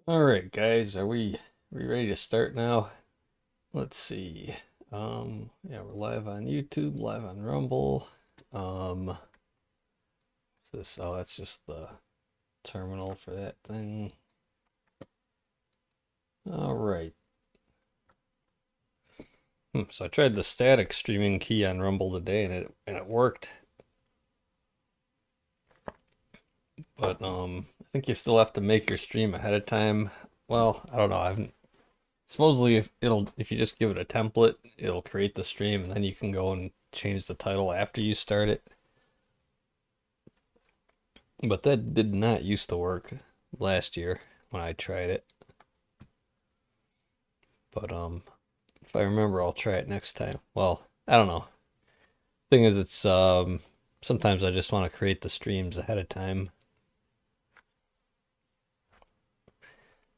All right, guys, are we ready to start now? Let's see. Yeah, we're live on YouTube, live on Rumble. What's this? Oh, that's just the terminal for that thing. All right. So I tried the static streaming key on Rumble today, and it worked. But I think you still have to make your stream ahead of time. Well, I don't know. I haven't. Supposedly, if you just give it a template, it'll create the stream, and then you can go and change the title after you start it. But that did not used to work last year when I tried it. But if I remember, I'll try it next time. Well, I don't know. Thing is, it's sometimes I just want to create the streams ahead of time.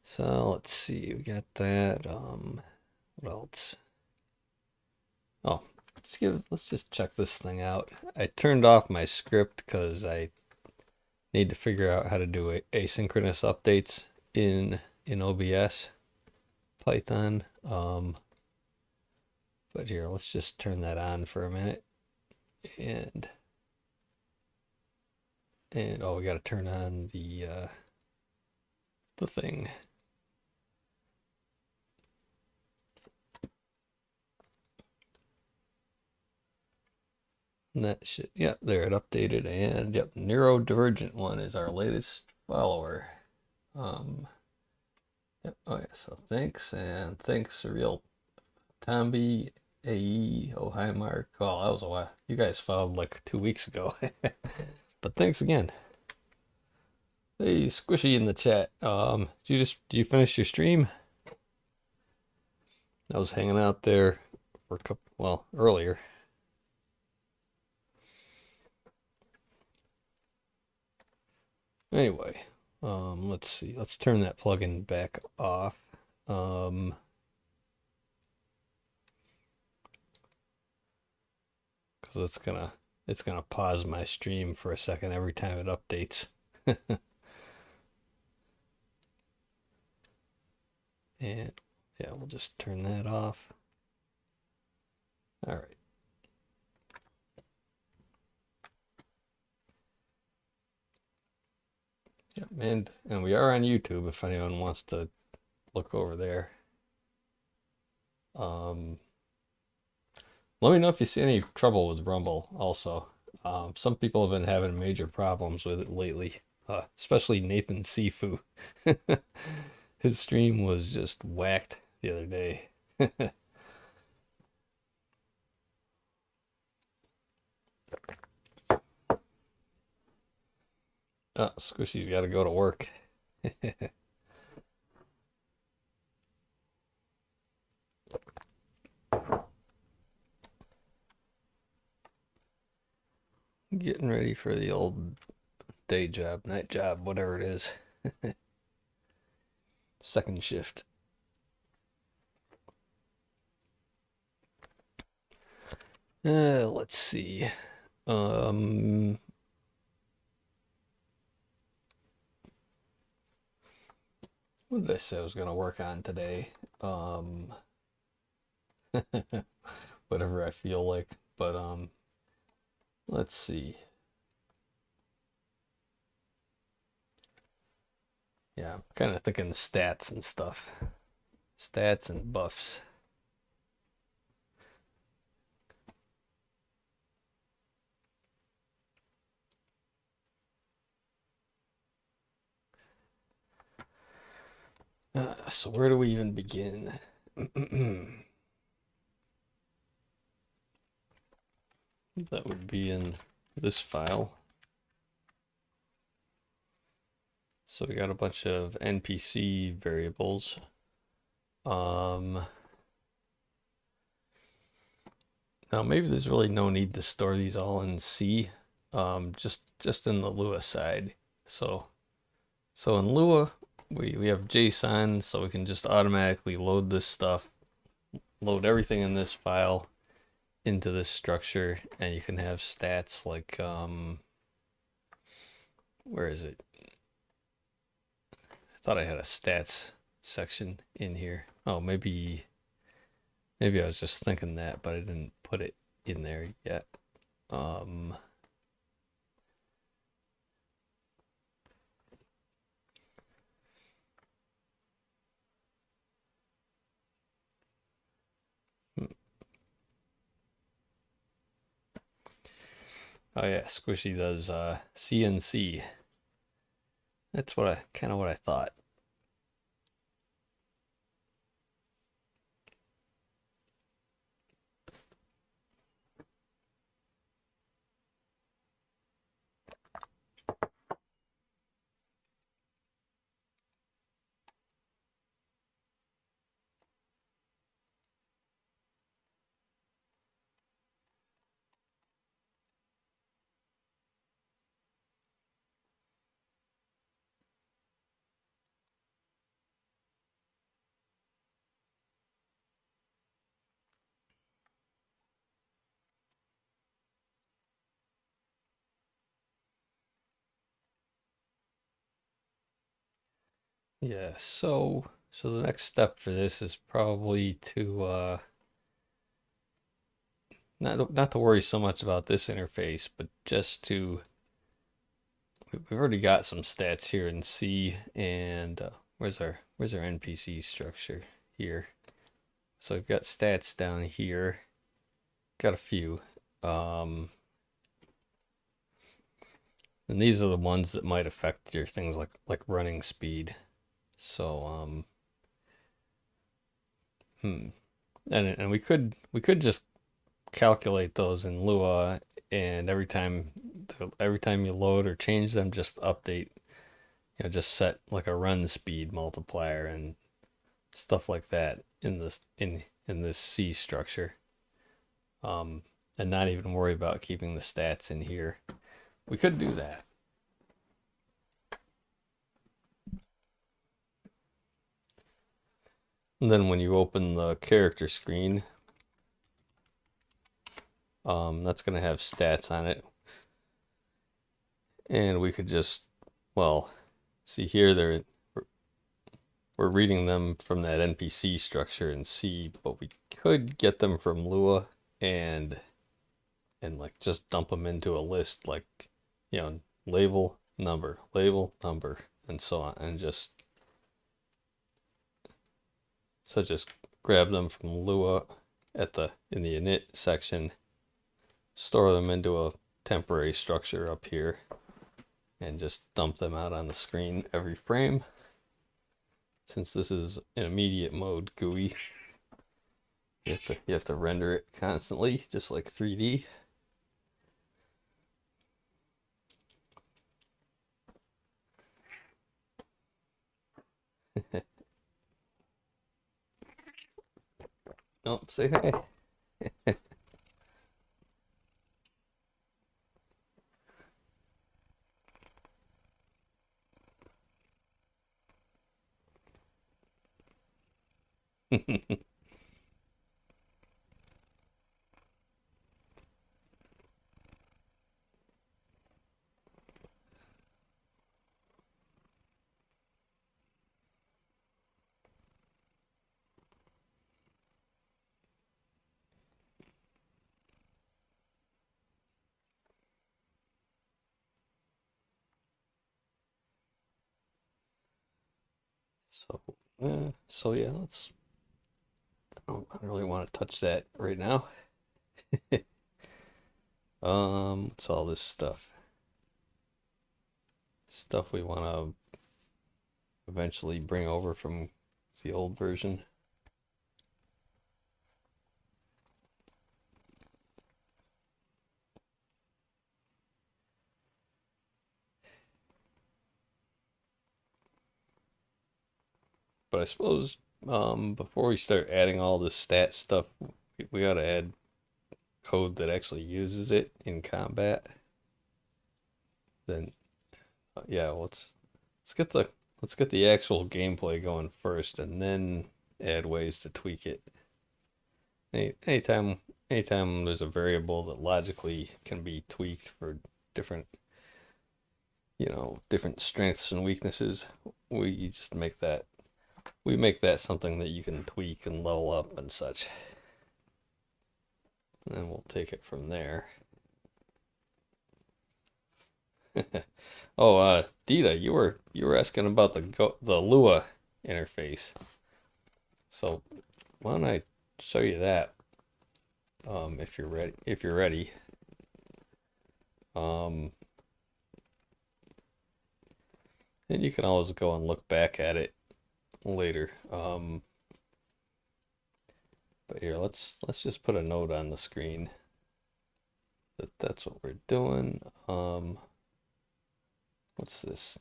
So let's see, we got that. What else? Oh, let's just check this thing out. I turned off my script because I need to figure out how to do asynchronous updates in OBS Python. But here, let's just turn that on for a minute. And oh, we got to turn on the thing. And that should, yeah, there it updated, and yep, neurodivergent one is our latest follower. Yep, oh yeah, so thanks, and thanks, Surreal Tomby, AE, oh hi Mark. Oh, that was a while. You guys followed like 2 weeks ago. But thanks again. Hey, Squishy in the chat. Do you finish your stream? I was hanging out there for a couple, well, earlier. Anyway, let's see. Let's turn that plugin back off. Because it's gonna pause my stream for a second every time it updates. And yeah, we'll just turn that off. All right. Yep, and we are on YouTube if anyone wants to look over there. Let me know if you see any trouble with Rumble also. Some people have been having major problems with it lately, especially Nathan Sifu. His stream was just whacked the other day. Squishy's got to go to work. Getting ready for the old day job, night job, whatever it is. Second shift. Let's see. What did I say I was going to work on today? Whatever I feel like. But let's see. Yeah, I'm kind of thinking stats and stuff. Stats and buffs. So where do we even begin? That would be in this file. So we got a bunch of NPC variables. Now maybe there's really no need to store these all in C, just in the Lua side. So in Lua, we have JSON, so we can just automatically load this stuff, load everything in this file into this structure, and you can have stats like, where is it? thought I had a stats section in here. Oh, maybe I was just thinking that, but I didn't put it in there yet. Um, oh yeah, Squishy does CNC. That's what I kind of what I thought. Yeah, so the next step for this is probably to not to worry so much about this interface, but just to we've already got some stats here in C, and where's our NPC structure here? So we've got stats down here. Got a few. And these are the ones that might affect your things like running speed. So and we could just calculate those in Lua, and every time you load or change them, just update, just set like a run speed multiplier and stuff like that in this C structure. And not even worry about keeping the stats in here. We could do that. And then when you open the character screen, that's going to have stats on it. And we could just, well, see here, we're reading them from that NPC structure in C, but we could get them from Lua and like just dump them into a list, like, label number, and so on, and just grab them from Lua in the init section, store them into a temporary structure up here, and just dump them out on the screen every frame. Since this is an immediate mode GUI, you have to render it constantly, just like 3D. Oh, say hi. So yeah, I don't really want to touch that right now. What's all this stuff? Stuff we want to eventually bring over from the old version. But I suppose before we start adding all this stat stuff, we got to add code that actually uses it in combat. Then yeah, let's get the actual gameplay going first, and then add ways to tweak it. Anytime there's a variable that logically can be tweaked for different you know, different strengths and weaknesses. We just make that, we make that something that you can tweak and level up and such. And then we'll take it from there. Oh, Dita, you were asking about the Lua interface. So why don't I show you that? If you're ready. If you're ready. And you can always go and look back at it later. But here, let's just put a note on the screen that that's what we're doing. What's this?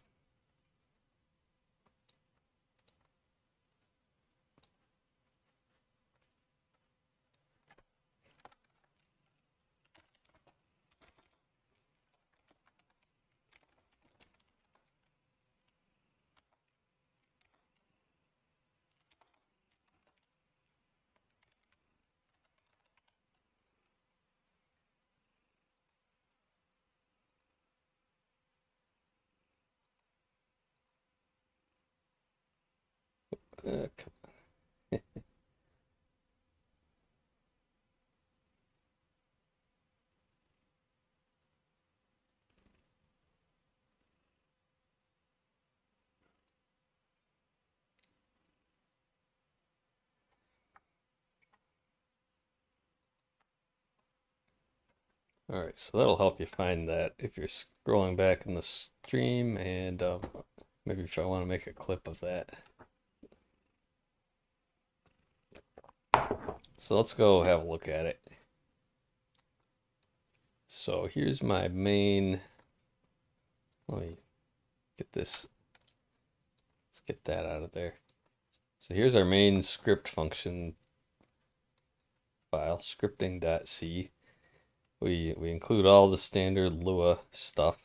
Come on. All right, so that'll help you find that if you're scrolling back in the stream, and maybe if I want to make a clip of that. So let's go have a look at it. So here's my main, let me get this, let's get that out of there. So here's our main script function file, scripting.c. We include all the standard Lua stuff.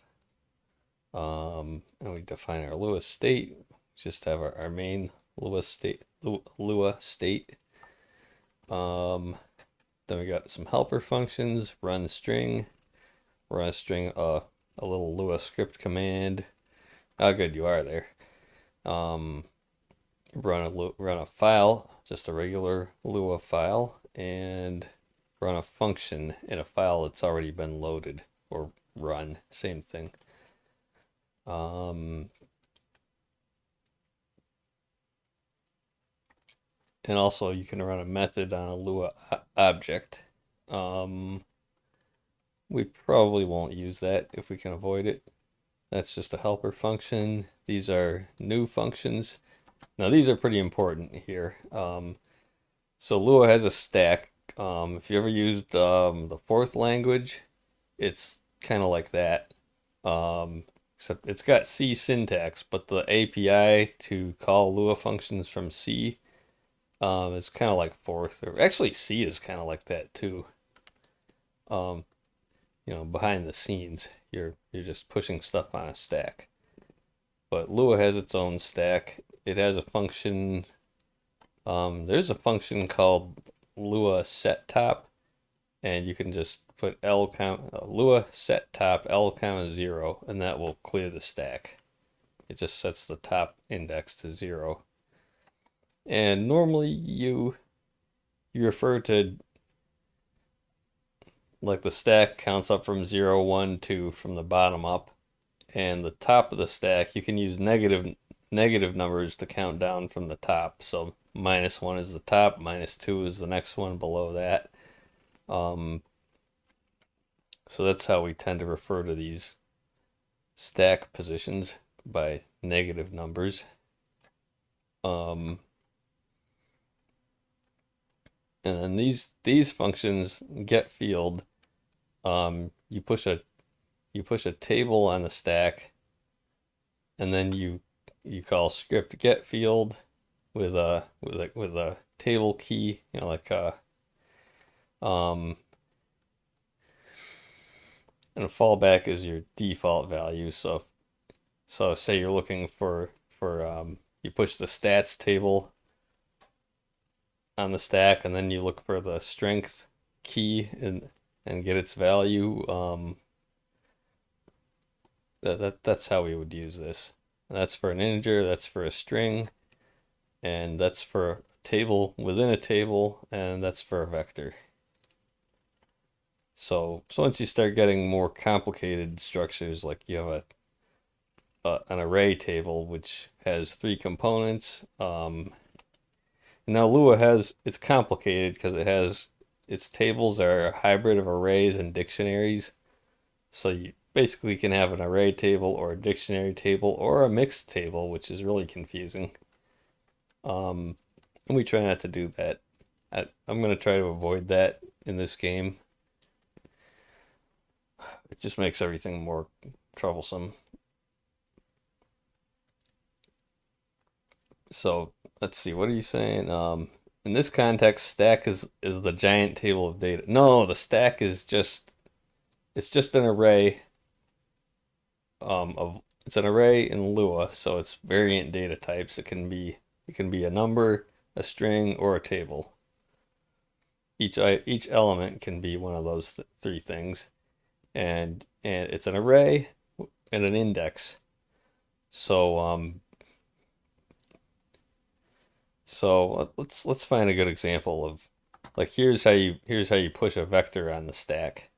And we define our Lua state. Just have our main Lua state. Then we got some helper functions, run a string, a little Lua script command. How good you are there. Run a file, just a regular Lua file, and run a function in a file that's already been loaded or run, same thing. And also you can run a method on a Lua object. We probably won't use that if we can avoid it. That's just a helper function. These are new functions. Now these are pretty important here. So Lua has a stack. If you ever used the fourth language, it's kind of like that. Except it's got C syntax, but the API to call Lua functions from C is kind of like fourth. Or actually, C is kind of like that too. You know, behind the scenes, you're just pushing stuff on a stack. But Lua has its own stack. It has a function. There's a function called Lua set top, and you can just put Lua set top L count 0, and that will clear the stack. It just sets the top index to 0. And normally you refer to, like, the stack counts up from 0, 1, 2 from the bottom up, and the top of the stack you can use negative numbers to count down from the top. So -1 is the top, -2 is the next one below that. So that's how we tend to refer to these stack positions, by negative numbers. And then these functions, get field, you push a table on the stack, and then you call script get field with a table key, you know, like and a fallback is your default value. So say you're looking for you push the stats table on the stack, and then you look for the strength key and get its value. That's how we would use this. And that's for an integer, that's for a string, and that's for a table within a table, and that's for a vector. So once you start getting more complicated structures, like you have an array table which has 3 components. Now Lua it's complicated because its tables are a hybrid of arrays and dictionaries. So you basically can have an array table or a dictionary table or a mixed table, which is really confusing. And we try not to do that. I'm going to try to avoid that in this game. It just makes everything more troublesome. So let's see, what are you saying? In this context, stack is the giant table of data. No, the stack is just an array it's an array in Lua, so it's variant data types. It can be a number, a string, or a table. Each element can be one of those 3 things, and it's an array and an index. So let's find a good example of, like, here's how you push a vector on the stack.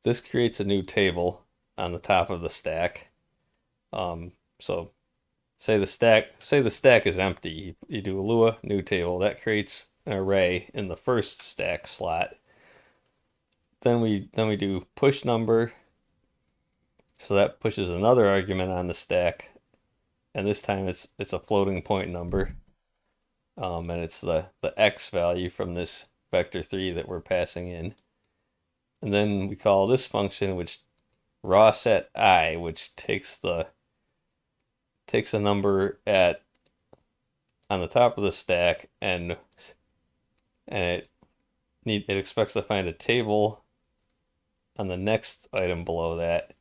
This creates a new table on the top of the stack. So say the stack is empty. You do a Lua new table that creates an array in the first stack slot. Then we do push number. So that pushes another argument on the stack, and this time it's a floating point number. And it's the x value from this vector 3 that we're passing in. And then we call this function, which raw set I, which takes a number on the top of the stack, and it expects to find a table on the next item below that.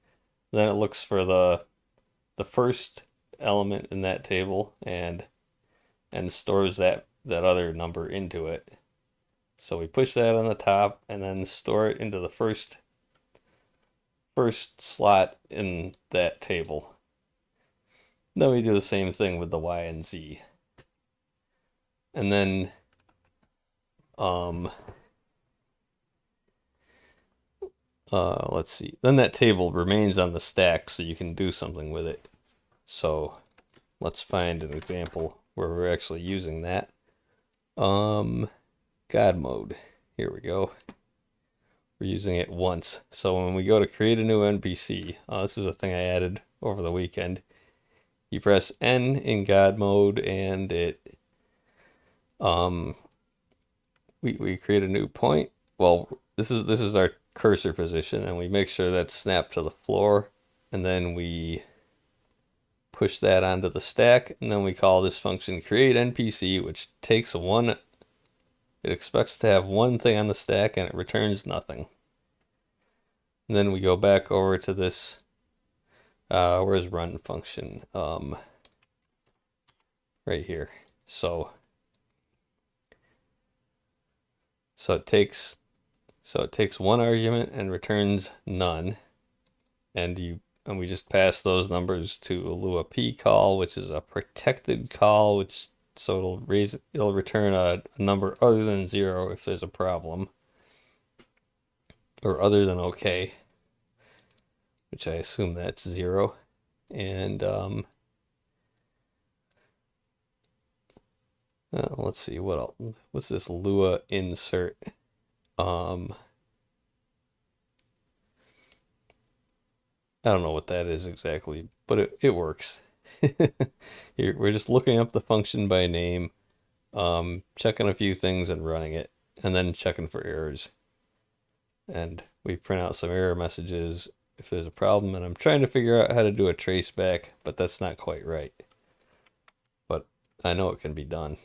Then it looks for the first element in that table and stores that other number into it. So we push that on the top and then store it into the first slot in that table. Then we do the same thing with the y and z. And then let's see. Then that table remains on the stack, so you can do something with it. So let's find an example where we're actually using that. God mode. Here we go. We're using it once. So when we go to create a new NPC, this is a thing I added over the weekend. You press N in God mode, and we create a new point. Well, this is our cursor position, and we make sure that's snapped to the floor, and then we push that onto the stack, and then we call this function create NPC, which takes it expects to have one thing on the stack, and it returns nothing. And then we go back over to this, where's run function? Right here. So it takes one argument and returns none, and we just pass those numbers to a Lua P call, which is a protected call, so it'll return a number other than 0 if there's a problem, or other than OK, which I assume that's 0. And let's see, what else? What's this Lua insert? I don't know what that is exactly, but it works. Here, we're just looking up the function by name, checking a few things and running it, and then checking for errors. And we print out some error messages if there's a problem, and I'm trying to figure out how to do a trace back, but that's not quite right. But I know it can be done.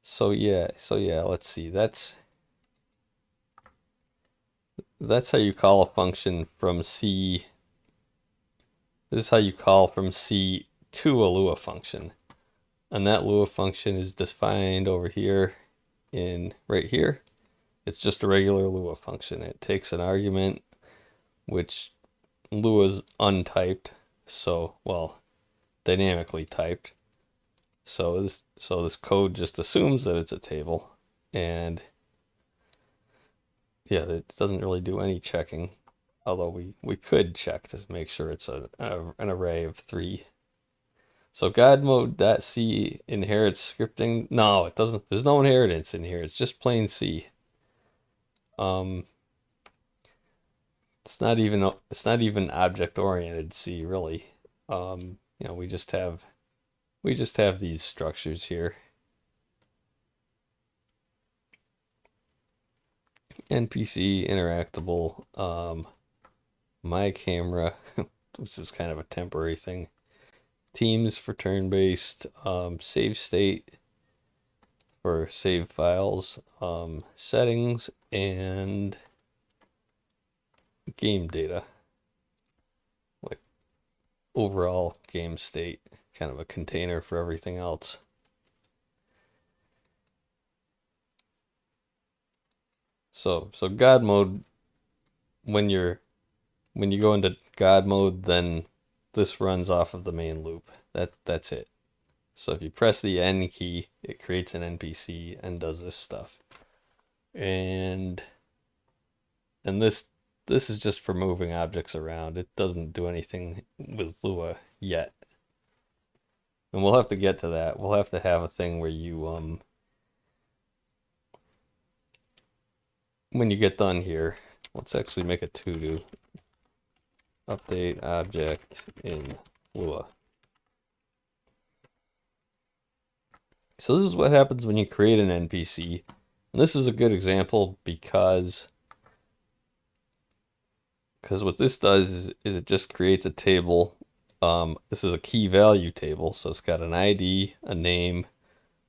So yeah, let's see. That's how you call a function from C. This is how you call from C to a Lua function. And that Lua function is defined over here in right here. It's just a regular Lua function. It takes an argument, which Lua's untyped, so, well, dynamically typed. So this code just assumes that it's a table, and yeah, it doesn't really do any checking. Although we could check to make sure it's an array of 3. So God mode.c inherits scripting. No, it doesn't. There's no inheritance in here. It's just plain C. It's not even object oriented C really. You know, we just have these structures here. NPC interactable, my camera, which is kind of a temporary thing. Teams for turn-based, save state for save files, settings, and game data, like overall game state, kind of a container for everything else. So God mode, when you go into God mode, then this runs off of the main loop. That's it. So if you press the N key, it creates an NPC and does this stuff. And this is just for moving objects around. It doesn't do anything with Lua yet. And we'll have to get to that. We'll have to have a thing where you when you get done here, let's actually make a to-do. Update object in Lua. So this is what happens when you create an NPC. And this is a good example because what this does is it just creates a table. This is a key value table, so it's got an ID, a name,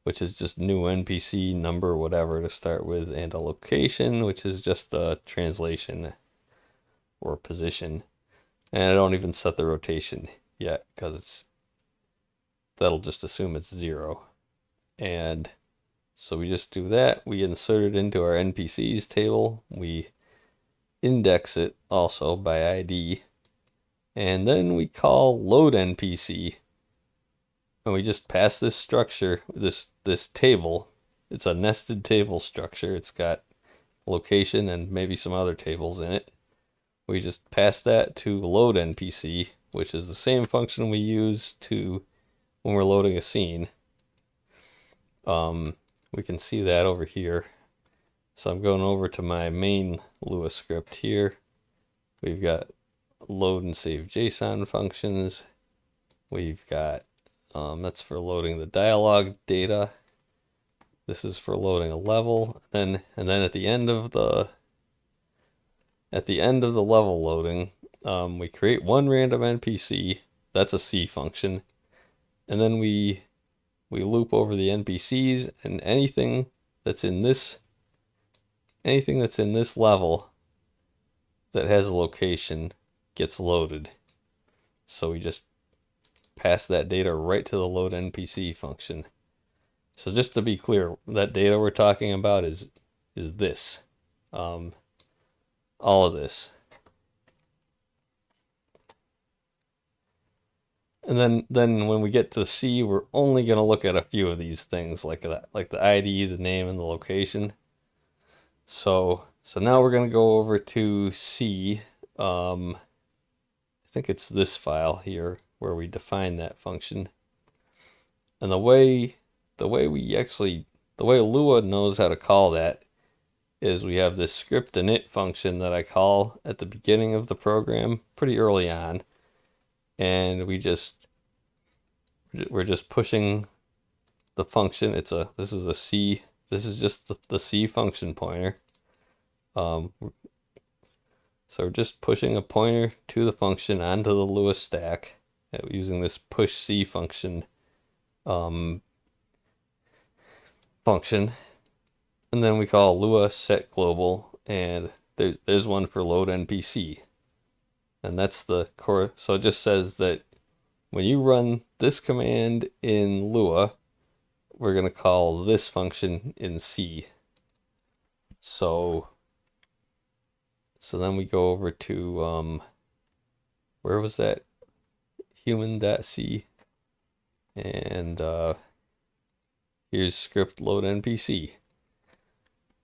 which is just new NPC, number, whatever to start with, and a location, which is just a translation or position. And I don't even set the rotation yet because that'll just assume it's 0. And so we just do that. We insert it into our NPCs table. We index it also by ID. And then we call load NPC. And we just pass this structure, this table. It's a nested table structure. It's got location and maybe some other tables in it. We just pass that to load NPC, which is the same function we use when we're loading a scene. We can see that over here. So I'm going over to my main Lua script here. We've got load and save JSON functions. We've got that's for loading the dialogue data. This is for loading a level. And then at the end of the level loading, we create one random NPC. That's a C function. And then we loop over the NPCs, and anything that's in this level that has a location gets loaded. So we just pass that data right to the load NPC function. So just to be clear, that data we're talking about is this. All of this. And then when we get to C, we're only going to look at a few of these things, like the ID, the name, and the location. So now we're going to go over to C. I think it's this file here where we define that function. And the way Lua knows how to call that is we have this script init function that I call at the beginning of the program pretty early on. And we're just pushing the function. This is a C. This is just the C function pointer. So we're just pushing a pointer to the function onto the Lua stack using this push C function function. And then we call Lua set global, and there's one for load NPC. And that's the core. So it just says that when you run this command in Lua, we're gonna call this function in C. So then we go over to where was that? Human.c, and here's script load NPC,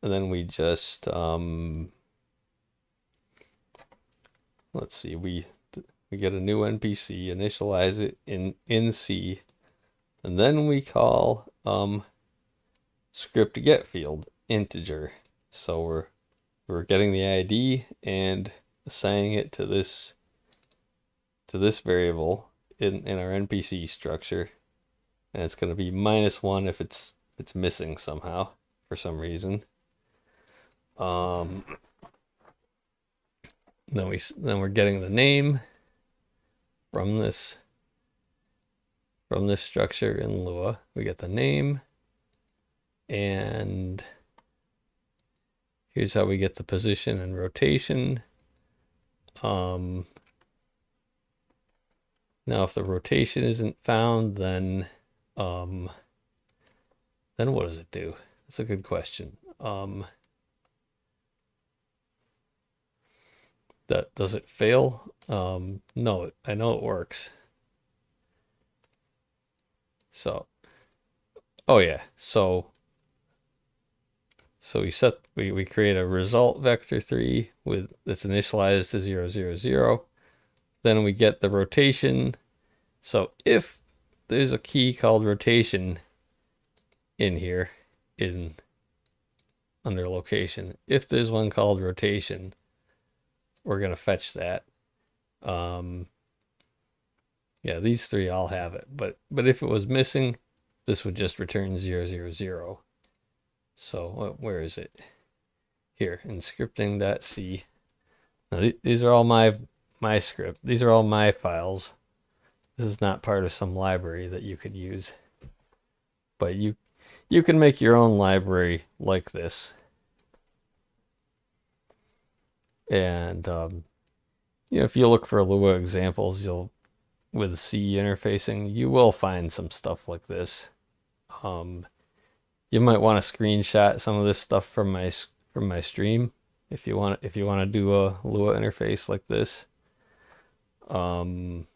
and then we just let's see, we get a new NPC, initialize it in C, and then we call script get field integer. So we're getting the ID and assigning it to this variable in our NPC structure, and it's going to be -1 if it's missing somehow for some reason. Then we're getting the name from this structure in Lua. We get the name, and here's how we get the position and rotation. Now if the rotation isn't found, then what does it do? That's a good question. Does it fail? No, I know it works. So, oh yeah, so we create a result vector 3 that's initialized to 0, 0, 0. Then we get the rotation. So if there's a key called rotation in here under location, if there's one called rotation, we're gonna fetch that. Yeah, these three all have it, but if it was missing, this would just return 0, 0, 0. So where is it? Here in scripting.c. Now these are all my script. These are all my files. This is not part of some library that you could use, but you can make your own library like this. And if you look for Lua examples, with C interfacing, you will find some stuff like this. You might want to screenshot some of this stuff from my stream if you want to do a Lua interface like this. I mean,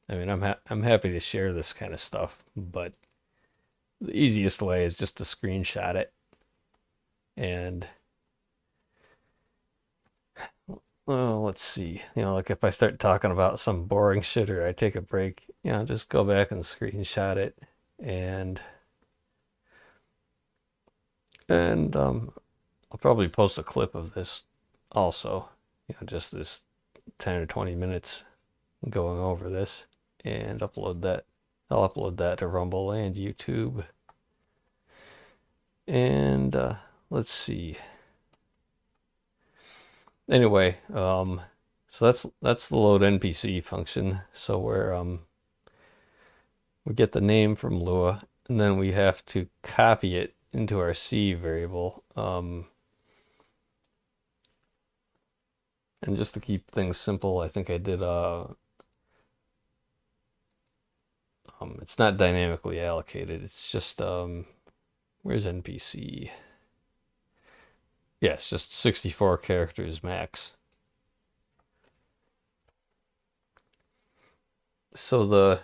I'm happy to share this kind of stuff, but the easiest way is just to screenshot it. And well, let's see. Like if I start talking about some boring shit or I take a break, just go back and screenshot it, and I'll probably post a clip of this also. Just this 10 or 20 minutes going over this, and upload that. I'll upload that to Rumble and YouTube. And let's see. Anyway, so that's the load NPC function. So we get the name from Lua, and then we have to copy it into our C variable. And just to keep things simple, I think I did it's not dynamically allocated. It's just where's NPC? Yeah, it's just 64 characters max. So the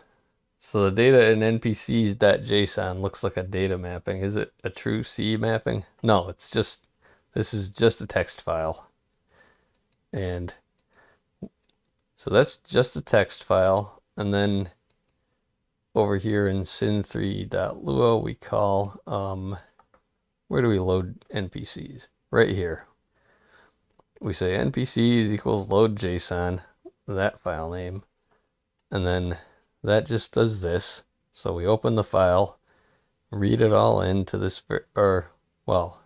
data in NPCs.json looks like a data mapping. Is it a true C mapping? No, this is just a text file. And so that's just a text file. And then over here in syn3.lua, we call, where do we load NPCs? Right here. We say NPCs equals load JSON, that file name. And then that just does this. So we open the file, read it all into this, well,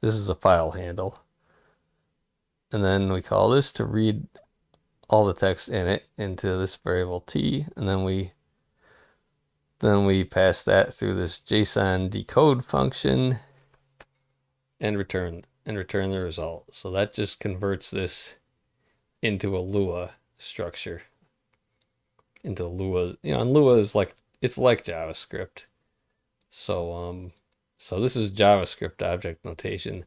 this is a file handle. And then we call this to read all the text in it into this variable t, and then we pass that through this JSON decode function and return the result. So that just converts this into a Lua structure. Into Lua, and Lua is it's like JavaScript. So this is JavaScript object notation.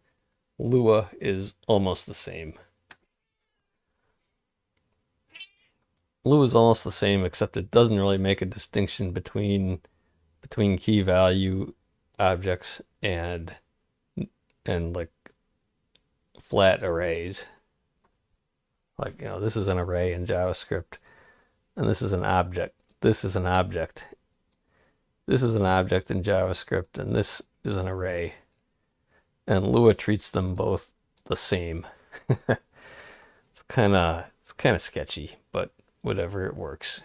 Lua is almost the same. Lua is almost the same, except it doesn't really make a distinction between key value objects and like flat arrays. Like, this is an array in JavaScript, and this is an object. This is an object. This is an object in JavaScript, and this is an array. And Lua treats them both the same. It's kind of sketchy, but whatever, it works.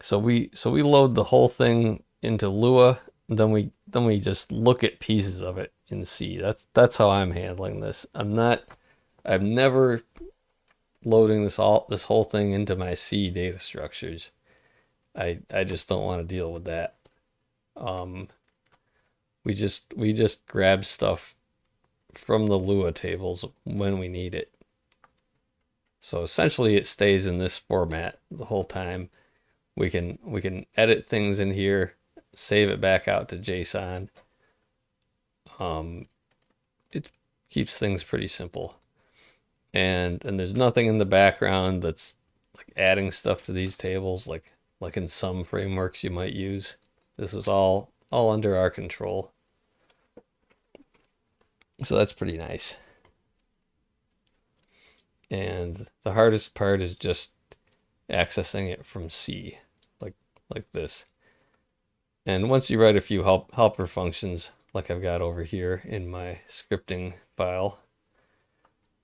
So we load the whole thing into Lua, and then we just look at pieces of it in C. That's how I'm handling this. I'm never loading this whole thing into my C data structures. I just don't want to deal with that. We just grab stuff from the Lua tables when we need it. So essentially it stays in this format the whole time. We can edit things in here, save it back out to JSON. It keeps things pretty simple. And there's nothing in the background that's like adding stuff to these tables like in some frameworks you might use. This is all under our control. So that's pretty nice. And the hardest part is just accessing it from C, like this. And once you write a few helper functions, like I've got over here in my scripting file,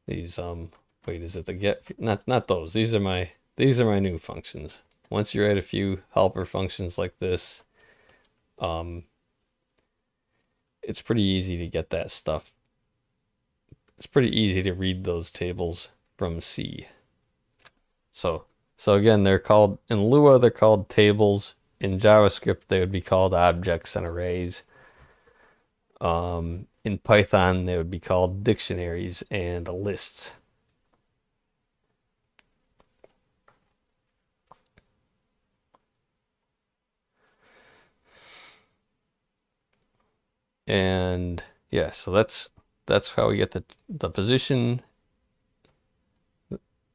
these wait, is it the get? Not those. These are my new functions. Once you write a few helper functions like this, it's pretty easy to get that stuff. It's pretty easy to read those tables from C. So again, they're called, in Lua, they're called tables. In JavaScript, they would be called objects and arrays. In Python, they would be called dictionaries and lists. And yeah, so that's how we get the position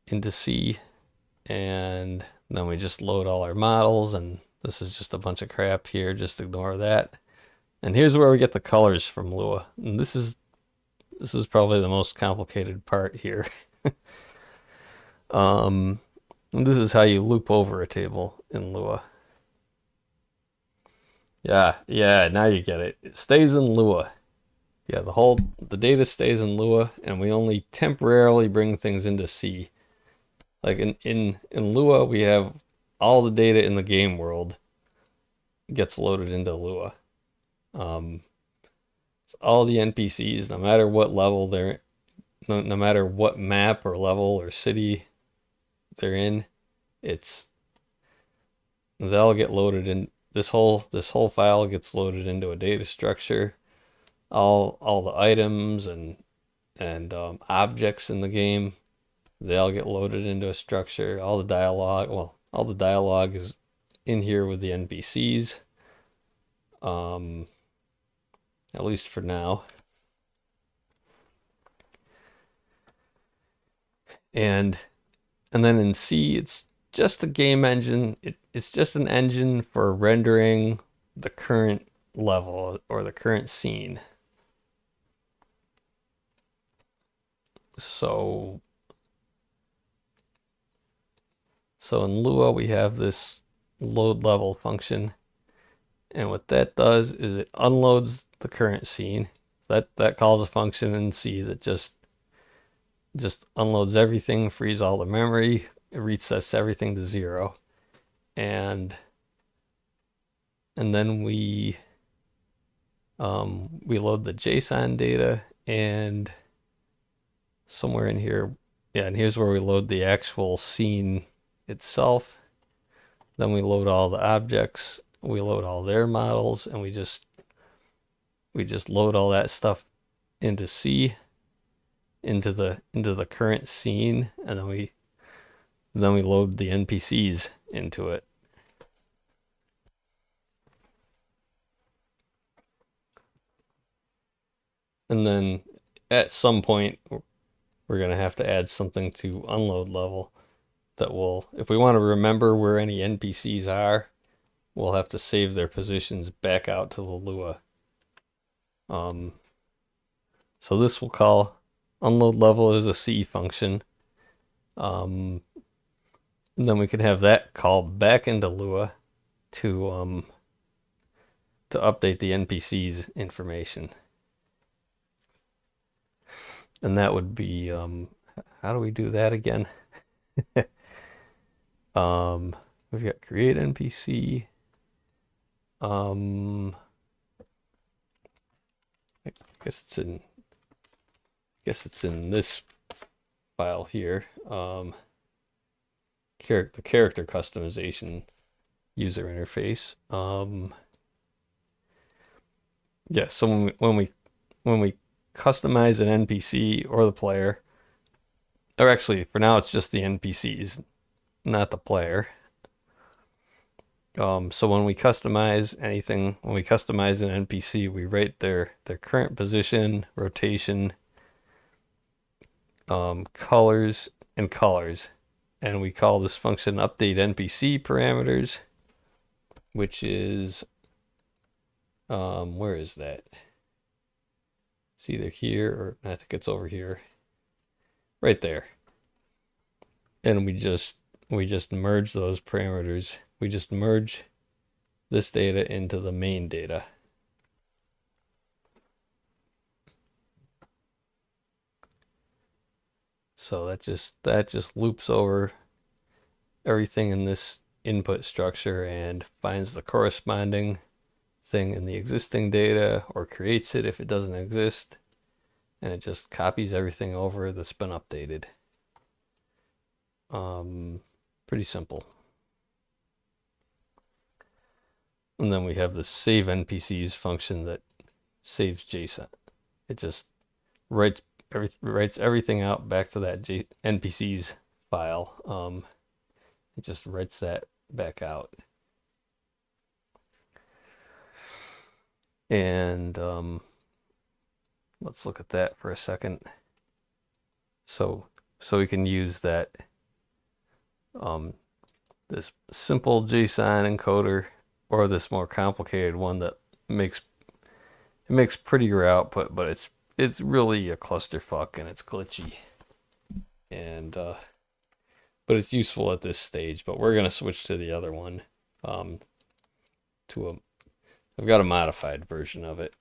into C. And then we just load all our models, and this is just a bunch of crap here, just ignore that. And here's where we get the colors from Lua. And this is probably the most complicated part here. And this is how you loop over a table in Lua. Yeah, now you get it. It stays in Lua. Yeah, the data stays in Lua, and we only temporarily bring things into C. Like in Lua, we have all the data in the game world gets loaded into Lua. So all the NPCs, no matter what level they're, no matter what map or level or city they're in, they'll get loaded in. This whole file gets loaded into a data structure. All the items and objects in the game, they all get loaded into a structure. All the dialogue is in here with the NPCs. At least for now. And then in C, it's just a game engine. It's just an engine for rendering the current level or the current scene. So in Lua, we have this load level function. And what that does is it unloads the current scene. That calls a function in C that just unloads everything, frees all the memory, it resets everything to 0. And then we load the JSON data, and somewhere in here, yeah, and here's where we load the actual scene itself. Then we load all the objects, we load all their models, and we just load all that stuff into C, into the current scene, and then And then we load the NPCs into it. And then at some point, we're going to have to add something to unload level that will, if we want to remember where any NPCs are, we'll have to save their positions back out to the Lua. So this will call unload level as a C function. And then we can have that call back into Lua to update the NPC's information. And that would be, how do we do that again? We've got create NPC. I guess it's in this file here. The character customization user interface. Yeah, so when we customize an NPC or the player, or actually for now it's just the NPCs, not the player. So when we customize anything, when we customize an NPC, we write their current position, rotation, colors, and colors. And we call this function update NPC parameters, which is, where is that? It's either here or I think it's over here. Right there. And we just merge those parameters. We just merge this data into the main data. So that just loops over everything in this input structure and finds the corresponding thing in the existing data or creates it if it doesn't exist, and it just copies everything over that's been updated. Pretty simple. And then we have the save NPCs function that saves JSON. It just writes everything out back to that NPCs file. It just writes that back out. And let's look at that for a second. So we can use that this simple JSON encoder or this more complicated one that makes prettier output, but it's really a clusterfuck and it's glitchy. And but it's useful at this stage. But we're gonna switch to the other one. I've got a modified version of it.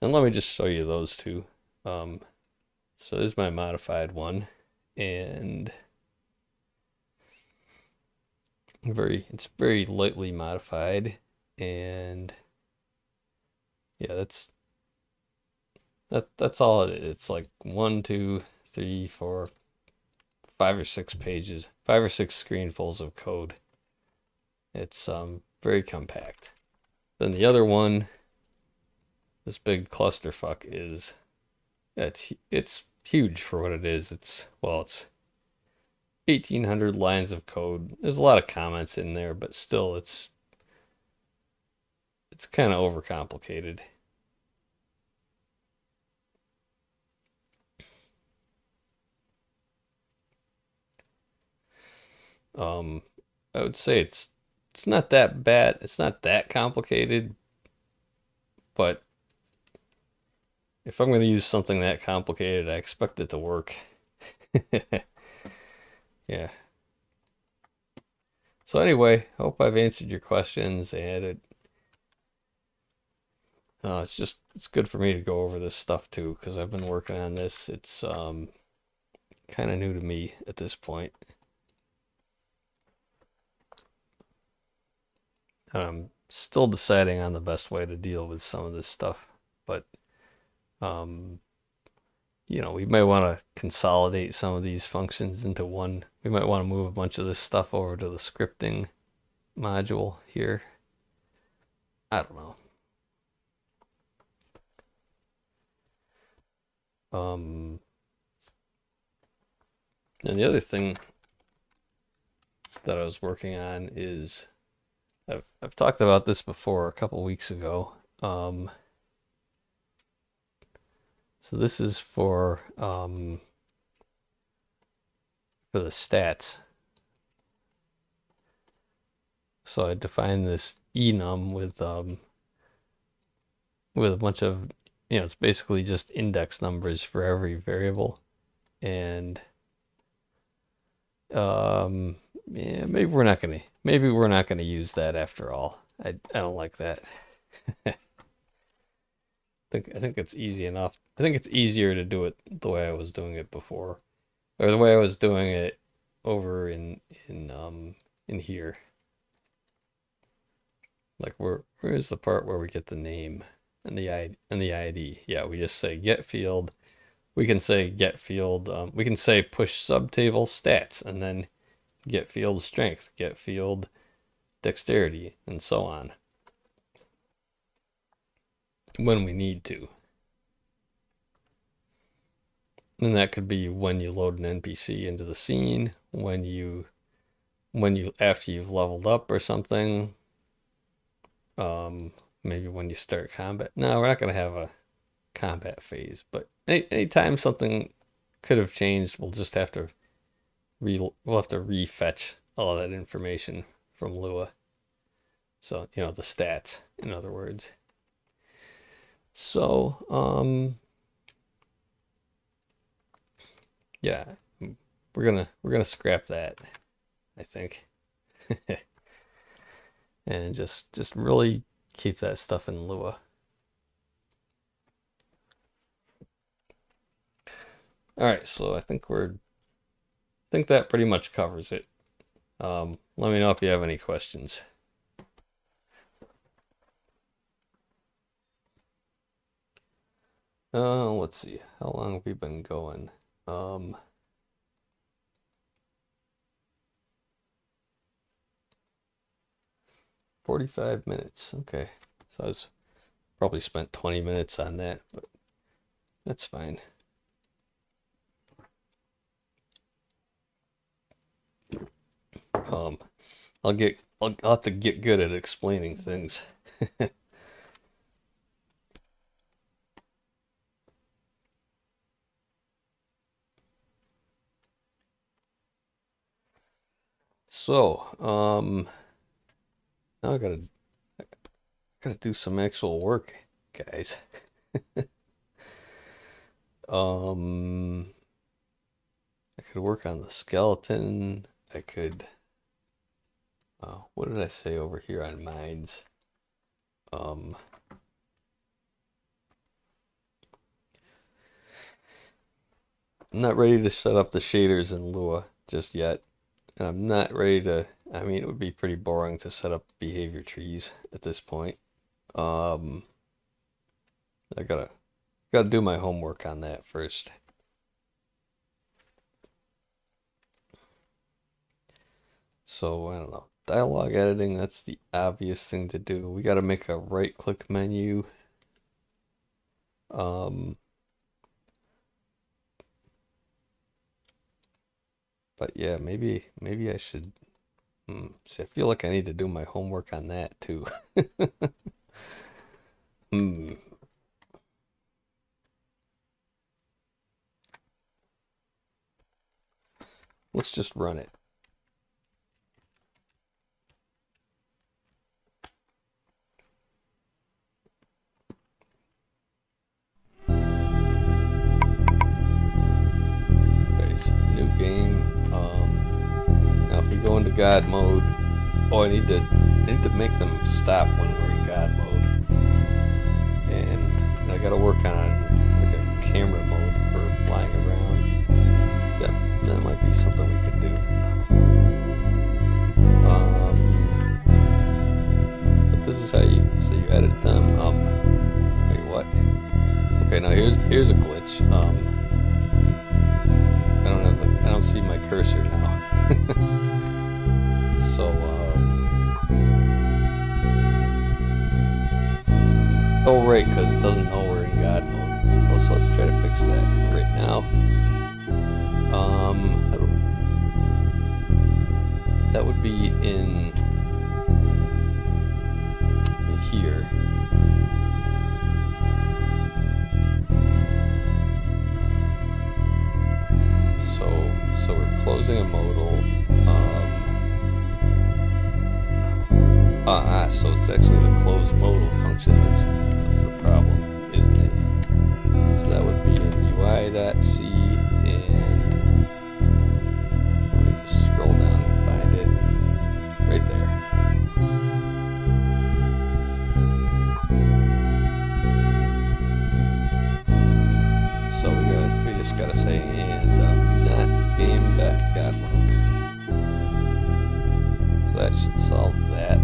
And let me just show you those two. So this is my modified one, and it's very lightly modified, and yeah, that's all it is. It's like 1, 2, 3, 4, 5 or 6 pages, 5 or 6 screenfuls of code. It's very compact. Then the other one, this big clusterfuck, is it's huge for what it is. It's 1,800 lines of code. There's a lot of comments in there, but still it's kind of overcomplicated. I would say it's not that bad. It's not that complicated, but if I'm going to use something that complicated, I expect it to work. Yeah. So anyway, hope I've answered your questions, and it's good for me to go over this stuff too, because I've been working on this. It's kind of new to me at this point. I'm still deciding on the best way to deal with some of this stuff, but you know, we might want to consolidate some of these functions into one. We might want to move a bunch of this stuff over to the scripting module here. I don't know. And the other thing that I was working on is I've talked about this before a couple weeks ago. So this is for the stats. So I define this enum with a bunch of, it's basically just index numbers for every variable. And yeah, maybe we're not gonna use that after all. I don't like that. I think it's easy enough. I think it's easier to do it the way I was doing it before, or the way I was doing it over in here. Like where is the part where we get the name and the ID? Yeah, we just say get field. We can say get field. We can say push subtable stats and then get field strength, get field dexterity, and so on when we need to. And that could be when you load an NPC into the scene, when you after you've leveled up or something. Maybe when you start combat. No, we're not going to have a combat phase, but anytime something could have changed, we'll just have to refetch all that information from Lua. So, the stats, in other words. So, yeah, we're gonna scrap that, I think. And just really keep that stuff in Lua. All right, so I think that pretty much covers it. Let me know if you have any questions. Let's see, how long have we been going? 45 minutes. Okay, so I was probably spent 20 minutes on that, but that's fine. I'll have to get good at explaining things. So, now I gotta do some actual work, guys. I could work on the skeleton. I could, what did I say over here on mines? I'm not ready to set up the shaders in Lua just yet. And I'm not ready to, I mean, it would be pretty boring to set up behavior trees at this point. I gotta do my homework on that first. So, I don't know. Dialogue editing, that's the obvious thing to do. We gotta make a right-click menu. But yeah, maybe I should. See, I feel like I need to do my homework on that too. Let's just run it. Okay, so new game. Now if we go into God mode, I need to make them stop when we're in God mode, and I gotta work on like a camera mode for flying around. That might be something we could do. But this is how you edit them. Wait, what? Okay, now here's a glitch. I don't see my cursor now. So, oh right, because it doesn't know we're in God mode. So let's try to fix that right now. that would be in here. So we're closing a modal. So it's actually the close modal function that's the problem, isn't it? So that would be in UI.c, and let me just scroll down and find it right there. So we just gotta say and not game.godmode. So that should solve that.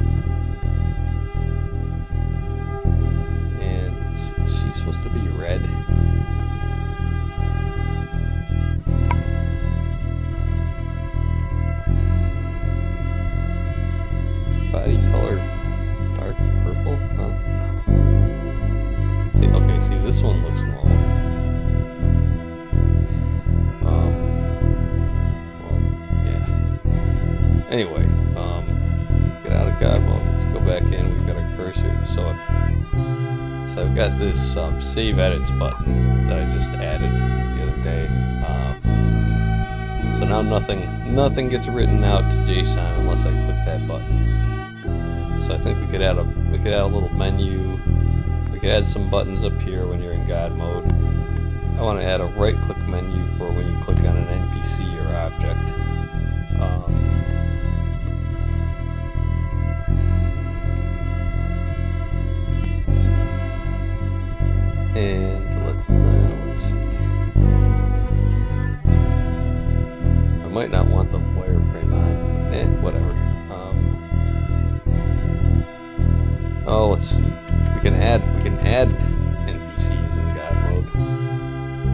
And she's supposed to be red. Body color dark purple, huh? See, this one looks normal. Well, yeah. Anyway, get out of God mode. Let's go back in. We've got a cursor. So I've got this save edits button that I just added the other day. So now nothing gets written out to JSON unless I click that button. So I think we could add a little menu. We could add some buttons up here when you're in God mode. I want to add a right-click menu for when you click on an NPC or object. And let's see. I might not want the wireframe on, but whatever. Oh, let's see. We can add NPCs in God mode.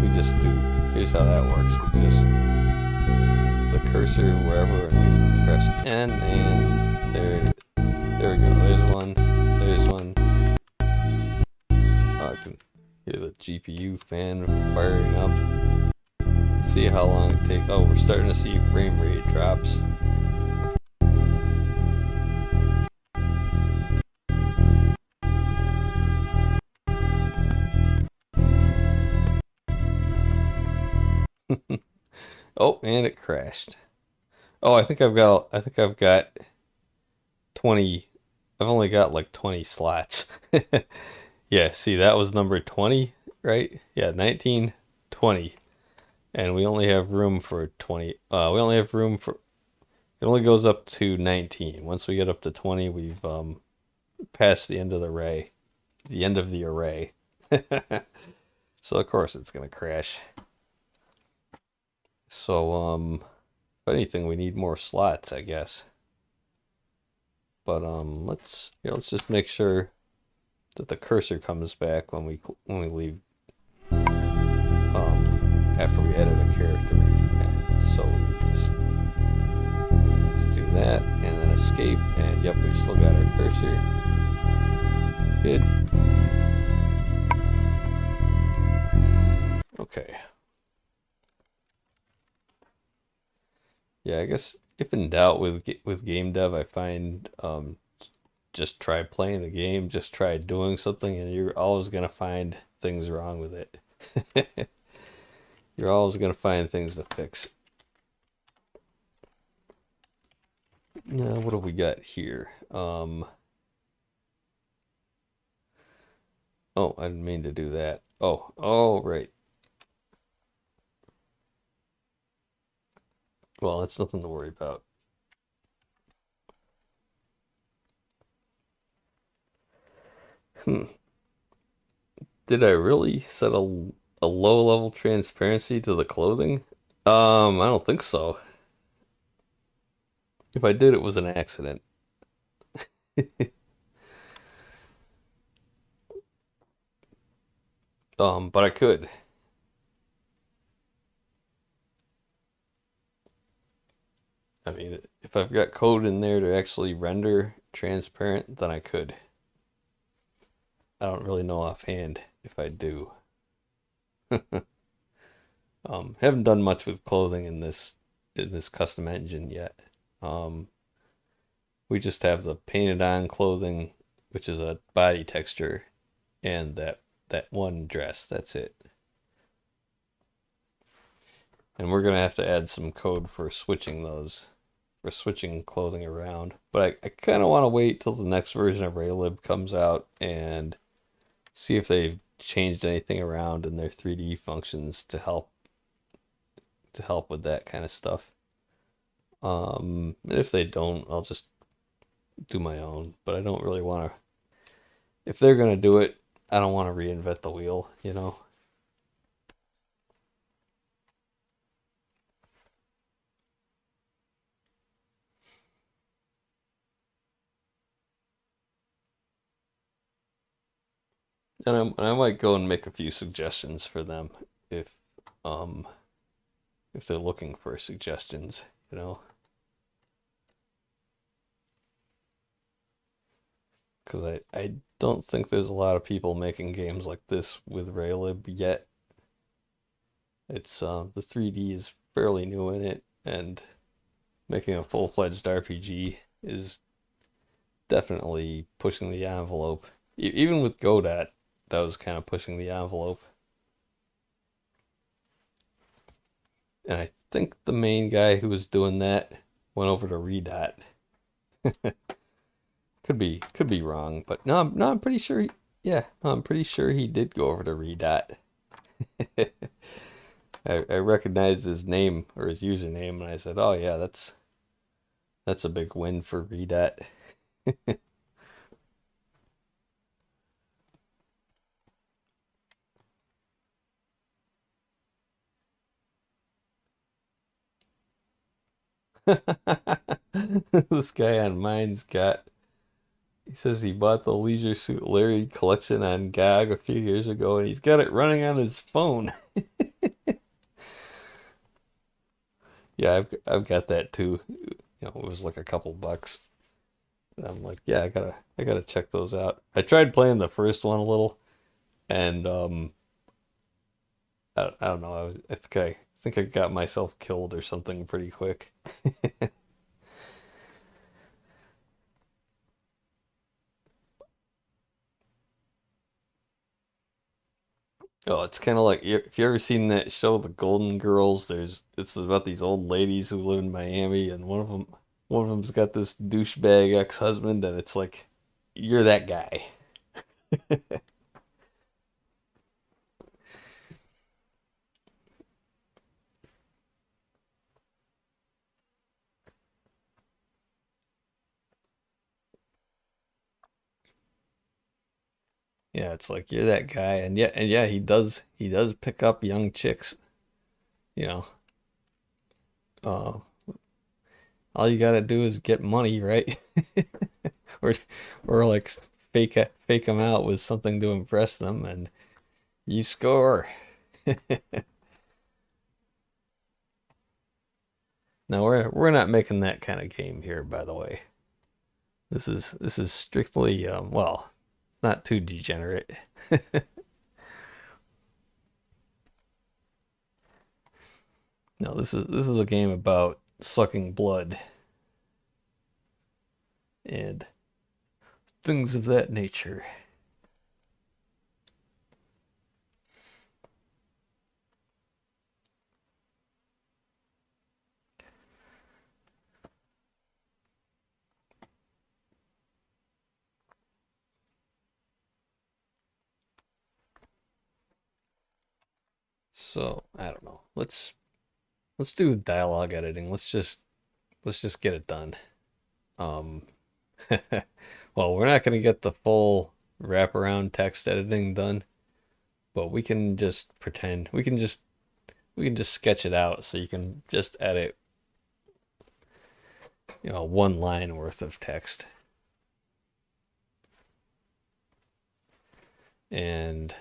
We just do. Here's how that works. We just put the cursor wherever, and we press N, and there we go. There's one. There's one. I can hear the GPU fan firing up. Let's see how long it takes. Oh, we're starting to see frame rate drops. Oh, and it crashed. Oh, I think I've got 20. I've only got like 20 slots. Yeah, see, that was number 20, right? Yeah, 19, 20. And we only have room for 20. We only have room for, it only goes up to 19. Once we get up to 20, we've passed the end of the array. The end of the array. So of course it's gonna crash. So if anything, we need more slots, I guess. But let's just make sure that the cursor comes back when we leave, after we edit a character. Yeah, so we just let's do that and then escape, and yep, we've still got our cursor. Good. Okay. Yeah, I guess if in doubt with game dev, I find just try playing the game, just try doing something, and you're always gonna find things wrong with it. You're always gonna find things to fix. Now, what do we got here? Oh, I didn't mean to do that. Oh, right. Well, that's nothing to worry about. Did I really set a low level transparency to the clothing? I don't think so. If I did, it was an accident. But I could. I mean, if I've got code in there to actually render transparent, then I could. I don't really know offhand if I do. Haven't done much with clothing in this custom engine yet. We just have the painted on clothing, which is a body texture, and that one dress. That's it. And we're gonna have to add some code for switching those, for switching clothing around. But I kind of want to wait till the next version of Raylib comes out and see if they've changed anything around in their 3D functions to help with that kind of stuff. And if they don't, I'll just do my own. But I don't really want to. If they're gonna do it, I don't want to reinvent the wheel, you know. And I might go and make a few suggestions for them if um if they're looking for suggestions, you know. Because I don't think there's a lot of people making games like this with Raylib yet. It's the 3D is fairly new in it, and making a full-fledged RPG is definitely pushing the envelope. Even with Godot, that was kind of pushing the envelope. And I think the main guy who was doing that went over to Redot. Could be wrong, but no, I'm pretty sure. Yeah, no, I'm pretty sure he did go over to Redot. I recognized his name or his username, and I said, "Oh yeah, that's a big win for Redot." This guy on mine's got. He says he bought the Leisure Suit Larry collection on GOG a few years ago, and he's got it running on his phone. Yeah, I've got that too. You know, it was like a couple bucks. And I'm like, yeah, I gotta check those out. I tried playing the first one a little, and I don't know. I think I got myself killed or something pretty quick. Oh, it's kind of like if you ever seen that show, The Golden Girls. It's about these old ladies who live in Miami, and one of them's got this douchebag ex-husband, and it's like you're that guy. Yeah, it's like you're that guy, and yeah, he does pick up young chicks. You know, uh, all you gotta do is get money, right? or or like fake them out with something to impress them, and you score. No, we're not making that kind of game here, by the way. This is strictly well, it's not too degenerate. No, this is a game about sucking blood and things of that nature. So I don't know. Let's do dialogue editing. Let's just get it done. Um, well, we're not gonna get the full wraparound text editing done, but we can just pretend. We can just sketch it out so you can just edit, one line worth of text. And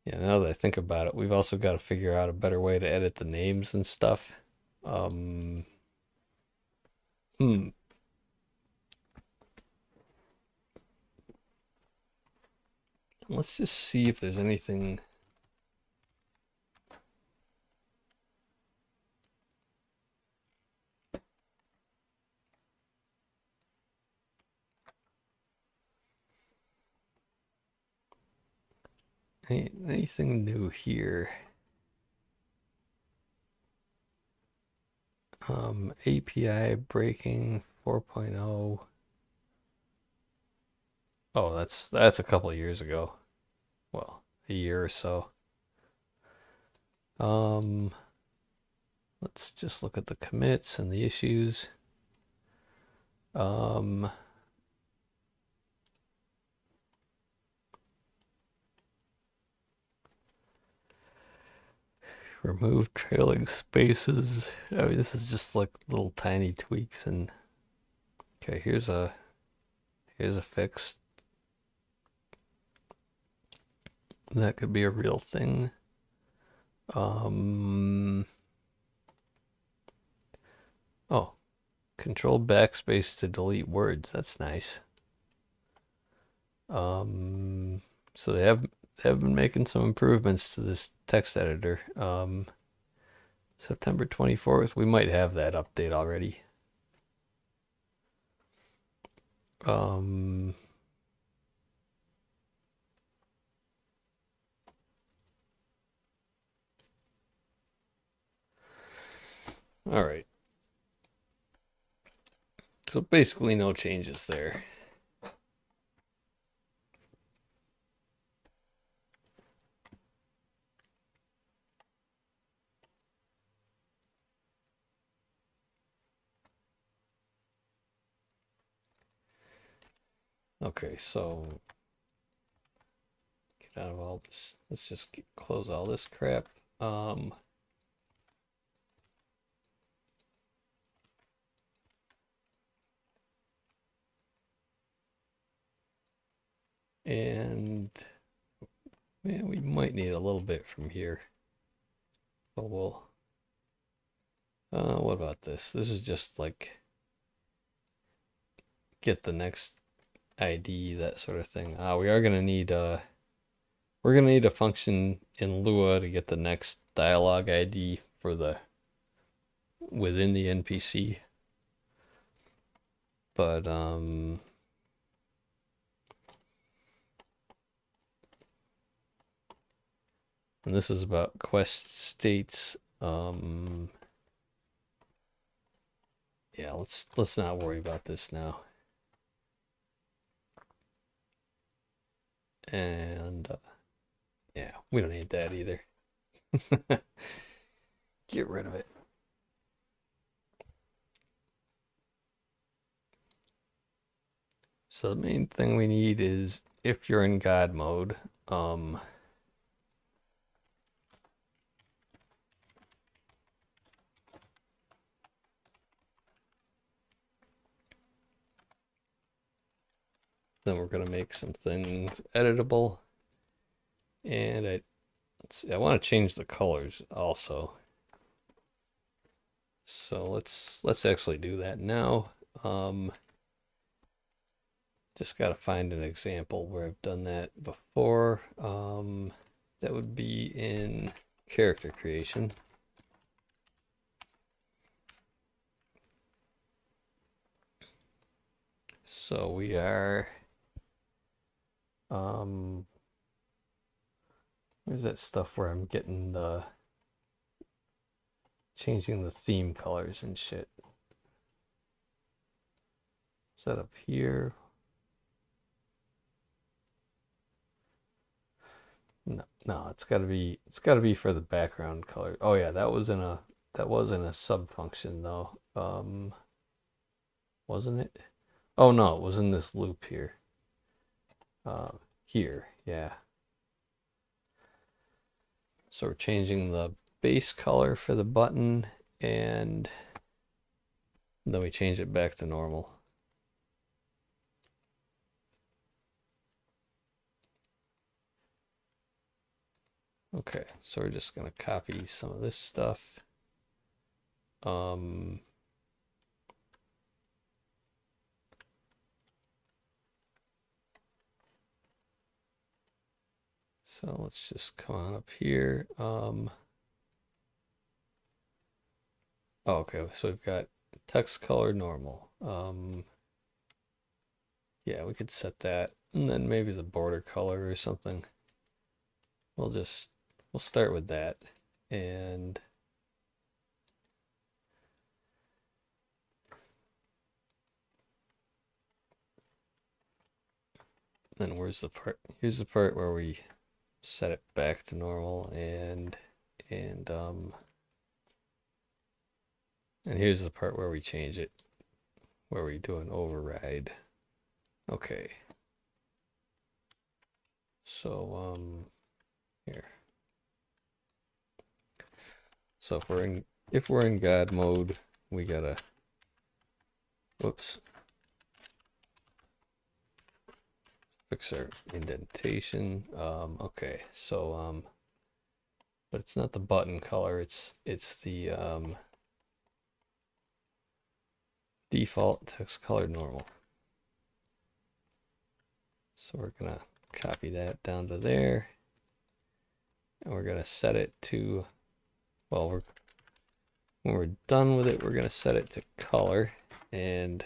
yeah, now that I think about it, we've also got to figure out a better way to edit the names and stuff. Um, hmm. Let's just see if there's anything. Anything new here? API breaking 4.0. Oh, that's a couple of years ago. Well, a year or so. Let's just look at the commits and the issues. Remove trailing spaces. I mean, this is just like little tiny tweaks. And okay, here's a fix. That could be a real thing. Oh, control backspace to delete words. That's nice. So they have been making some improvements to this text editor. September 24th, we might have that update already. All right. So basically no changes there. Okay, so get out of all this. Let's just close all this crap. And man, we might need a little bit from here. But we'll what about this? This is just like get the next ID, that sort of thing. We are gonna need we're gonna need a function in Lua to get the next dialog ID for the within the NPC. But and this is about quest states. Yeah, let's not worry about this now. And yeah, we don't need that either. Get rid of it. So the main thing we need is if you're in God mode, then we're gonna make some things editable. And let's see, I want to change the colors also. So let's actually do that now. Just got to find an example where I've done that before. That would be in character creation. So we are, where's that stuff where I'm getting the, changing the theme colors and shit? Is that up here? No, it's got to be for the background color. Oh yeah, that was in a sub function though. Wasn't it? Oh no, it was in this loop here. Here, yeah. So we're changing the base color for the button, and then we change it back to normal. Okay, so we're just gonna copy some of this stuff. So let's just come on up here. Oh, okay, so we've got text color normal. Yeah, we could set that, and then maybe the border color or something. we'll start with that. And then where's the part? Here's the part where we set it back to normal, and here's the part where we change it, where we do an override. Okay. So here. So if we're in God mode, we gotta, whoops, fix our indentation. Okay, so but it's not the button color, it's the default text color normal. So we're gonna copy that down to there, and we're gonna set it to, well, when we're done with it, we're gonna set it to color, and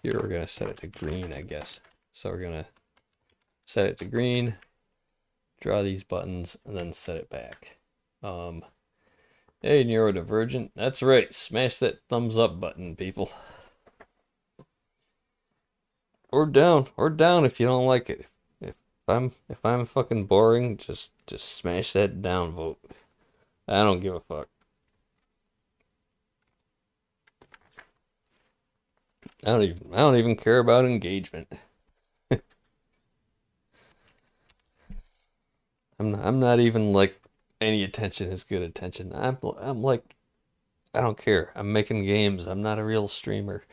here we're gonna set it to green, I guess. So we're gonna set it to green, draw these buttons, and then set it back. Hey, neurodivergent, that's right, smash that thumbs up button, people. Or down if you don't like it. If I'm fucking boring, just smash that down vote. I don't give a fuck. I don't even care about engagement. I'm not even like any attention is good attention. I'm like, I don't care. I'm making games. I'm not a real streamer.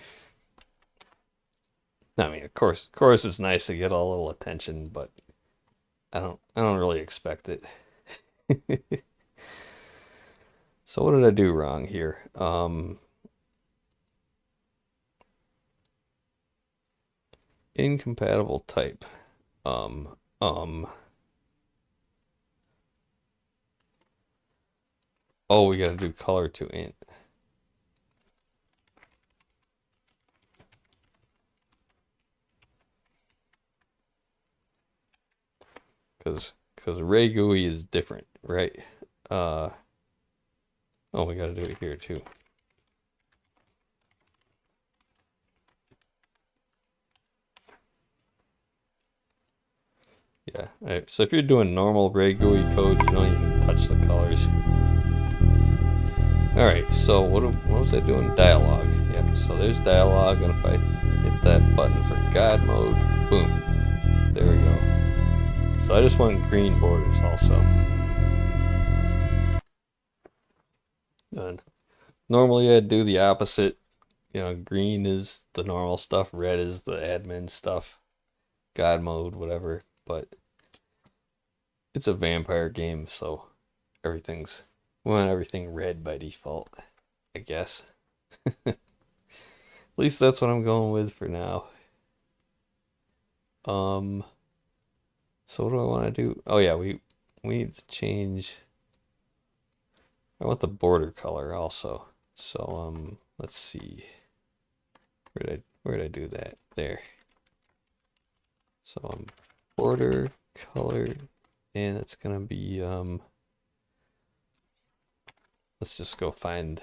I mean, of course it's nice to get a little attention, but I don't really expect it. So what did I do wrong here? Incompatible type. Oh, we gotta do color to int. Because Ray GUI is different, right? Oh, we gotta do it here too. Yeah, right. So if you're doing normal Ray GUI code, you don't even touch the colors. Alright, so what was I doing? Dialogue. Yep, so there's dialogue, and if I hit that button for God mode, boom. There we go. So I just want green borders also. Done. Normally I'd do the opposite. You know, green is the normal stuff, red is the admin stuff, God mode, whatever. But it's a vampire game, so we want everything red by default, I guess. At least that's what I'm going with for now. So what do I want to do? Oh yeah, we need to change. I want the border color also. So let's see. Where did I do that? There. So border color, and it's gonna be let's just go find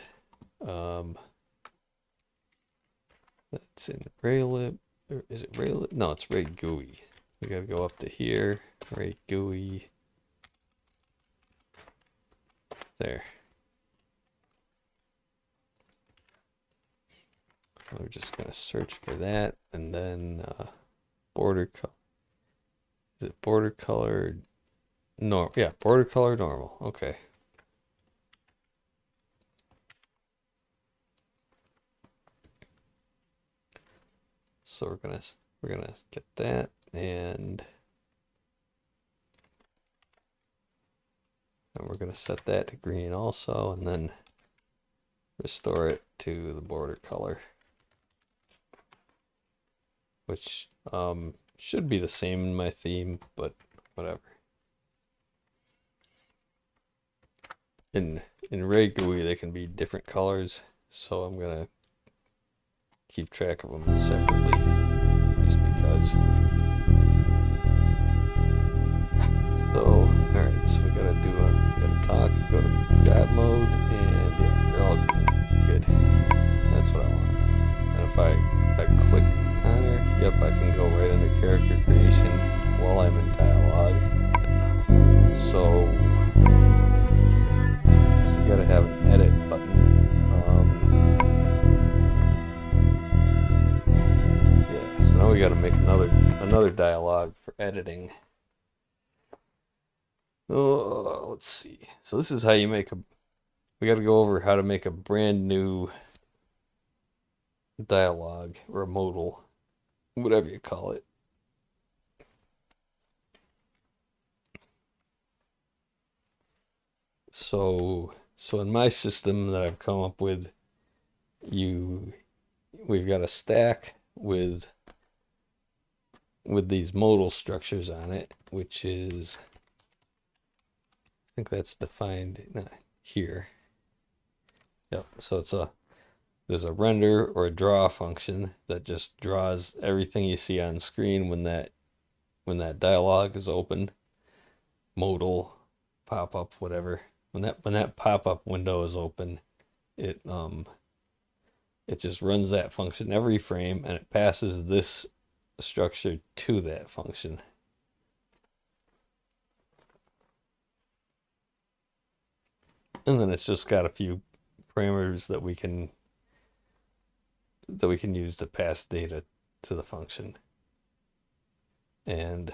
that's in Raylib, or is it Raylib? No, it's Ray GUI. We gotta go up to here, Ray GUI. There. We're just gonna search for that, and then border color. Is it border color? No, yeah, border color normal. Okay. So we're gonna get that, and we're gonna set that to green also, and then restore it to the border color, which should be the same in my theme, but whatever. In Ray GUI, they can be different colors, so I'm gonna keep track of them separately, just because. Alright, so we gotta talk, go to God mode, and yeah, they're all good. That's what I want. And if I click on her, yep, I can go right into character creation while I'm in dialogue. So we gotta have an edit button. Yeah, so now we gotta make another dialogue for editing. Oh, let's see. So this is how you make we got to go over how to make a brand new dialogue or a modal, whatever you call it. So in my system that I've come up with, we've got a stack with these modal structures on it, which is, I think that's defined here. Yep. So there's a render or a draw function that just draws everything you see on screen when that dialogue is open. Modal, pop-up, whatever. When that pop-up window is open, it just runs that function every frame, and it passes this structure to that function. And then it's just got a few parameters that we can use to pass data to the function. And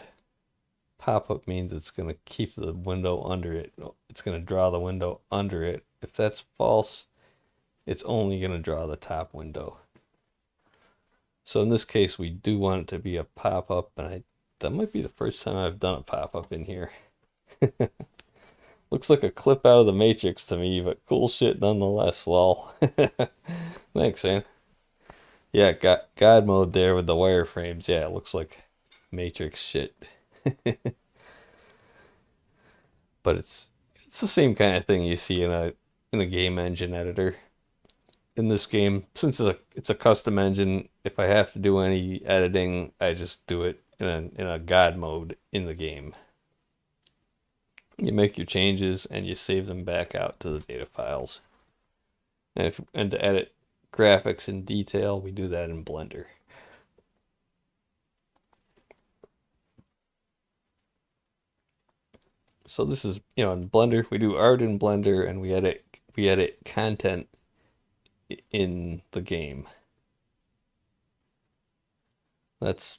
pop-up means it's going to keep the window under it. It's going to draw the window under it. If that's false, it's only going to draw the top window. So in this case, we do want it to be a pop-up, and that might be the first time I've done a pop-up in here. Looks like a clip out of the Matrix to me, but cool shit nonetheless, lol. Thanks, man. Yeah, got God mode there with the wireframes. Yeah, it looks like Matrix shit. But it's the same kind of thing you see in a game engine editor. In this game, since it's a custom engine, if I have to do any editing, I just do it in a God mode in the game. You make your changes and you save them back out to the data files. And to edit graphics in detail, we do that in Blender. So this is, in Blender, we do art in Blender, and we edit content in the game. And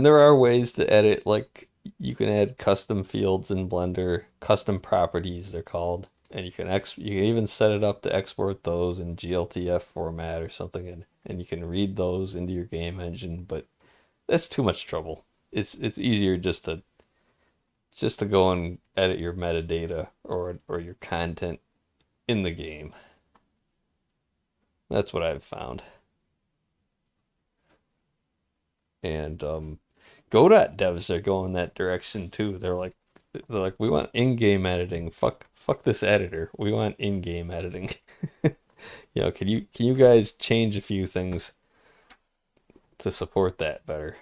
there are ways to edit, like you can add custom fields in Blender, custom properties they're called, and you can even set it up to export those in GLTF format or something, and you can read those into your game engine, but that's too much trouble. It's easier just to go and edit your metadata or your content in the game. That's what I've found. And Go.devs are going that direction too. They're like, we want in-game editing. Fuck this editor. We want in-game editing. Can you guys change a few things to support that better?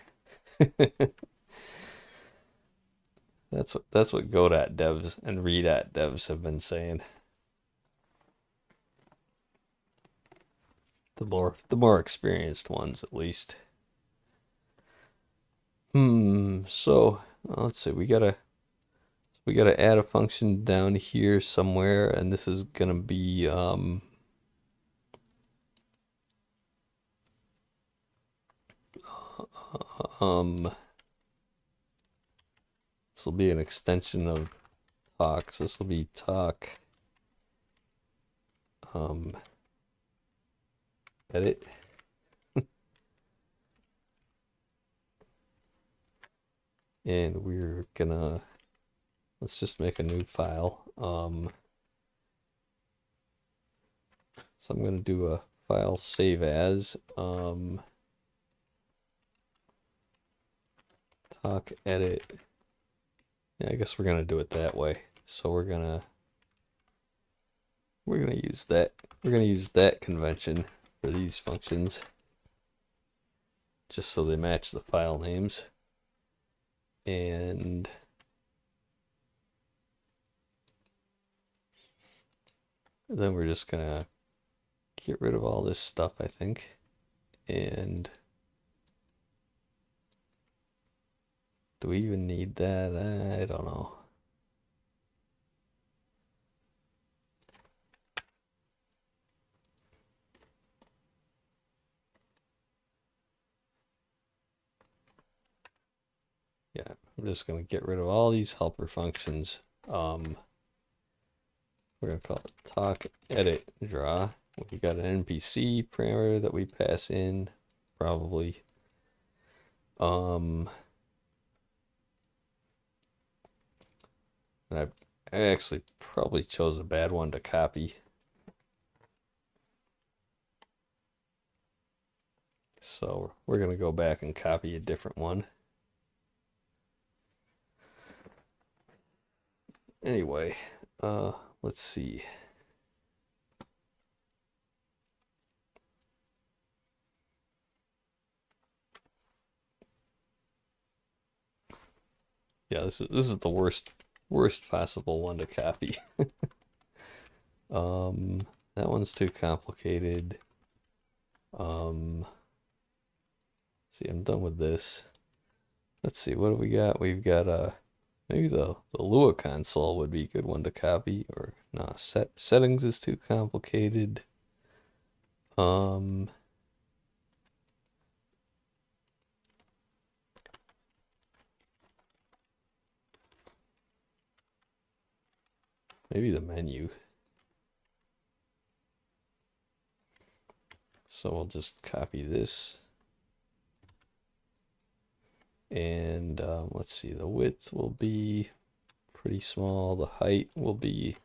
That's what Go.devs and Re.devs have been saying. The more experienced ones, at least. So let's see. We gotta add a function down here somewhere, and this is gonna be this will be an extension of talk. So this will be talk edit. And we're gonna, let's just make a new file. So I'm gonna do a file save as talk edit. Yeah, I guess we're gonna do it that way. So we're gonna use that. We're gonna use that convention for these functions, just so they match the file names. And then we're just gonna get rid of all this stuff, I think. And do we even need that? I don't know. Yeah, I'm just gonna get rid of all these helper functions. We're gonna call it talk, edit, draw. We got an NPC parameter that we pass in, probably. I actually probably chose a bad one to copy. So we're gonna go back and copy a different one. Anyway, let's see. Yeah, this is the worst possible one to copy. That one's too complicated. See, I'm done with this. Let's see, what do we got? We've got maybe the Lua console would be a good one to copy, or no, settings is too complicated. Maybe the menu. So we'll just copy this. And let's see, the width will be pretty small. The height will be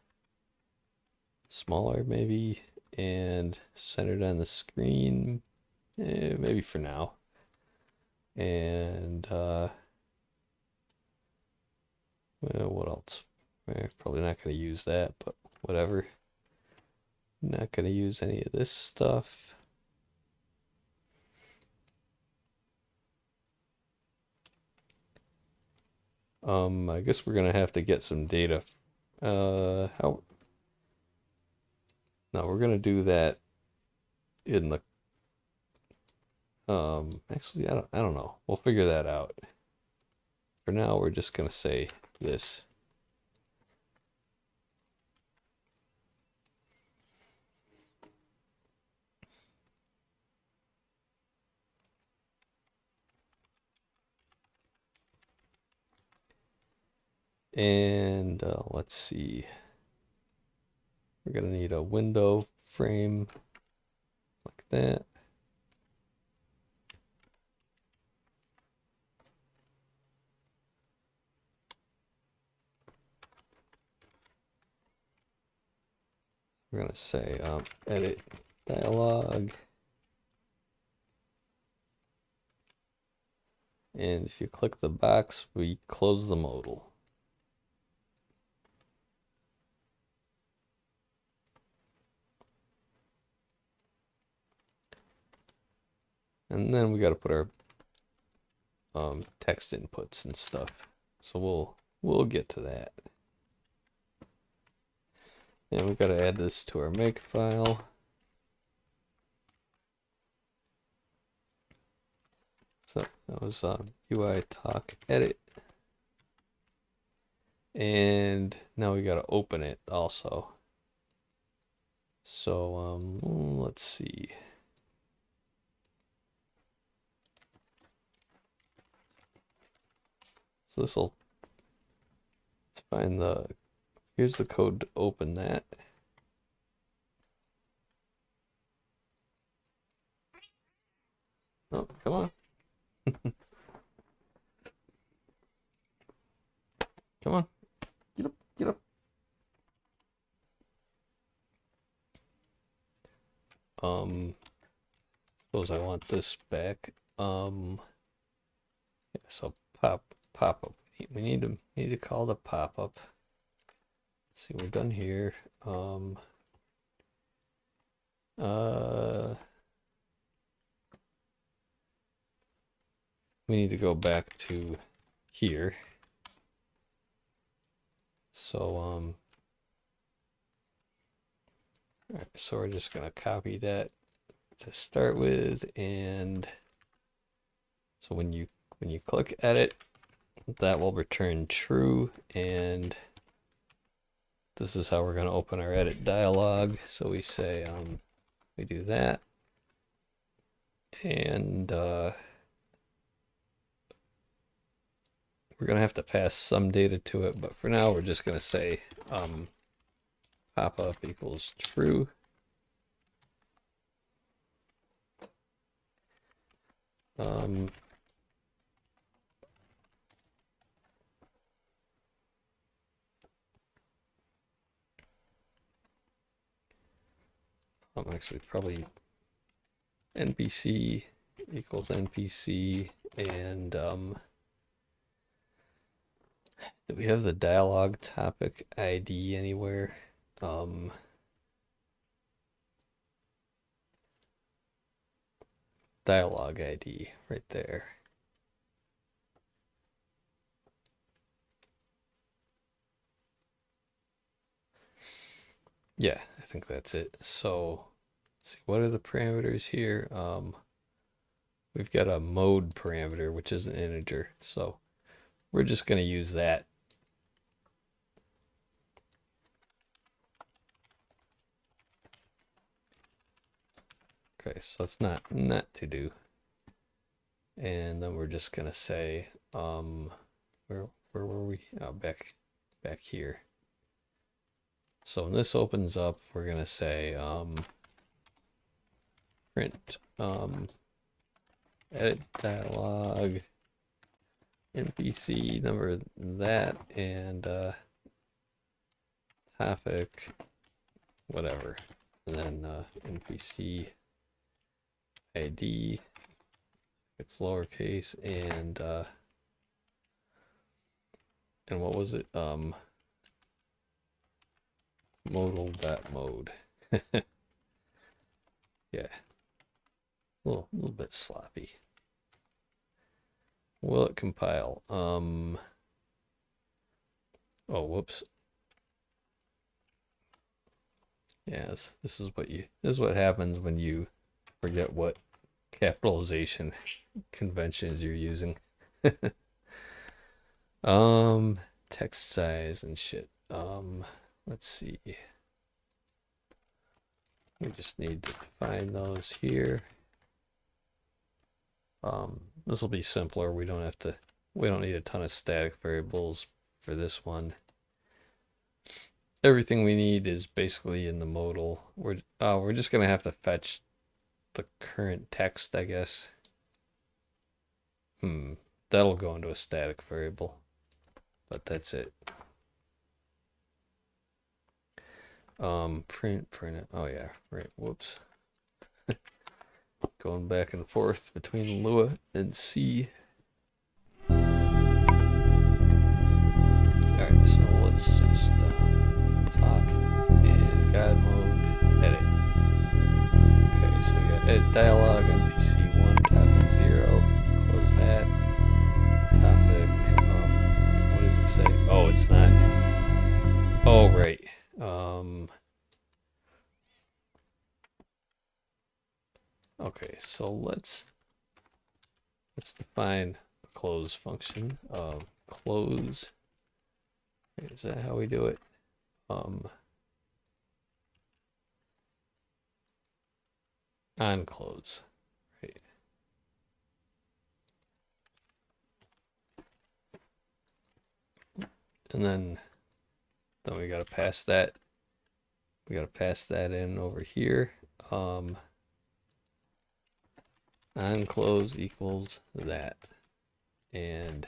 smaller maybe, and centered on the screen, maybe for now. And well, what else? We're probably not going to use that, but whatever. Not going to use any of this stuff. I guess we're gonna have to get some data. How? No, we're gonna do that in the. Actually, I don't know. We'll figure that out. For now, we're just gonna say this. And let's see. We're gonna need a window frame like that. We're gonna say edit dialog. And if you click the box, we close the modal. And then we got to put our text inputs and stuff. So we'll get to that. And we got to add this to our make file. So that was UI talk edit. And now we got to open it also. So let's see. So this will find here's the code to open that. Oh, come on. Come on. Get up, get up. Suppose I want this back. Yeah, so pop-up. We need to call the pop-up. Let's see, we're done here. We need to go back to here. So all right, so we're just gonna copy that to start with, and so when you click edit, that will return true, and this is how we're going to open our edit dialog. So we say we do that, and we're going to have to pass some data to it, but for now we're just going to say pop-up equals true. Actually probably NPC equals NPC, and do we have the dialog topic ID anywhere? Dialog ID right there. Yeah, I think that's it. So let's see, what are the parameters here? We've got a mode parameter, which is an integer. So we're just going to use that. Okay, so it's not to do. And then we're just going to say, where were we? Oh, back here. So when this opens up, we're going to say print edit dialog NPC number that, and topic whatever, and then NPC ID, it's lowercase, and what was it? Modal.mode. Yeah, a little bit sloppy. Will it compile? Oh, whoops. Yes, this is what happens when you forget what capitalization conventions you're using. Text size and shit. Let's see. We just need to define those here. This will be simpler. We don't need a ton of static variables for this one. Everything we need is basically in the modal. We're just gonna have to fetch the current text, I guess. That'll go into a static variable, but that's it. Print it. Oh yeah, right. Whoops. Going back and forth between Lua and C. Alright, so let's just talk in God mode, edit. Okay, so we got edit dialog, NPC1, topic 0, close that. Topic, what does it say? Oh, it's not. Oh, right. Okay, so let's define a close function. Close. Is that how we do it? On close, right? And then we gotta pass that. We gotta pass that in over here. On close equals that, and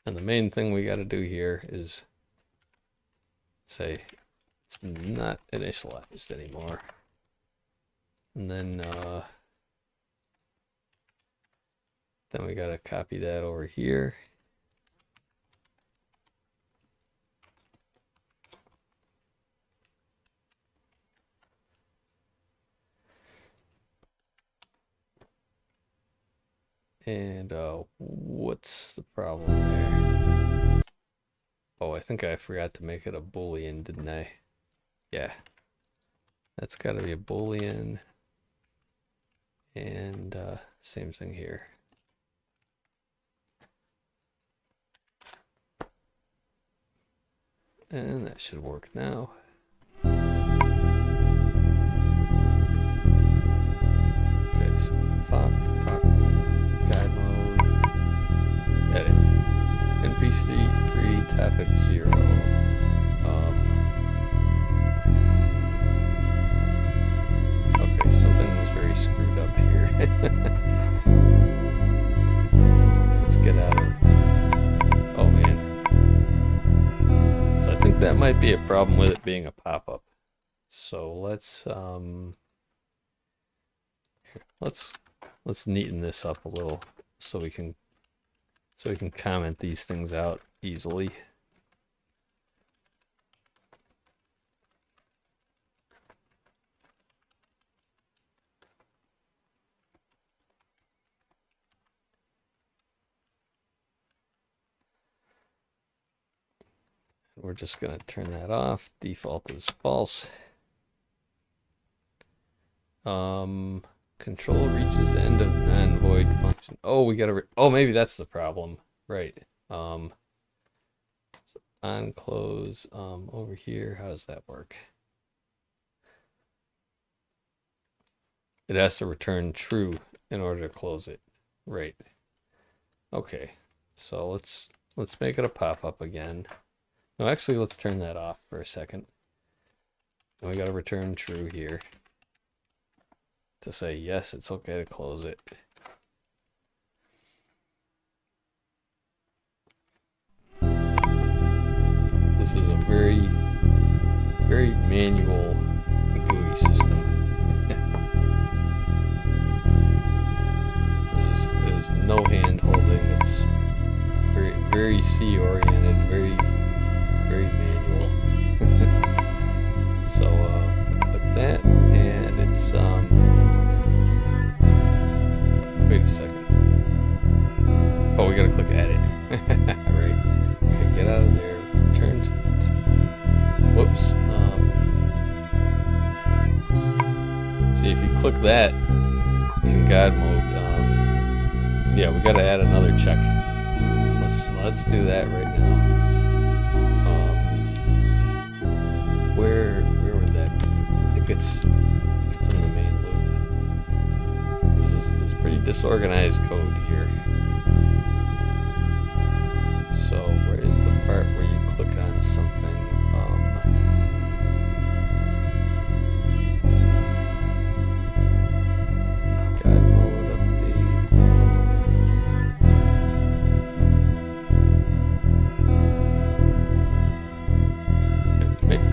the main thing we got to do here is say it's not initialized anymore, and then we got to copy that over here. And what's the problem there? Oh, I think I forgot to make it a Boolean, didn't I? Yeah. That's got to be a Boolean. And same thing here. And that should work now. Okay, so talk, guide mode, edit. NPC3 topic 0. Okay, something was very screwed up here. Let's get out of. Oh man. So I think that might be a problem with it being a pop-up. So let's neaten this up a little so we can comment these things out easily. We're just going to turn that off. Default is false. Control reaches the end of non-void function. Oh, we gotta. Oh, maybe that's the problem. Right. So on close. Over here. How does that work? It has to return true in order to close it. Right. Okay. So let's make it a pop-up again. No, actually, let's turn that off for a second. And we got to return true here to say, yes, it's okay to close it. This is a very, very manual GUI system. There's no hand holding. It's very, very C-oriented, very manual. So click that, and it's wait a second. Oh, we gotta click edit. Right. Okay, get out of there. Return to, whoops. See, if you click that in God mode, yeah, we gotta add another check. Let's do that right now. Where would that be? I think it's in the main loop. There's pretty disorganized code here. So where is the part where you click on something? God mode update.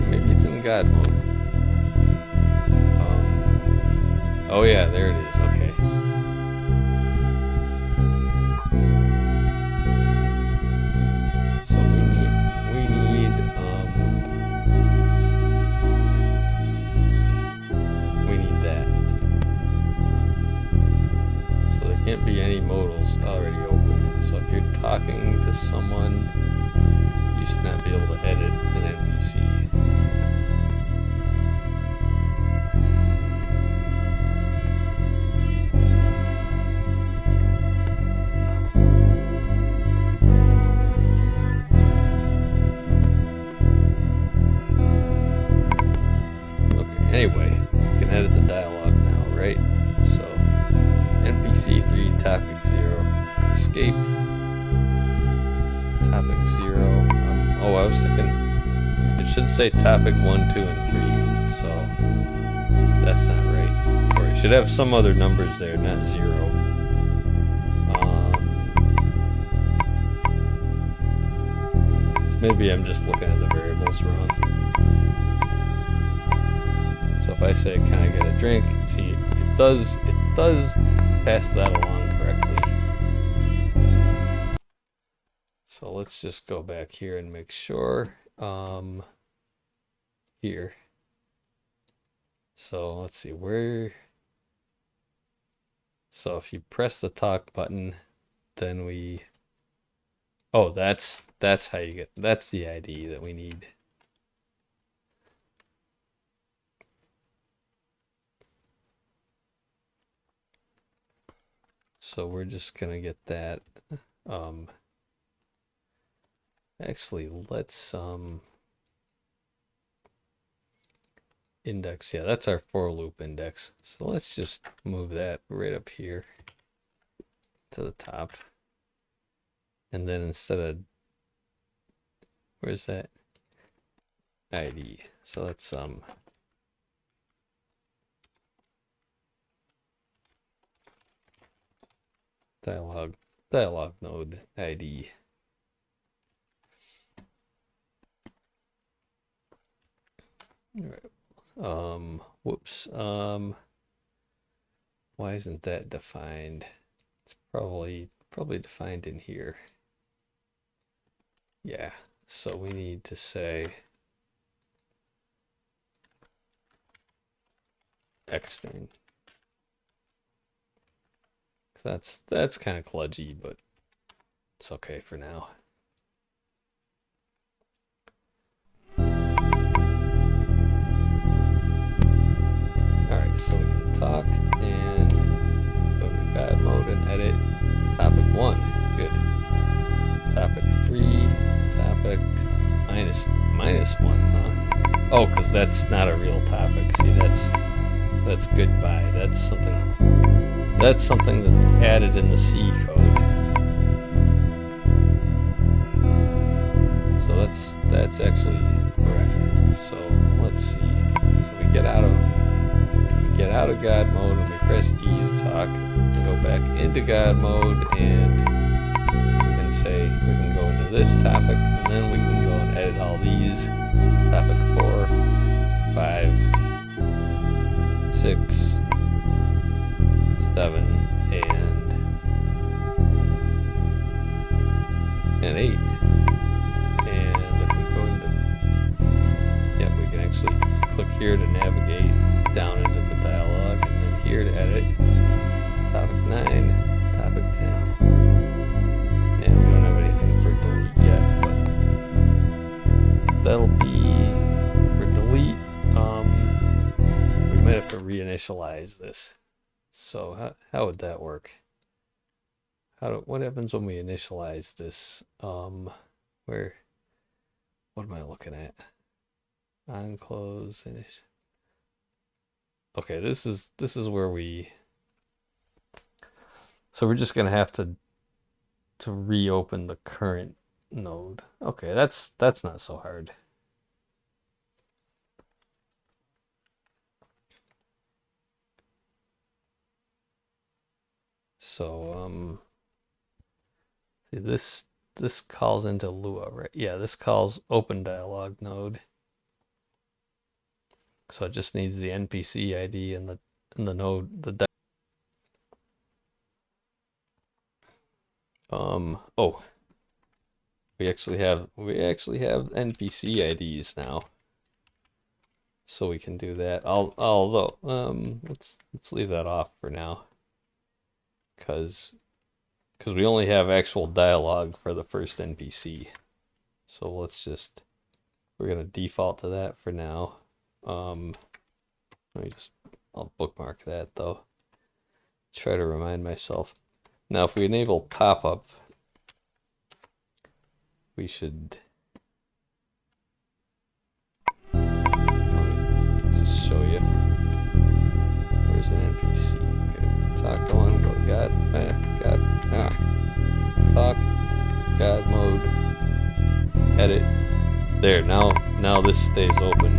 Maybe it's in God mode. Oh yeah, there it is. Okay. So we need that. So there can't be any modals already open. So if you're talking to someone, you should not be able to edit an NPC. Anyway, you can edit the dialogue now, right? So, NPC3 topic 0, escape, topic 0. Oh, I was thinking it should say topic 1, 2, and 3. So that's not right. Or it should have some other numbers there, not 0. So maybe I'm just looking at the variables wrong. So if I say, can I get a drink? See, it does pass that along correctly. So let's just go back here and make sure. Here. So let's see, where So if you press the talk button, then we, oh, that's how you get, that's the ID that we need. So we're just gonna get that. Actually, let's index. Yeah, that's our for loop index. So let's just move that right up here to the top. And then instead of, where's that? ID. So let's dialog node ID. All right. Whoops. Why isn't that defined? It's probably defined in here. Yeah. So we need to say extern. That's kind of kludgy, but it's okay for now. Alright, so we can talk and go to guide mode and edit topic 1. Good. Topic 3, topic -1, huh? Oh, because that's not a real topic. See, that's goodbye. That's something that's added in the C code. So that's actually correct. So let's see. So we get out of God mode and we press E to talk. We go back into God mode and we can say we can go into this topic and then we can go and edit all these. Topic 4, 5, 6, 7, and 8. And if we go into, yeah, we can actually just click here to navigate down into the dialog, and then here to edit topic 9, topic 10. And we don't have anything for delete yet, but that'll be for delete. We might have to reinitialize this. So how would that work? What happens when we initialize this? What am I looking at? On close finish. Okay, this is where we. So we're just gonna have to reopen the current node. Okay, that's not so hard. So see, this calls into Lua, right? Yeah, this calls open dialog node. So it just needs the NPC ID and the node oh, we actually have NPC IDs now. So we can do that. Although let's leave that off for now. Cause we only have actual dialogue for the first NPC. So we're gonna default to that for now. I'll bookmark that though. Try to remind myself. Now if we enable pop-up, we should just show you. Where's an NPC? Okay, talk on, go to God, talk, God mode, edit. There, now this stays open,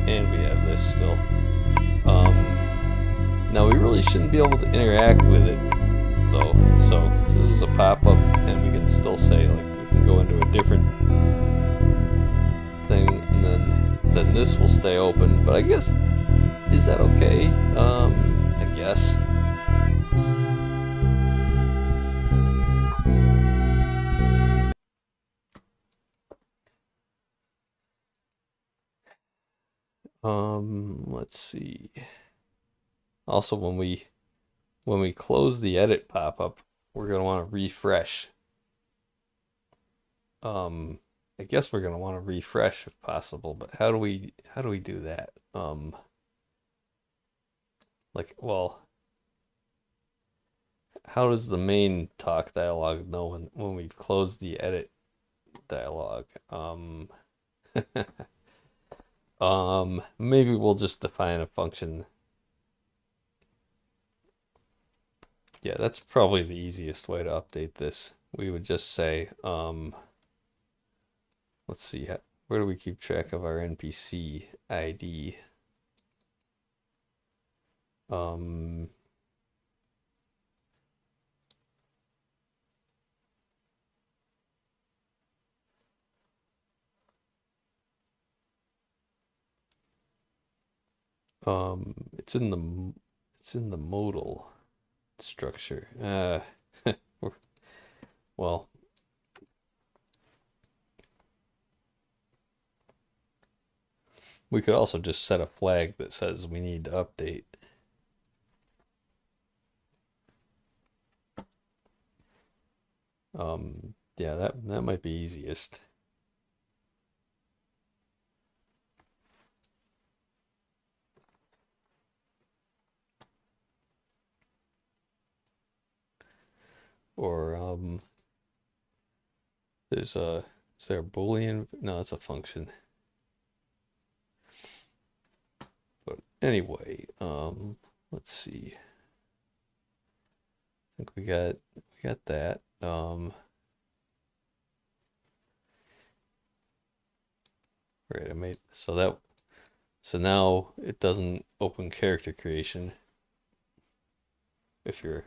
and we have this still. Now we really shouldn't be able to interact with it though. So this is a pop-up, and we can still say like we can go into a different thing, and then this will stay open. But I guess, is that okay? I guess. Let's see. Also, when we when we close the edit pop-up, we're going to want to refresh. I guess we're going to want to refresh if possible, but how do we do that? Like, well, how does the main talk dialog know when we've closed the edit dialog? Maybe we'll just define a function. Yeah, that's probably the easiest way to update this. We would just say, let's see, where do we keep track of our NPC ID? It's in the modal structure. Well, we could also just set a flag that says we need to update. Yeah, that might be easiest. Or is there a Boolean? No, it's a function. But anyway, let's see. I think we got that. Right, I made so now it doesn't open character creation if you're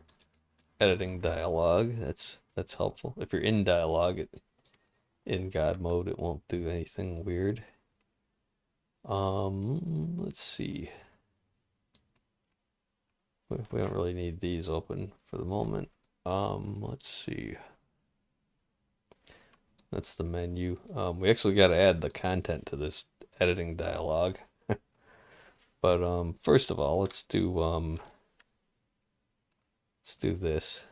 editing dialogue. That's helpful. If you're in dialogue, in God mode, it won't do anything weird. Let's see. We don't really need these open for the moment. Let's see. That's the menu. We actually got to add the content to this editing dialogue. But first of all, let's do this.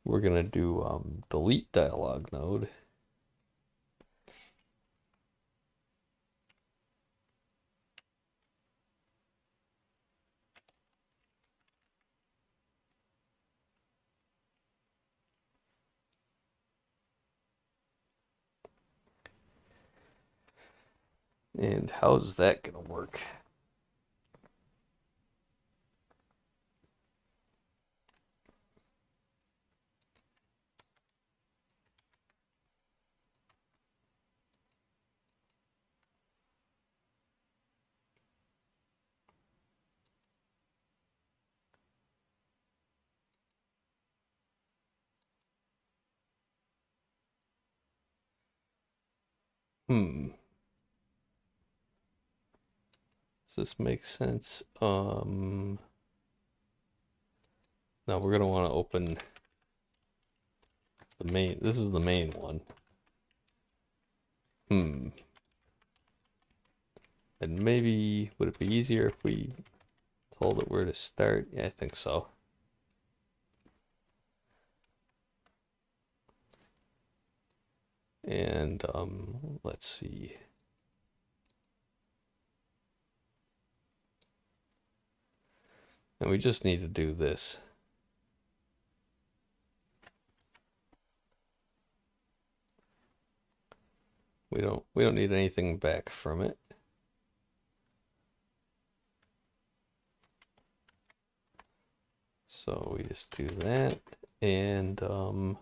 We're gonna do delete dialog node. And how's that gonna work? Does this make sense? Now we're gonna want to open the main. This is the main one. And maybe would it be easier if we told it where to start? Yeah, I think so. And let's see. And we just need to do this. We don't need anything back from it. So we just do that, and then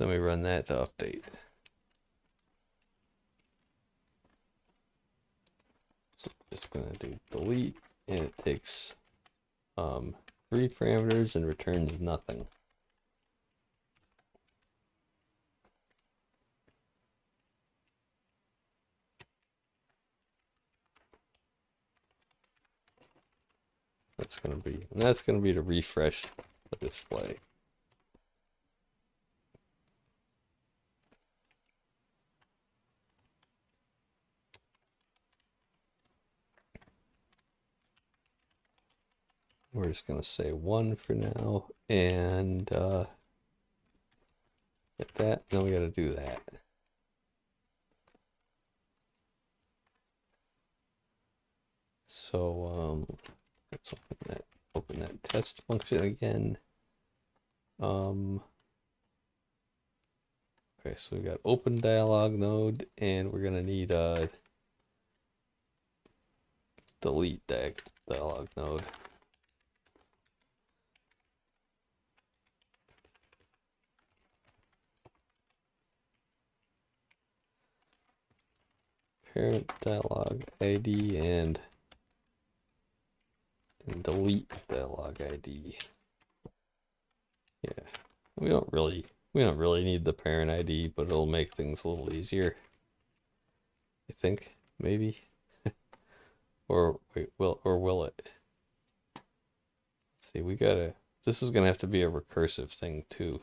we run that to update. So it's gonna do delete, and it takes 3 parameters and returns nothing. That's gonna be to refresh the display. We're just going to say 1 for now, and get that. Now we got to do that. So let's open that test function again. Okay, so we got open dialog node, and we're gonna need a delete dialog node. Parent dialog ID and delete dialog ID. Yeah, we don't really need the parent ID, but it'll make things a little easier. I think maybe, or wait, will it? Let's see, this is gonna have to be a recursive thing too.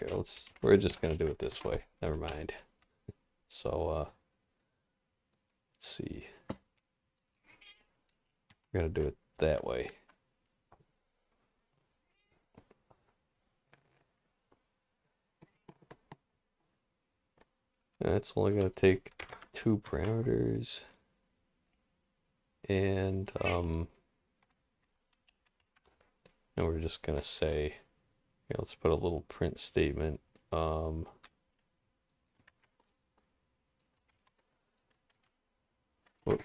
Okay, we're just gonna do it this way. Never mind. So let's see. We're gonna do it that way. It's only gonna take 2 parameters. And we're just gonna say, okay, let's put a little print statement. Whoop.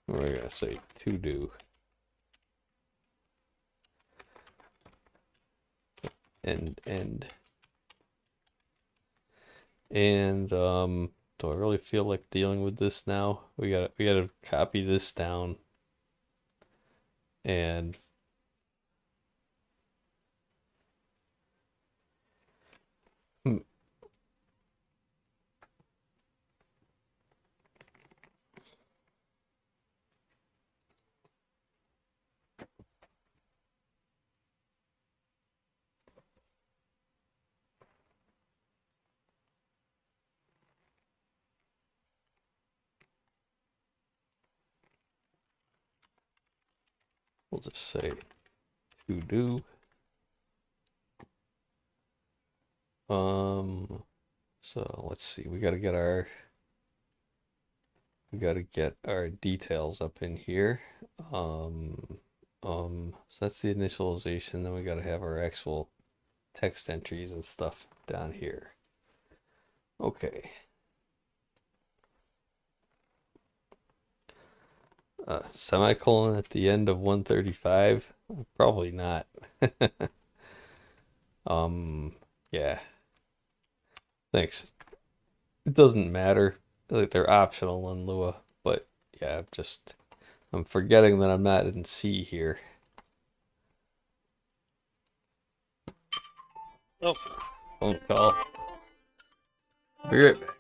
We're gonna say to do. End. And do I really feel like dealing with this now? We gotta copy this down and we'll just say to do. So let's see, we gotta get our details up in here. So that's the initialization. Then we gotta have our actual text entries and stuff down here. Okay. Semicolon at the end of 135? Probably not. Yeah. Thanks. It doesn't matter. Like, they're optional in Lua, but yeah, I'm forgetting that I'm not in C here. Oh, phone call. Be right back.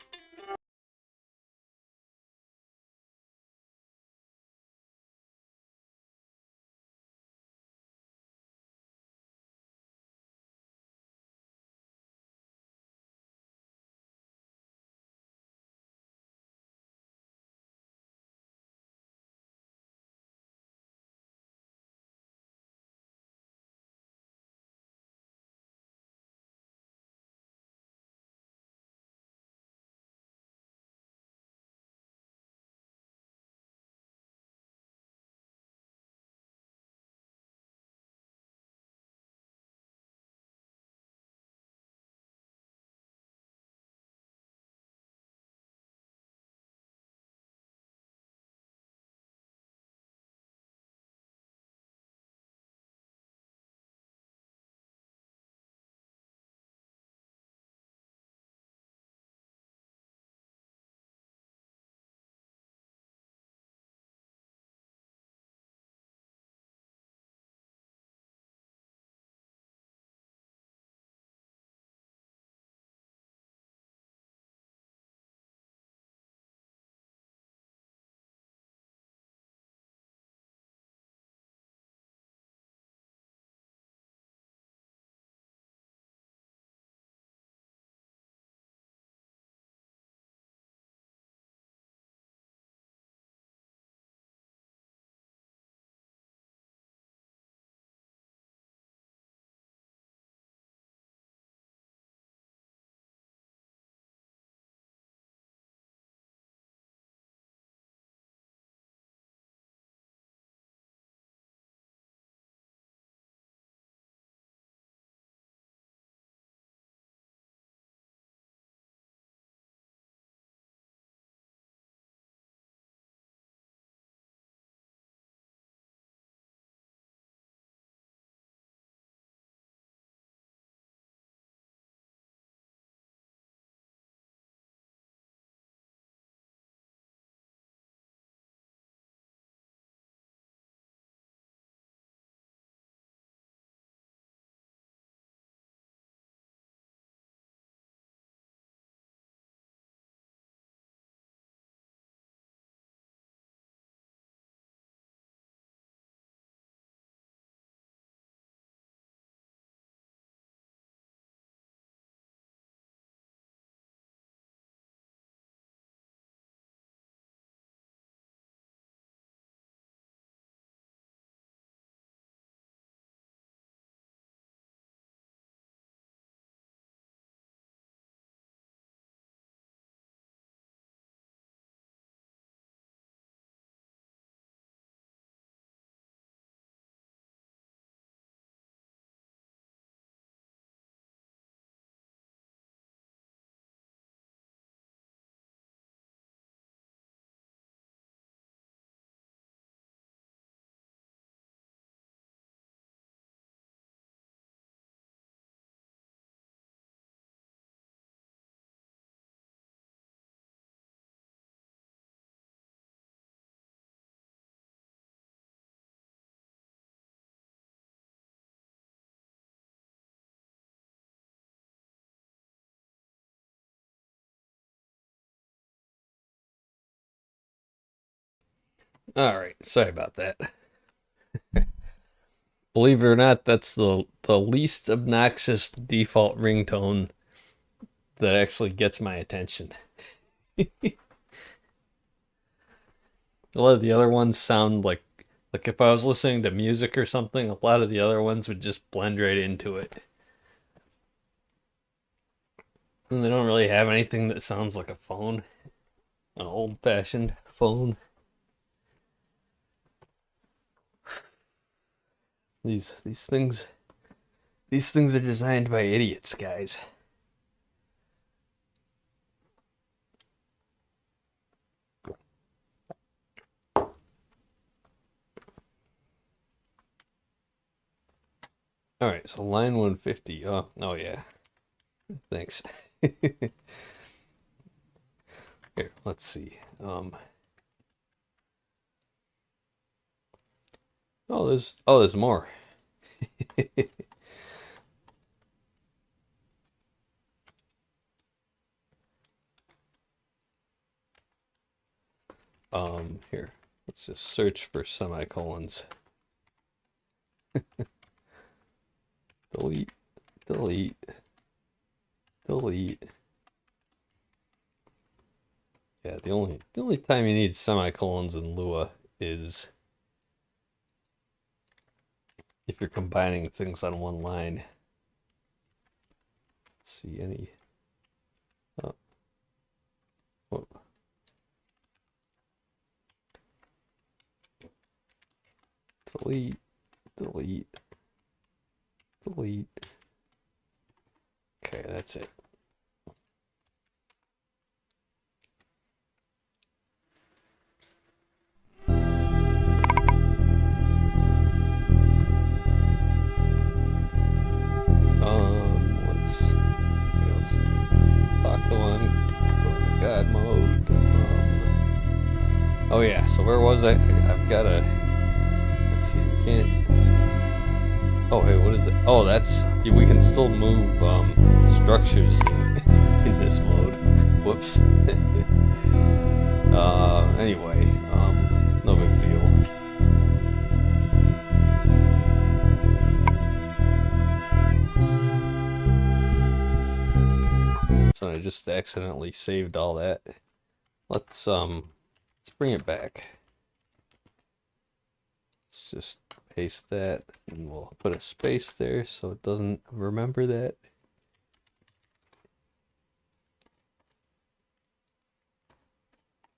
All right, sorry about that. Believe it or not, that's the least obnoxious default ringtone that actually gets my attention. A lot of the other ones sound like if I was listening to music or something, a lot of the other ones would just blend right into it. And they don't really have anything that sounds like a phone, an old-fashioned phone. These things are designed by idiots, guys. All right, so line 150. Oh yeah. Thanks. Here, let's see. There's more. Here. Let's just search for semicolons. Delete, delete, delete. Yeah, the only time you need semicolons in Lua is if you're combining things on one line. Let's see any. Oh, whoa. Delete, delete, delete. Okay, that's it. Let's talk on go to God mode. Oh yeah, so where was I? I've got a. Let's see, we can't. Oh hey, what is it? Oh, that's we can still move structures in this mode. Whoops. Anyway, no big deal. So I just accidentally saved all that. Let's bring it back. Let's just paste that and we'll put a space there so it doesn't remember that.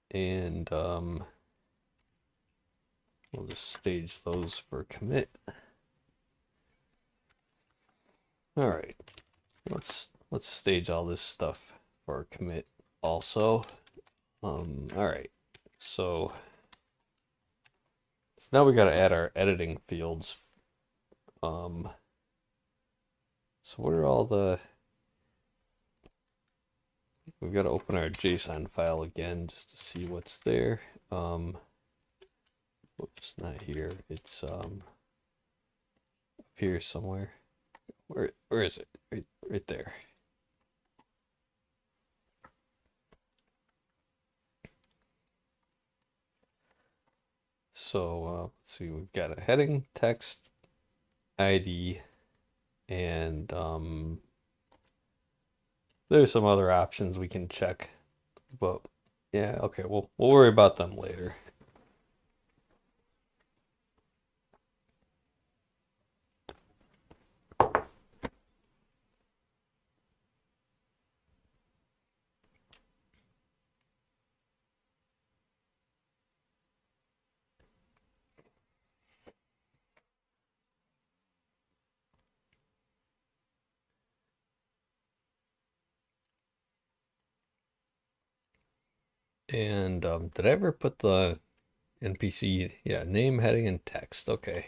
And we'll just stage those for commit. All right, let's stage all this stuff for commit also. All right, so now we got to add our editing fields. So what are all the? We've got to open our JSON file again just to see what's there. Whoops, not here. It's up here somewhere. Where is it? Right there. So let's see. We've got a heading, text, ID, and there's some other options we can check, but yeah, okay, we'll worry about them later. And did I ever put the NPC? Yeah, name, heading, and text. Okay.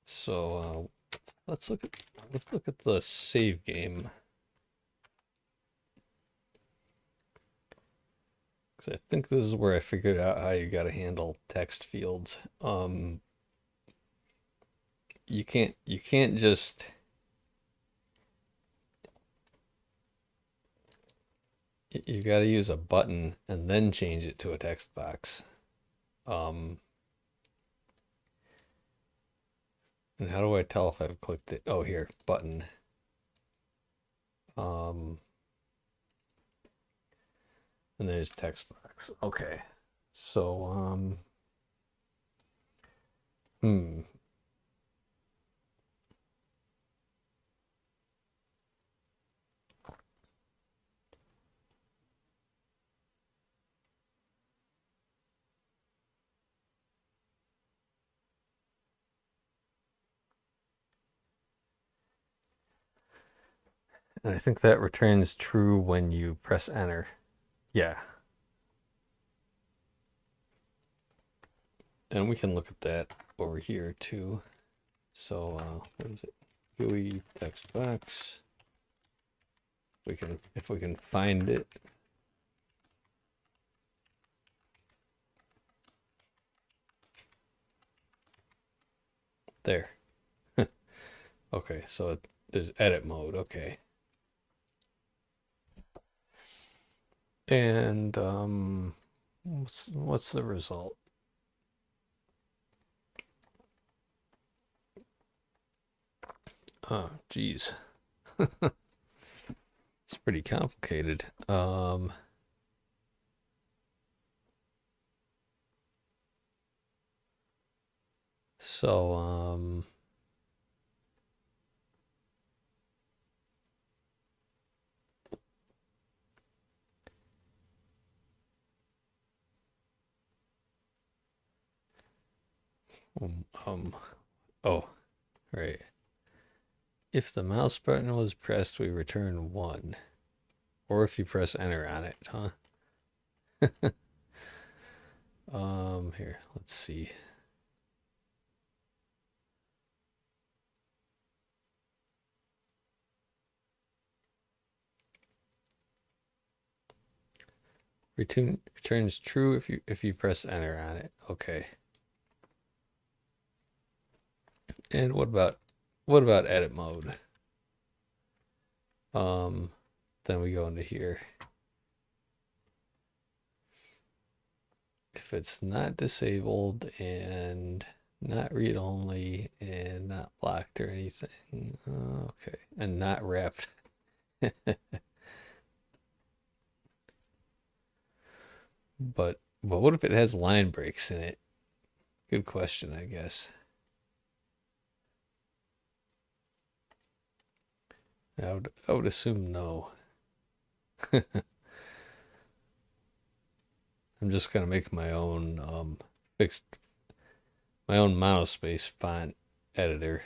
So let's look at the save game. 'Cause I think this is where I figured out how you got to handle text fields. You can't just you got to use a button and then change it to a text box. Um, and how do I tell if I've clicked it? Oh, here, button. Um, and there's text box. Okay. So, hmm. And I think that returns true when you press enter. Yeah. And we can look at that over here too. So, what is it? GUI text box. If we can find it. There. Okay, so there's edit mode. Okay. And what's the result? Oh, geez. It's pretty complicated. So oh, right. If the mouse button was pressed, we return 1. Or if you press enter on it, huh? Here, let's see. Returns true if you press enter on it. Okay. And what about edit mode? Then we go into here. If it's not disabled and not read only and not blocked or anything. Okay. And not wrapped. But what if it has line breaks in it? Good question, I guess. I would assume no. I'm just gonna make my own my own monospace font editor.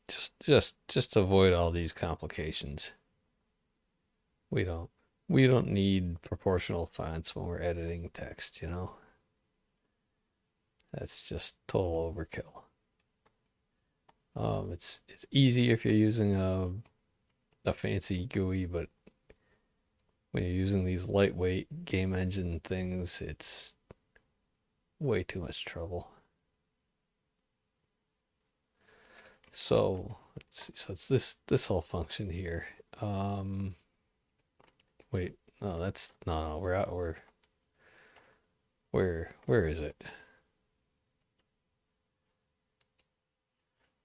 Just to avoid all these complications. We don't need proportional fonts when we're editing text, you know. That's just total overkill. It's easy if you're using a fancy GUI, but when you're using these lightweight game engine things, it's way too much trouble. So let's see. So it's this whole function here. Wait, no, that's no, we're out. Where is it?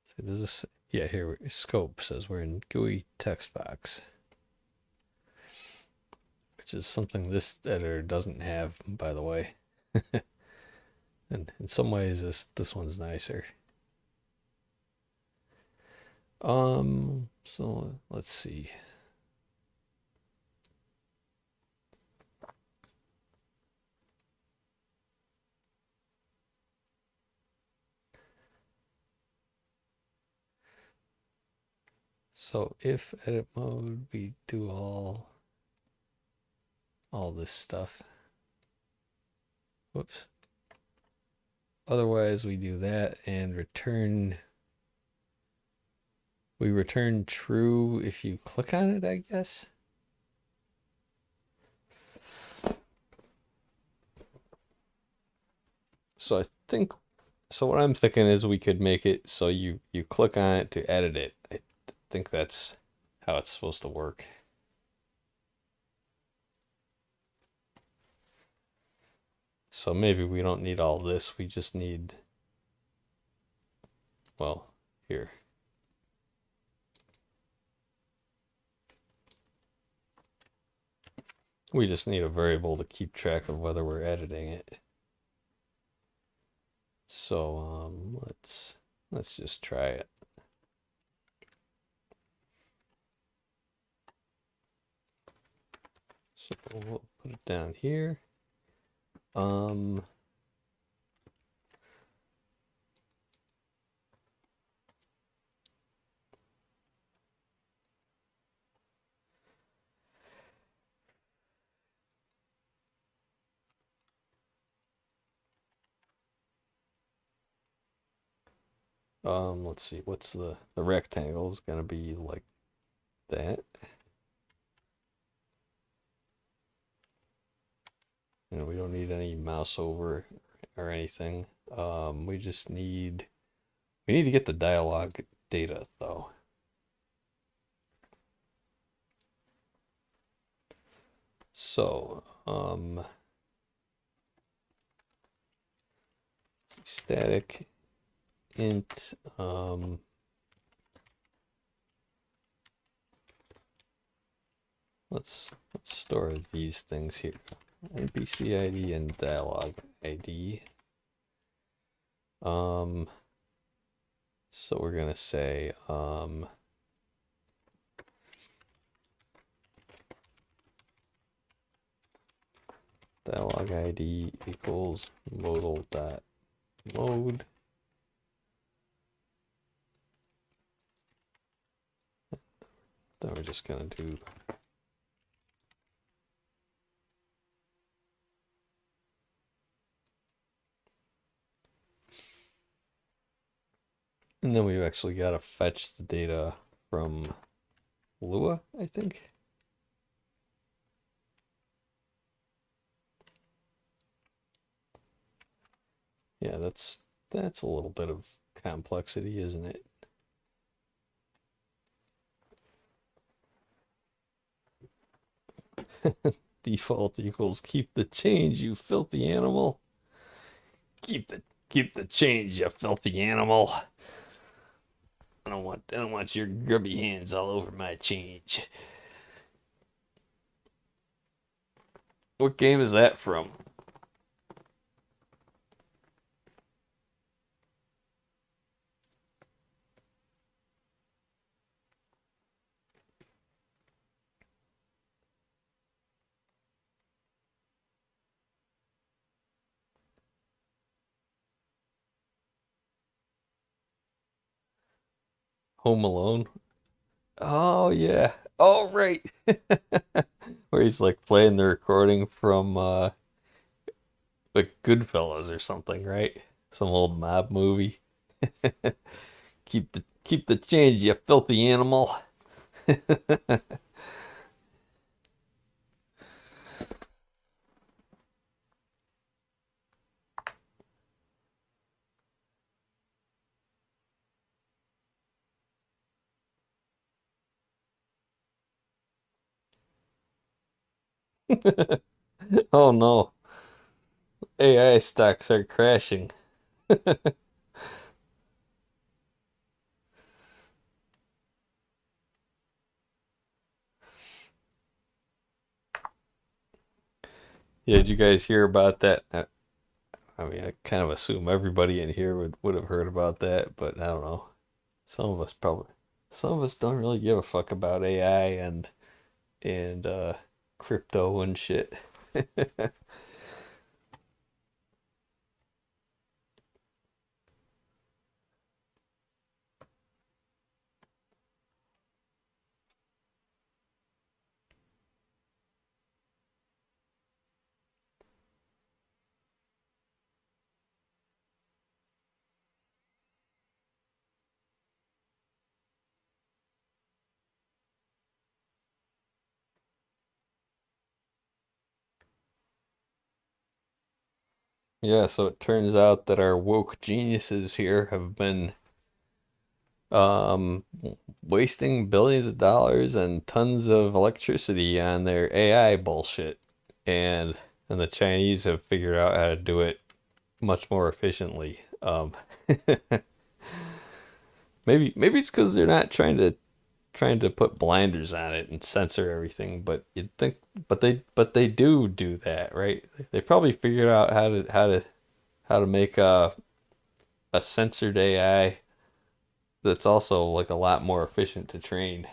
So there's this. Yeah, here scope says we're in GUI text box, which is something this editor doesn't have, by the way. And in some ways, this one's nicer. So let's see. So if edit mode, we do all this stuff. Whoops. Otherwise, we do that and return we return true if you click on it, I guess. So I think, so what I'm thinking is we could make it so you click on it to edit it. I think that's how it's supposed to work. So maybe we don't need all this. We just need, well, here. We just need a variable to keep track of whether we're editing it. So let's just try it. So we'll put it down here. Let's see, what's the rectangle is gonna be like that. And we don't need any mouse over or anything. We just need, we need to get the dialog data though. So, static int, let's store these things here. NPC ID and dialog ID. So we're gonna say dialog ID equals modal dot mode. Then we're just gonna do and then we've actually got to fetch the data from Lua, I think. Yeah, that's a little bit of complexity, isn't it? Default equals keep the change, you filthy animal. Keep the change, you filthy animal. I don't want your grubby hands all over my change. What game is that from? Home Alone? Oh yeah. Oh right. Where he's like playing the recording from like Goodfellas or something, right? Some old mob movie. Keep the change, you filthy animal. Oh no. AI stocks are crashing. Yeah, did you guys hear about that? I mean, I kind of assume everybody in here would have heard about that, but I don't know. Some of us probably, some of us don't really give a fuck about AI and crypto and shit. Yeah, so it turns out that our woke geniuses here have been um wasting billions of dollars and tons of electricity on their AI bullshit. And the Chinese have figured out how to do it much more efficiently. Maybe it's because they're not trying to put blinders on it and censor everything, but you'd think, but they do that, right? They probably figured out how to make a censored AI that's also like a lot more efficient to train.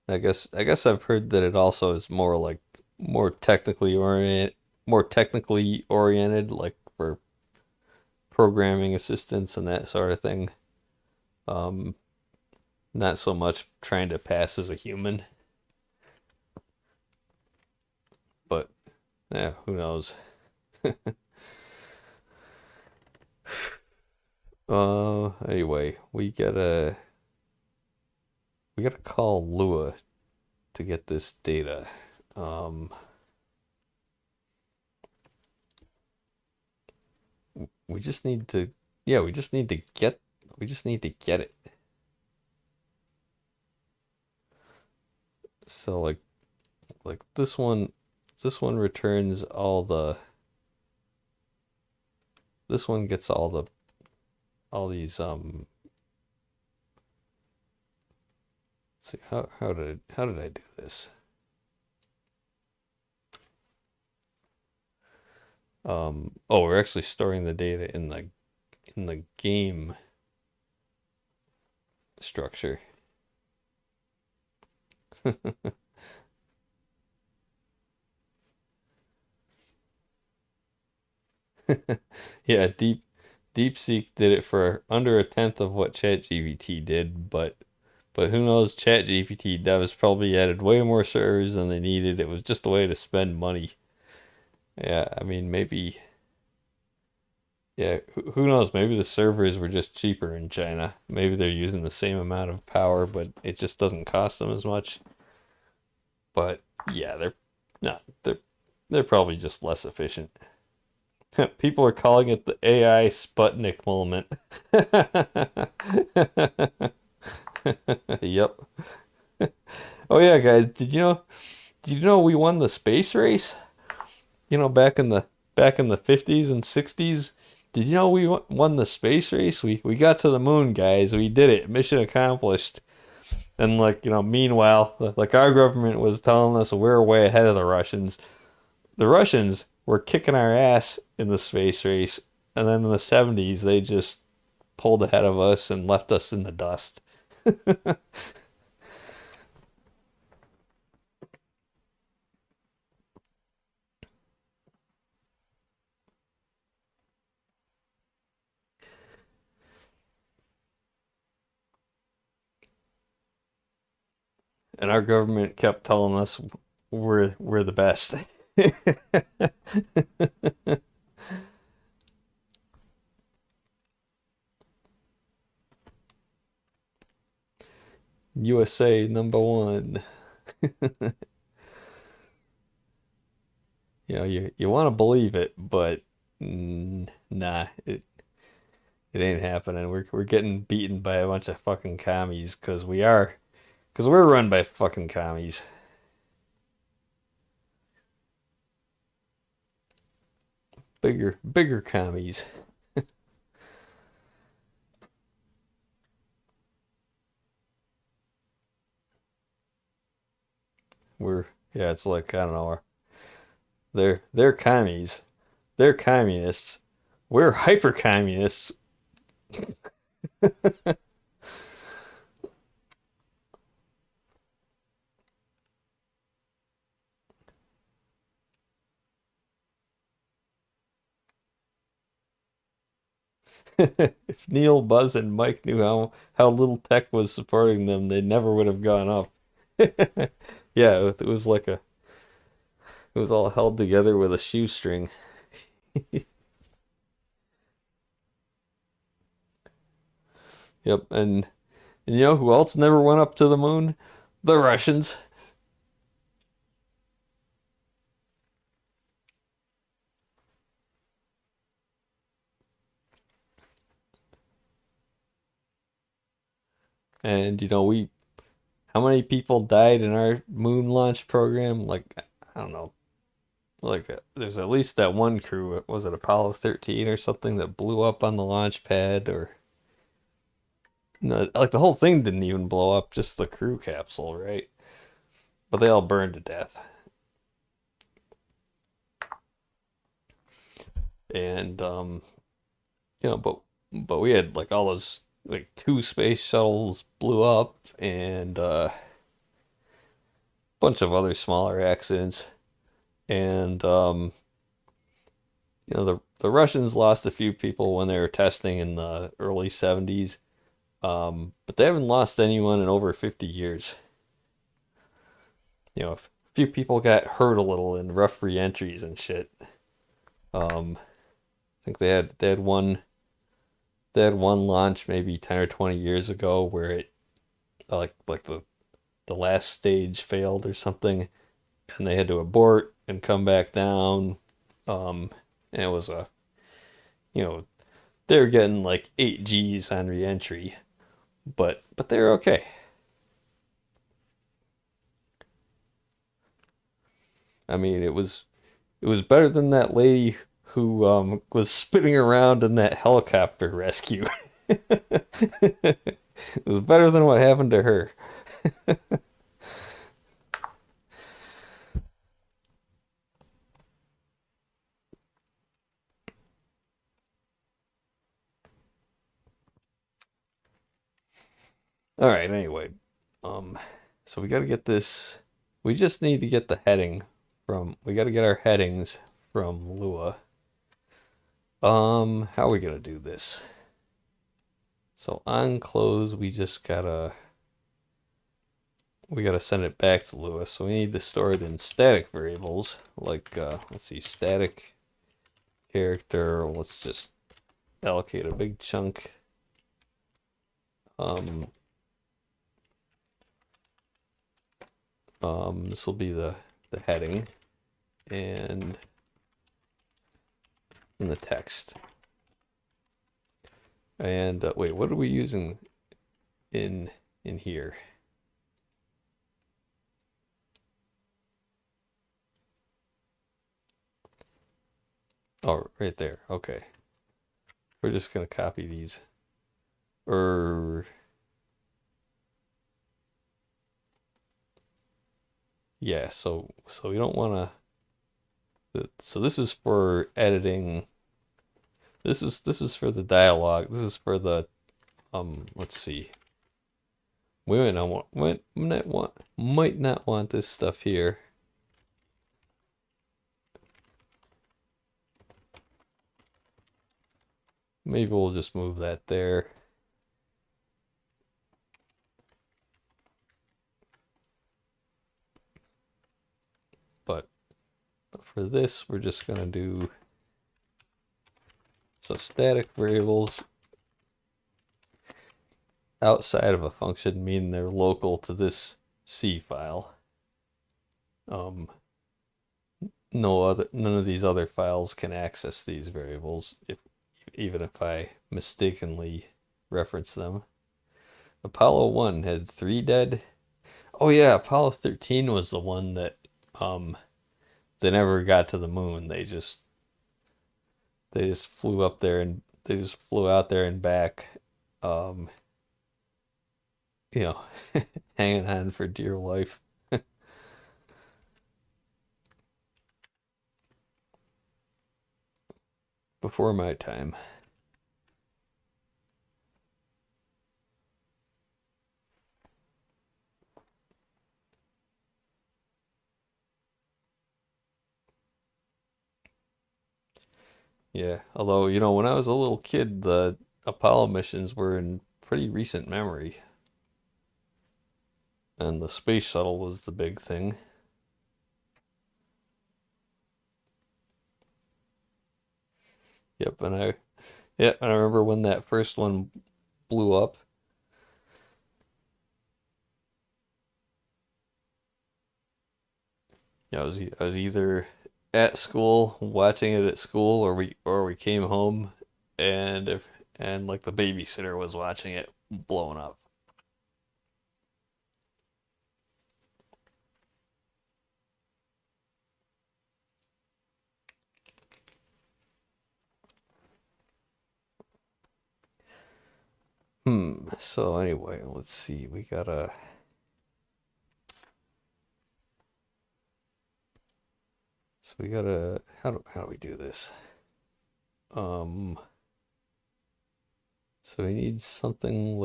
I guess I've heard that it also is more like more technically oriented, like for programming assistance and that sort of thing. Um, Not so much trying to pass as a human, but yeah, who knows? Anyway, we gotta call Lua to get this data. Um, we just need to, yeah, we just need to get it. So like this one returns all the, this one gets all these let's see how did I do this? Oh, we're actually storing the data in the game structure. Yeah, DeepSeek did it for under a tenth of what ChatGPT did, but who knows? ChatGPT devs probably added way more servers than they needed. It was just a way to spend money. Yeah, I mean maybe, yeah, who knows? Maybe the servers were just cheaper in China. Maybe they're using the same amount of power, but it just doesn't cost them as much. But yeah, they're not they're probably just less efficient. People are calling it the AI Sputnik moment. Yep. Oh yeah, guys, did you know we won the space race? You know, back in the 50s and 60s. Did you know we won the space race? We got to the moon, guys. We did it. Mission accomplished. And meanwhile, like our government was telling us we're way ahead of the Russians. The Russians were kicking our ass in the space race, and then in the 70s they just pulled ahead of us and left us in the dust. And our government kept telling us we're the best. USA number one. You want to believe it, but nah, it ain't happening. We're getting beaten by a bunch of fucking commies because we're run by fucking commies. Bigger commies. Yeah, it's like I don't know. They're commies. They're communists. We're hyper communists. If Neil, Buzz, and Mike knew how little tech was supporting them, they never would have gone up. Yeah, it was like it was all held together with a shoestring. Yep, and you know who else never went up to the moon? The Russians. And how many people died in our moon launch program? Like, I don't know. Like, there's at least that one crew. Was it Apollo 13 or something that blew up on the launch pad? Or no, like the whole thing didn't even blow up, just the crew capsule, right? But they all burned to death. And but we had like all those, like two space shuttles blew up, and bunch of other smaller accidents. And the Russians lost a few people when they were testing in the early 70s. But they haven't lost anyone in over 50 years. A few people got hurt a little in rough re-entries and shit. I think they had one launch maybe 10 or 20 years ago where it like the last stage failed or something, and they had to abort and come back down. And it was you know, they were getting like 8 Gs on re-entry, but they were okay. I mean, it was better than that lady who was spinning around in that helicopter rescue. It was better than what happened to her. All right, anyway. Um so we got to get this, we just need to get the heading from we got to get our headings from Lua. How are we going to do this? So on close, we gotta send it back to Lewis. So we need to store it in static variables. Like, let's see, static character. Let's just allocate a big chunk. This will be the heading and in the text. And wait, what are we using in here? Oh, right there. Okay. We're just gonna copy these. Or yeah, so we don't want to. So this is for editing. This is for the dialogue. This is for the Let's see. We might not want this stuff here. Maybe we'll just move that there. But for this, we're just gonna do so static variables outside of a function mean they're local to this C file. None of these other files can access these variables even if I mistakenly reference them. Apollo 1 had 3 dead. Oh yeah, Apollo 13 was the one that they never got to the moon. They just flew up there and they just flew out there and back. Um, you know, hanging on for dear life. Before my time. Yeah, although, when I was a little kid, the Apollo missions were in pretty recent memory, and the space shuttle was the big thing. Yep, and I remember when that first one blew up. Yeah, I was either at school watching it at school, or we came home, and like the babysitter was watching it blowing up. So anyway, let's see. We gotta. How do we do this? So we need something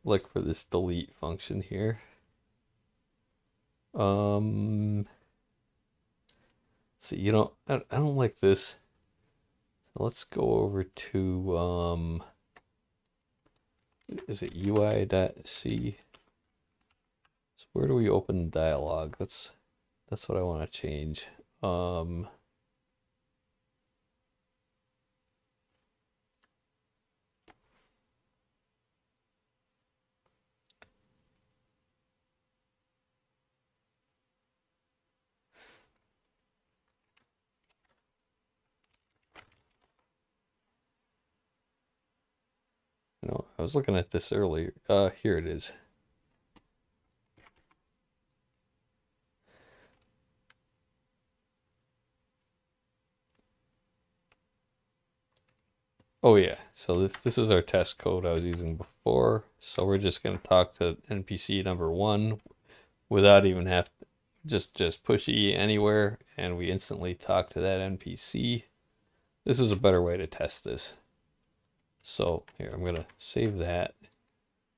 like for this delete function here. So I don't like this. So let's go over to is it UI.c? So where do we open dialog? That's what I want to change. No, I was looking at this earlier. Here it is. Oh yeah, so this is our test code I was using before. So we're just gonna talk to NPC number 1 without even have to just push E anywhere, and we instantly talk to that NPC. This is a better way to test this. So here, I'm gonna save that.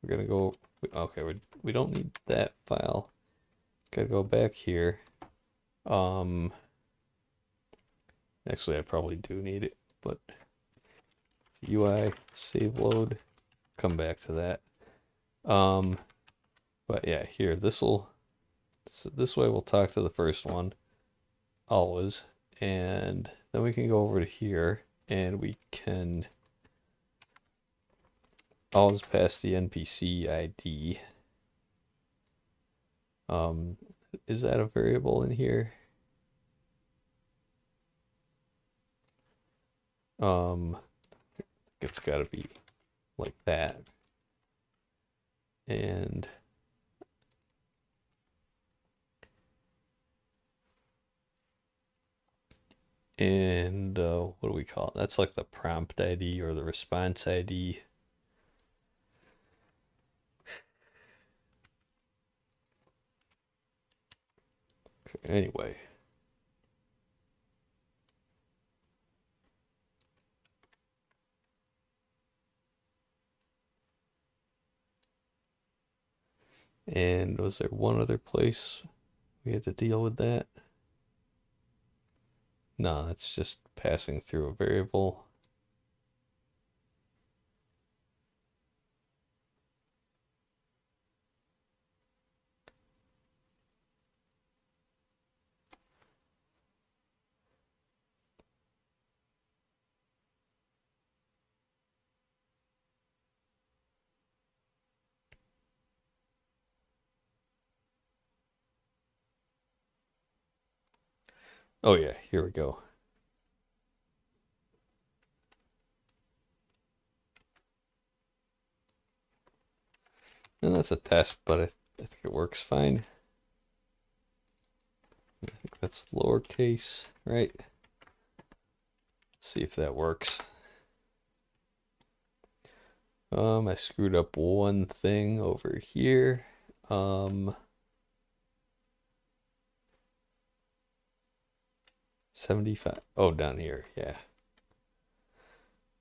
We're gonna go, okay, we don't need that file. Gotta go back here. Actually I probably do need it, but UI save load, come back to that. But yeah, here, so this way we'll talk to the first one always, and then we can go over to here and we can always pass the NPC ID. Is that a variable in here? It's got to be like that. And what do we call it? That's like the prompt ID or the response ID. Okay, anyway. And was there one other place we had to deal with that? No, it's just passing through a variable. Oh yeah, here we go. And that's a test, but I think it works fine. I think that's lowercase, right? Let's see if that works. I screwed up one thing over here. 75. Oh, down here, yeah.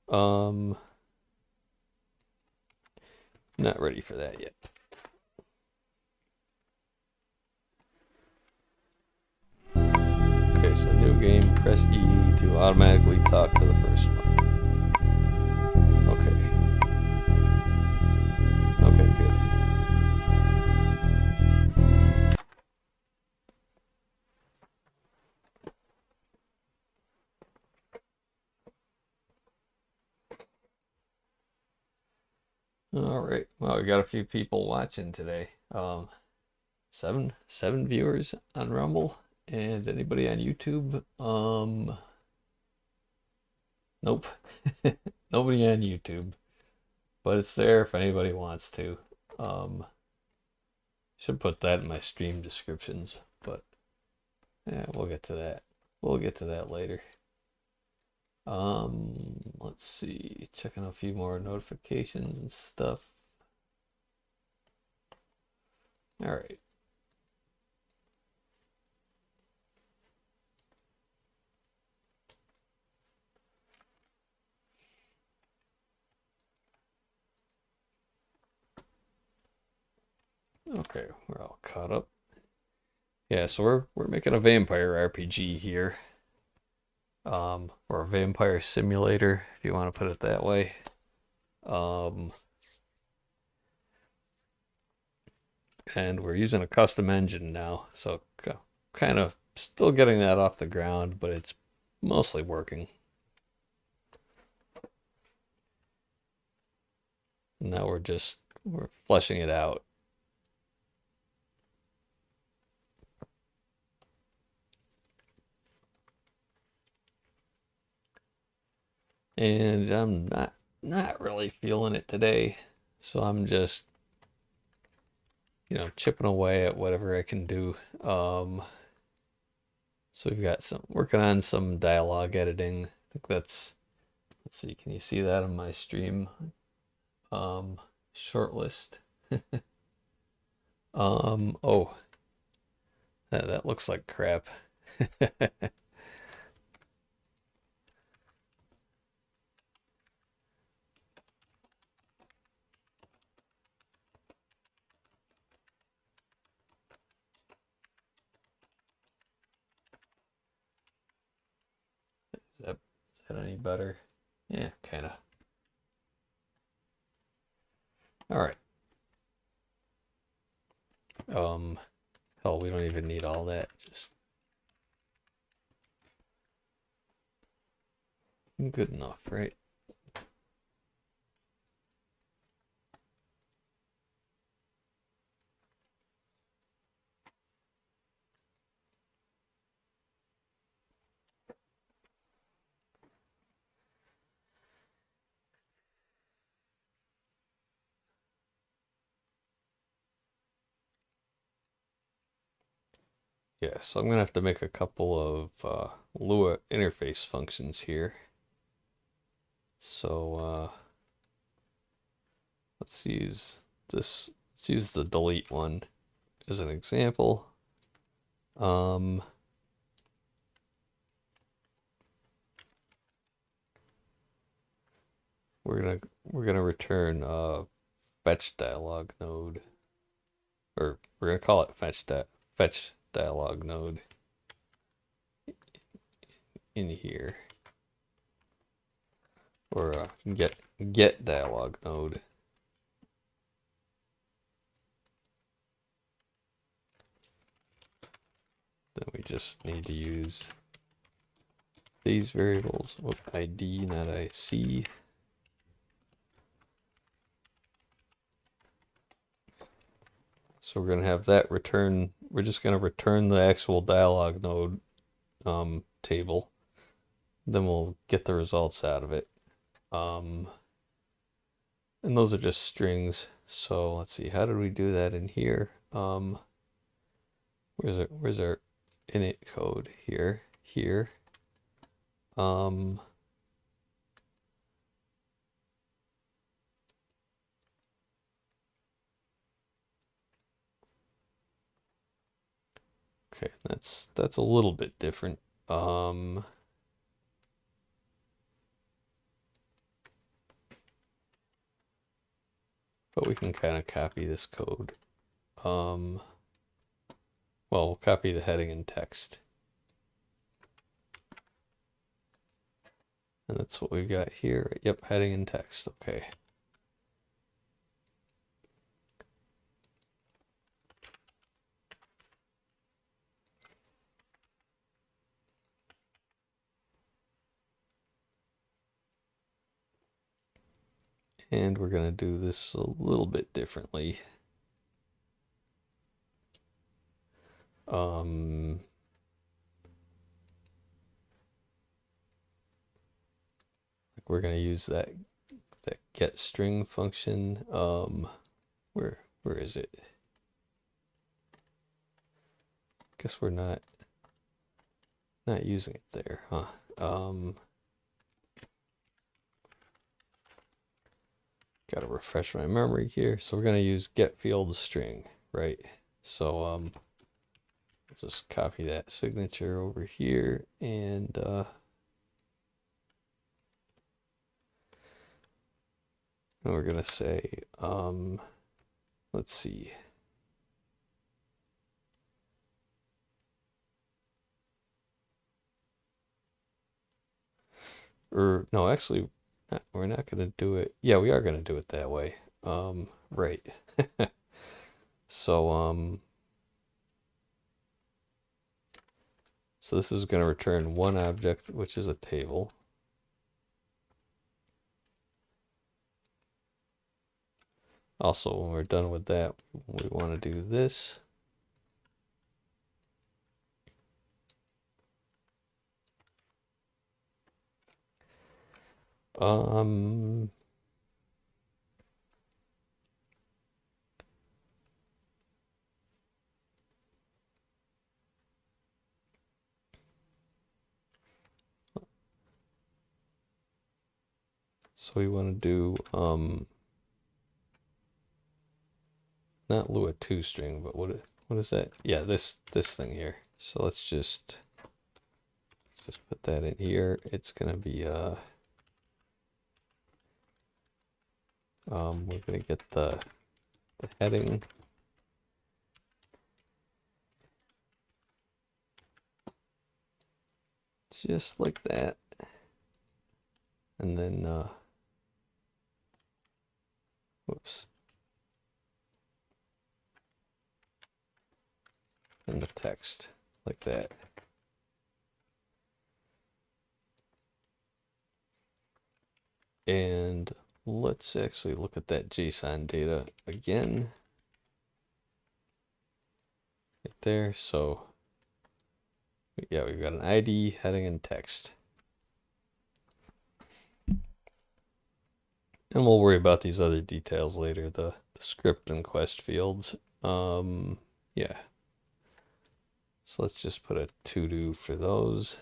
Not ready for that yet. Okay, so new game, press E to automatically talk to the first one. Okay. Okay, good. All right. Well, we got a few people watching today. Seven viewers on Rumble, and anybody on YouTube? Nope. Nobody on YouTube, but it's there if anybody wants to. Should put that in my stream descriptions, but yeah, we'll get to that. We'll get to that later. Let's see, checking a few more notifications and stuff. All right. Okay, we're all caught up. Yeah, so we're making a vampire RPG here. Or a vampire simulator, if you want to put it that way. And we're using a custom engine now, so kind of still getting that off the ground, but it's mostly working. Now we're fleshing it out. And I'm not really feeling it today, so I'm just chipping away at whatever I can do. So we've got some working on some dialogue editing. I think let's see, can you see that on my stream? Shortlist. Oh, that looks like crap. Is that any better? Yeah, kind of. All right. Hell, we don't even need all that. Just good enough, right? Yeah, so I'm gonna have to make a couple of Lua interface functions here. So let's use this. Let's use the delete one as an example. We're gonna return fetch dialog node, or we're gonna call it fetch dialog node in here, or get dialog node. Then we just need to use these variables. ID, not IC. So we're gonna have that return. We're just gonna return the actual dialog node table. Then we'll get the results out of it. And those are just strings. So let's see, how did we do that in here? Where's our init code? Here. Okay, that's a little bit different. But we can kind of copy this code. Well, we'll copy the heading and text. And that's what we've got here. Yep, heading and text. Okay. And we're going to do this a little bit differently. We're going to use that get string function. Where is it? Guess we're not using it there, huh? Got to refresh my memory here. So we're going to use get field string, right? So let's just copy that signature over here, and we're gonna say, let's see. Or no, actually, we're not gonna do it. Yeah, we are gonna do it that way. Right. So so this is gonna return one object, which is a table. Also, when we're done with that, we want to do this. So we want to do not Lua 2 string, but what is that? Yeah, this thing here. So let's just put that in here. It's gonna be we're gonna get the heading. Just like that. And then whoops. And the text like that. And let's actually look at that JSON data again. Right there. So yeah, we've got an ID, heading, and text. And we'll worry about these other details later, the script and quest fields. Yeah. So let's just put a to-do for those.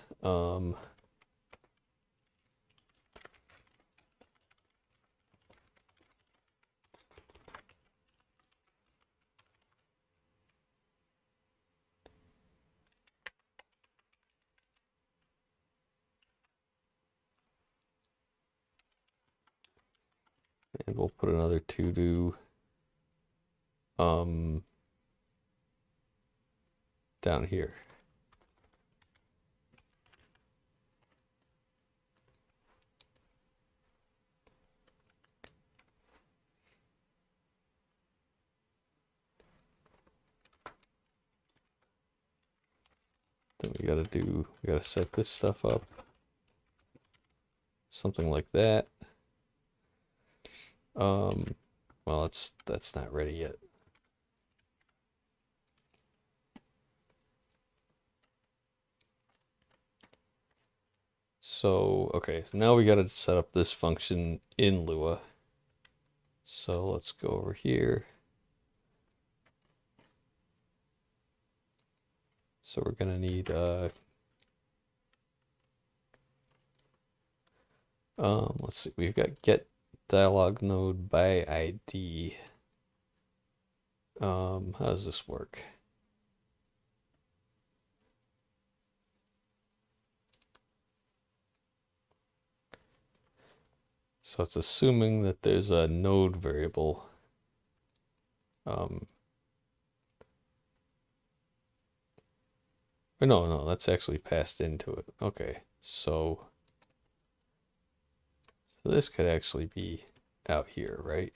And we'll put another to-do down here. Then we gotta set this stuff up. Something like that. Well, that's not ready yet. So, okay, so now we got to set up this function in Lua. So let's go over here. So we're gonna need let's see, we've got get dialog node by ID. How does this work? So it's assuming that there's a node variable. No, that's actually passed into it. Okay, so this could actually be out here, right?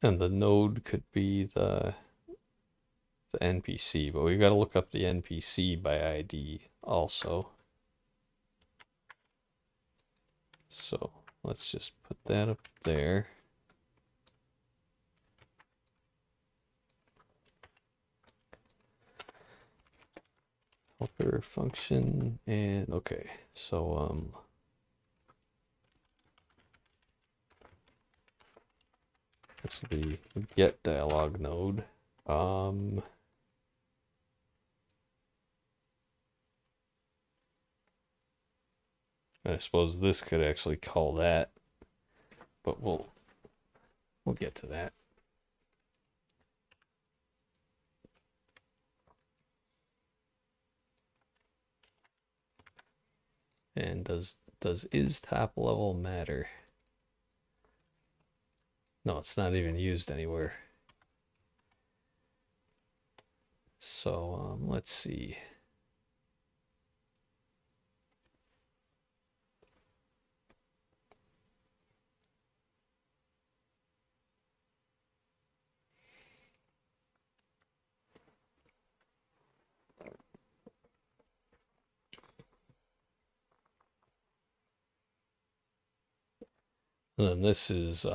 And the node could be the NPC, but we've got to look up the NPC by ID also. So let's just put that up there. Helper function, and okay, so this will be get dialog node. And I suppose this could actually call that but we'll get to that. And does is top level matter? No, it's not even used anywhere. So let's see. And then this is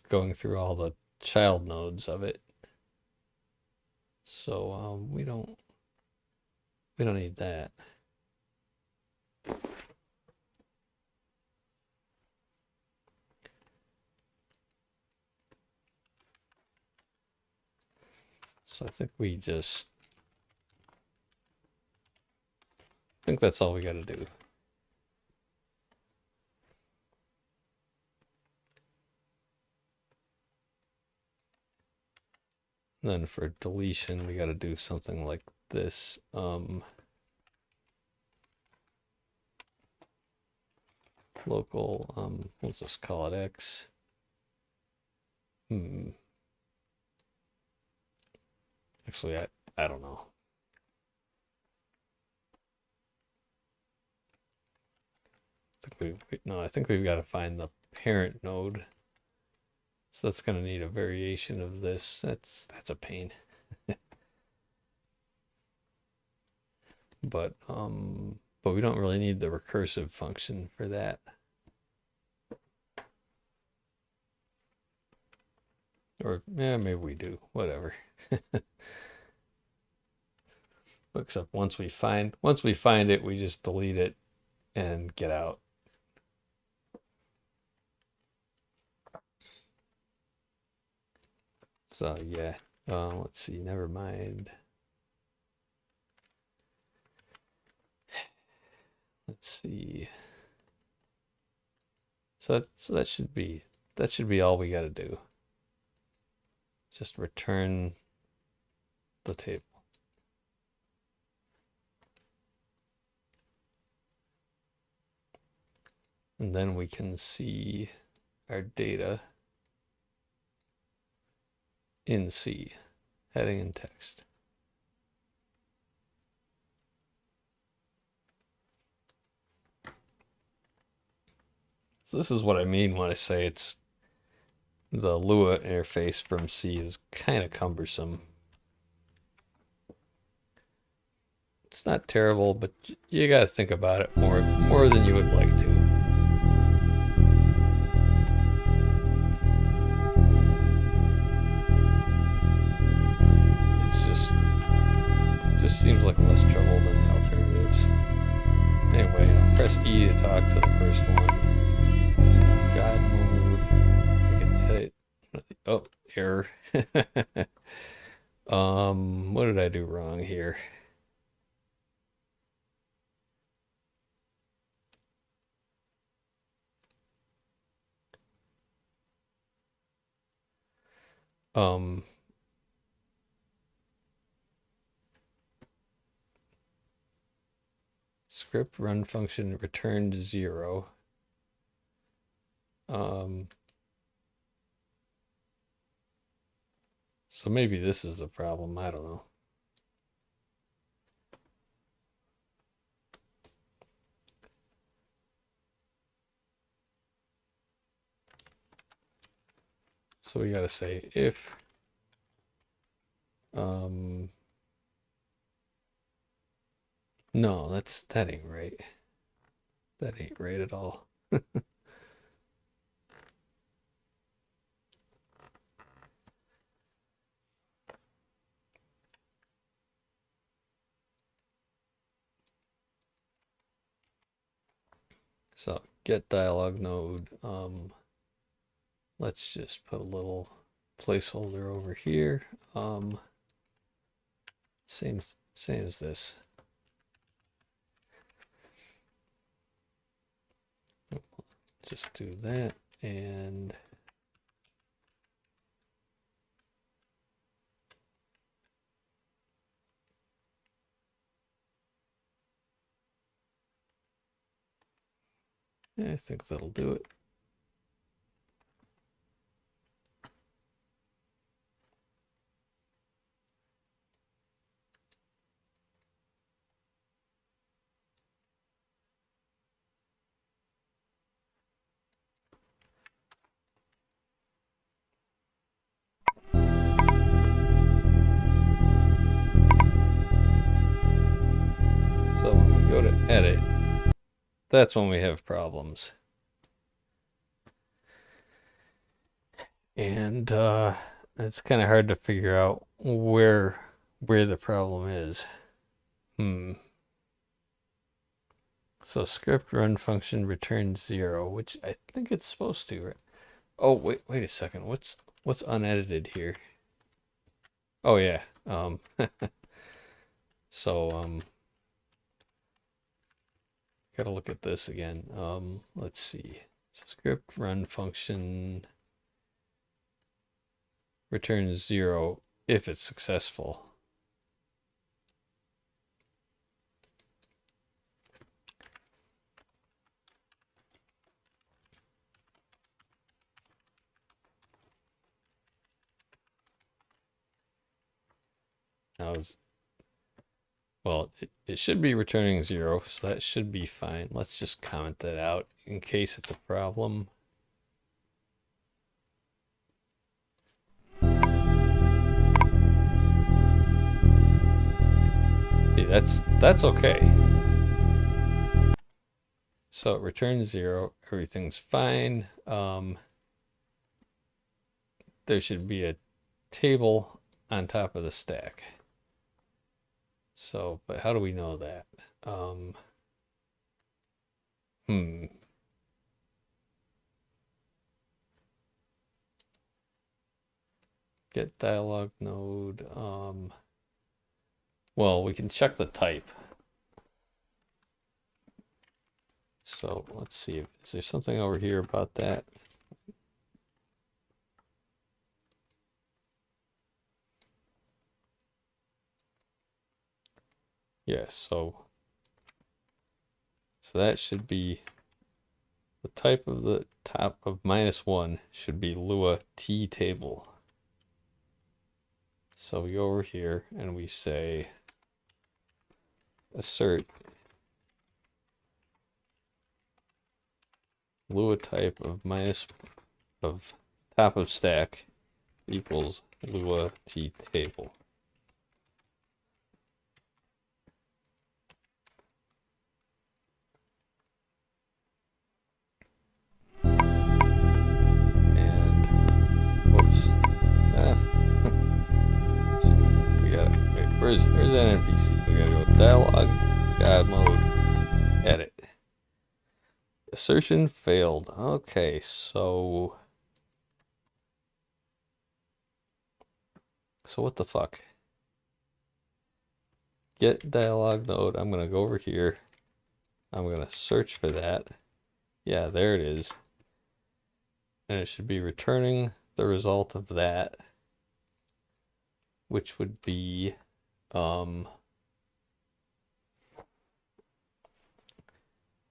going through all the child nodes of it. So we don't need that. So I think that's all we got to do. And then for deletion, we got to do something like this. Local, let's just call it X. Actually, I don't know. I think we've got to find the parent node. So that's going to need a variation of this. That's a pain. But we don't really need the recursive function for that. Or yeah, maybe we do. Whatever. Except once we find it, we just delete it and get out. So yeah, let's see. Never mind. Let's see. So that should be all we got to do. Just return the table. And then we can see our data in C, heading and text. So this is what I mean when I say the Lua interface from C is kind of cumbersome. It's not terrible, but you got to think about it more than you would like to. Just seems like less trouble than the alternatives. Anyway, I'll press E to talk to the first one. God mode. I can edit. Oh, error. What did I do wrong here? Script run function returned 0. So maybe this is the problem. I don't know. So we got to say if no, that ain't right. That ain't right at all. So get dialog node. Let's just put a little placeholder over here. Same as this. just do that and I think that'll do it. So when we go to edit, that's when we have problems. And it's kind of hard to figure out where the problem is. So script run function returns 0, which I think it's supposed to, right? Oh, wait a second. What's unedited here? Oh yeah. So gotta look at this again. Let's see. So script run function returns 0 if it's successful. Now, well, it should be returning 0, so that should be fine. Let's just comment that out in case it's a problem. See, that's okay. So it returns 0, everything's fine. There should be a table on top of the stack. So, but how do we know that? Get dialog node. Well, we can check the type. So let's see. Is there something over here about that? Yeah, so that should be the type of the top of -1 should be Lua T table. So we go over here and we say assert Lua type of top of stack equals Lua T table. And whoops. We gotta wait, where's that NPC? We gotta go dialog, God mode, edit. Assertion failed. Okay, so what the fuck? Get dialog node. I'm gonna go over here. I'm gonna search for that. Yeah, there it is. And it should be returning the result of that, which would be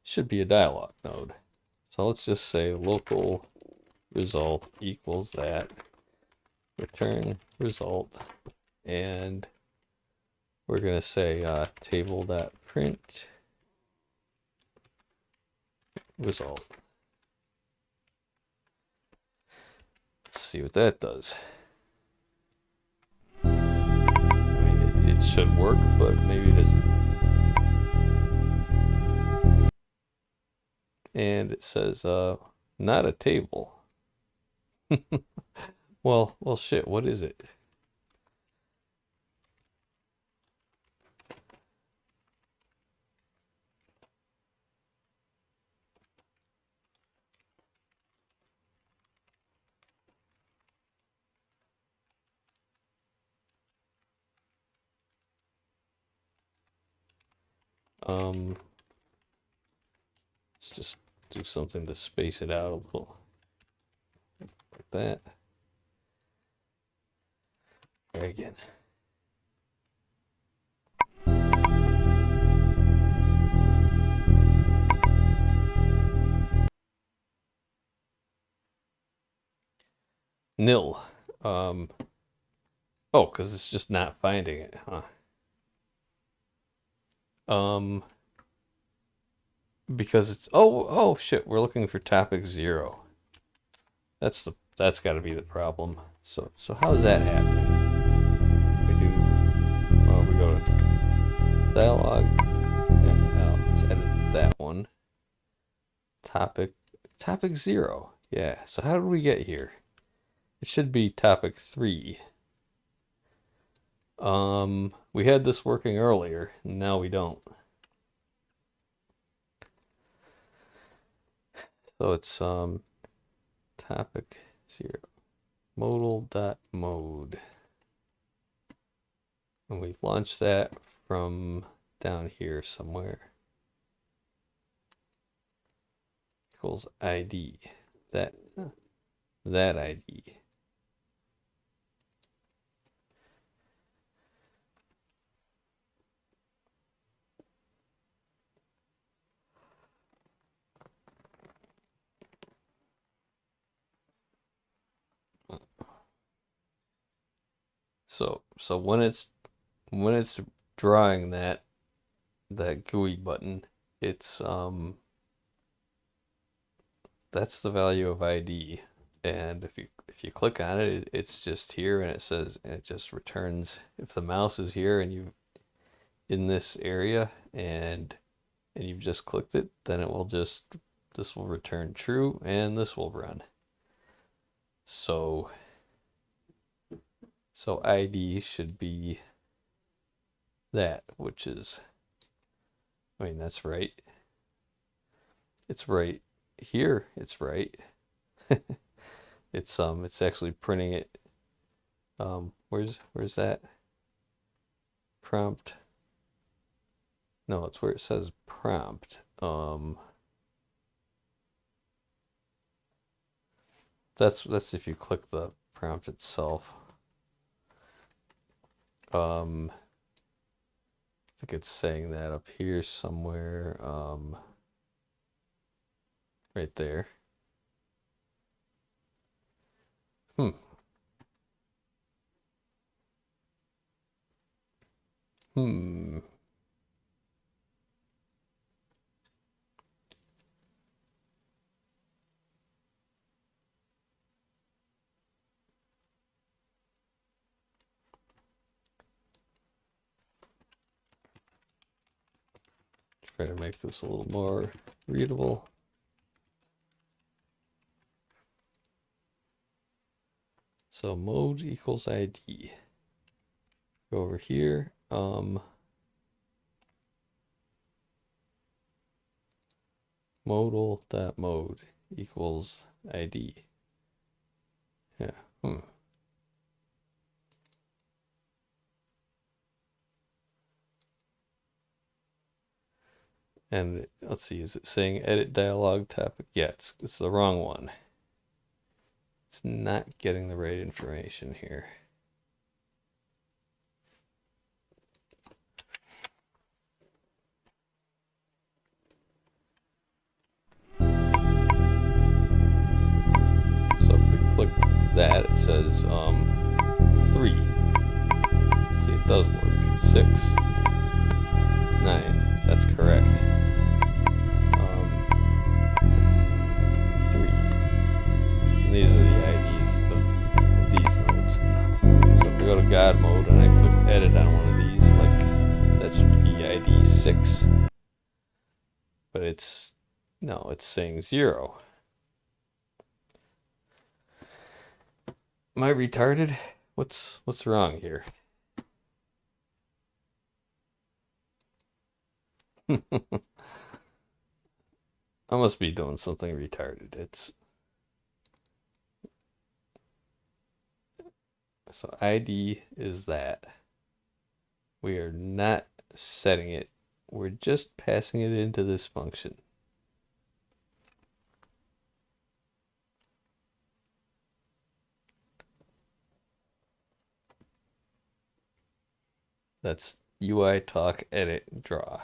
should be a dialog node. So let's just say local result equals that, return result, and we're going to say table.print result. Let's see what that does. I mean, it should work, but maybe it isn't. And it says not a table. well shit, what is it? Let's just do something to space it out a little. Like that. Try again. Nil. Oh, because it's just not finding it, huh? Because it's oh shit, we're looking for topic 0. That's got to be the problem. So how is that happening? We go to dialogue. Let's edit that one. Topic 0. Yeah. So how did we get here? It should be topic 3. We had this working earlier, and now we don't. So it's topic 0 modal.mode. And we launch that from down here somewhere. Equals ID. That ID. So when it's drawing that GUI button, it's that's the value of ID, and if you click on it, it's just here, and it just returns if the mouse is here and you in this area and you've just clicked it, then this will return true and this will run. So ID should be that, which is, I mean, that's right. It's right here. It's right. It's actually printing it. Where's that? Prompt. No, it's where it says prompt. That's if you click the prompt itself. I think it's saying that up here somewhere. Right there. Try to make this a little more readable. So mode equals ID. Go over here. Modal.mode equals ID. Yeah. And let's see, is it saying edit dialog topic? Yeah, it's the wrong one. It's not getting the right information here. So if we click that, it says 3. See, it does work. 6, 9. That's correct. 3. And these are the IDs of these nodes. So if we go to God mode and I click edit on one of these, like that should be ID 6. But it's saying 0. Am I retarded? What's wrong here? I must be doing something retarded. So ID is that. We are not setting it. We're just passing it into this function. That's UI talk edit draw.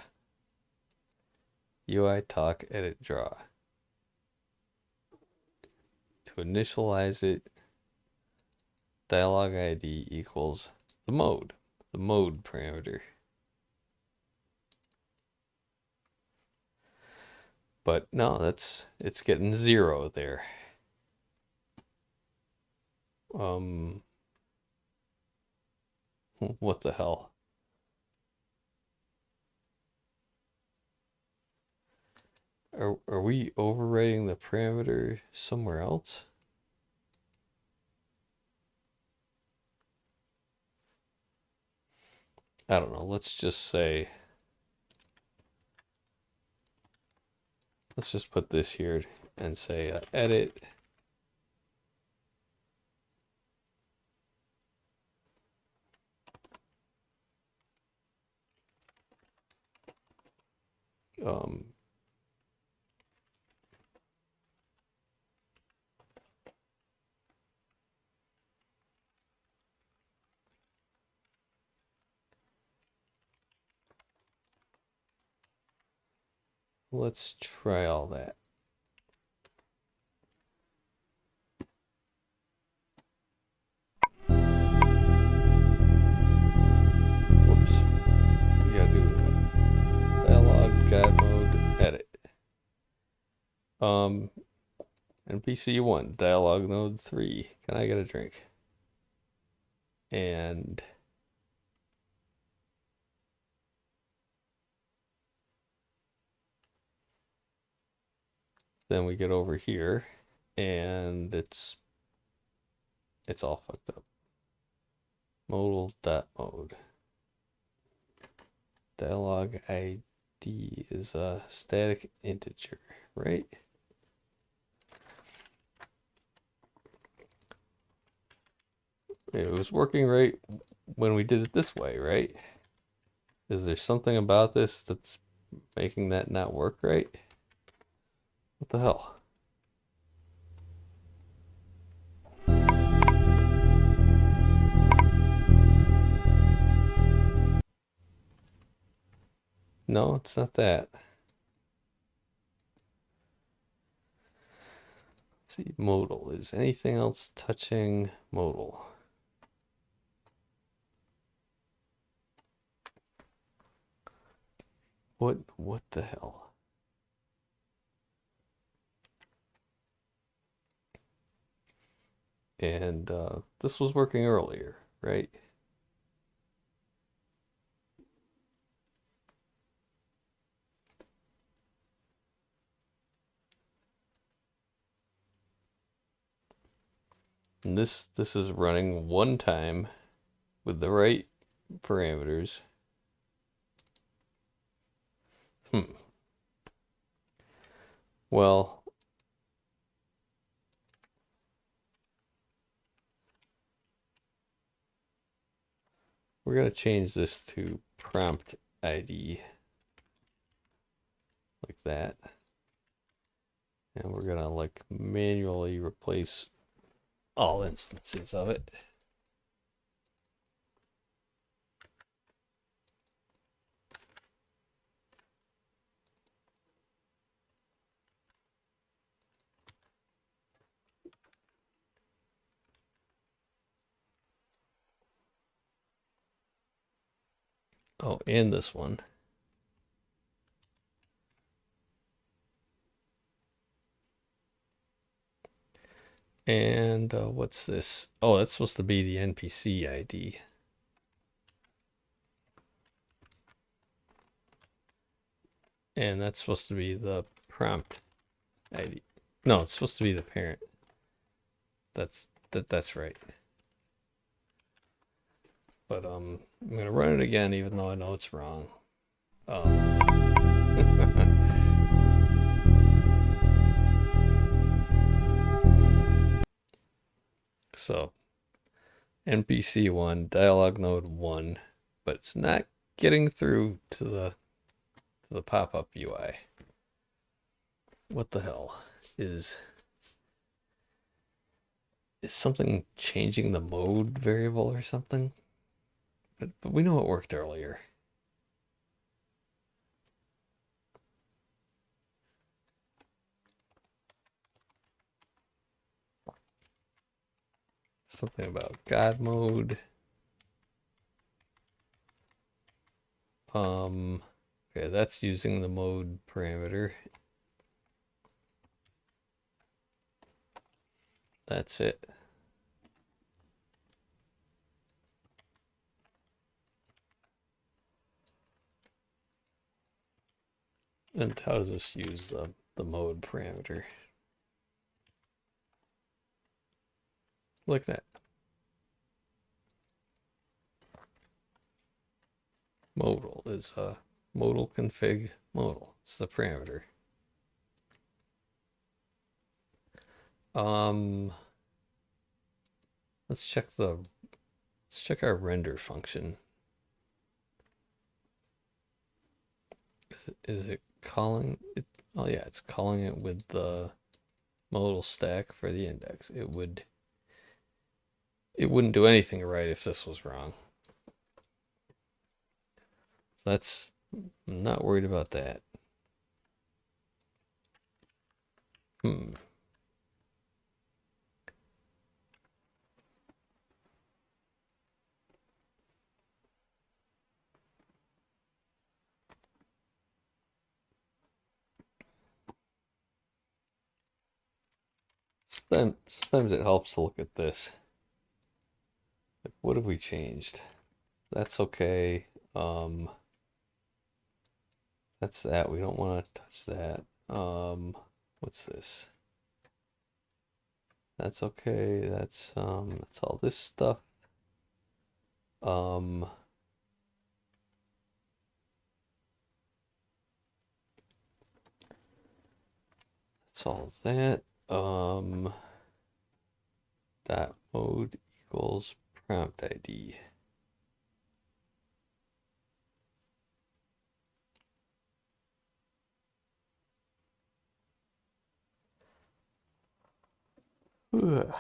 UI talk edit draw. To initialize it, dialog ID equals the mode parameter. But no, it's getting 0 there. What the hell? Are we overwriting the parameter somewhere else? I don't know. Let's just say, let's just put this here and say edit let's try all that. Whoops. We gotta do dialog guide mode edit. NPC 1, dialog node 3. Can I get a drink? And then we get over here and it's all fucked up. Modal.mode. Dialog ID is a static integer, right? It was working right when we did it this way, right? Is there something about this that's making that not work right? What the hell? No, it's not that. Let's see, modal. Is anything else touching modal? What the hell? And this was working earlier, right? And this is running one time with the right parameters. Well, we're gonna change this to prompt ID like that. And we're gonna like manually replace all instances of it. Oh, and this one. And what's this? Oh, that's supposed to be the NPC ID. And that's supposed to be the prompt ID. No, it's supposed to be the parent. That's right. But I'm gonna run it again, even though I know it's wrong. So NPC 1, dialog node 1, but it's not getting through to the pop-up UI. What the hell? Is something changing the mode variable or something? but we know it worked earlier. Something about God mode. Okay, that's using the mode parameter. That's it. And how does this use the mode parameter? Like that. Modal is modal config modal. It's the parameter. Let's check our render function. Is it calling it? Oh yeah, it's calling it with the modal stack for the index. It wouldn't do anything right if this was wrong. So I'm not worried about that. Sometimes it helps to look at this. Like, what have we changed? That's okay. That's that. We don't want to touch that. What's this? That's okay. That's all this stuff. That's all that. That mode equals prompt ID. Ugh.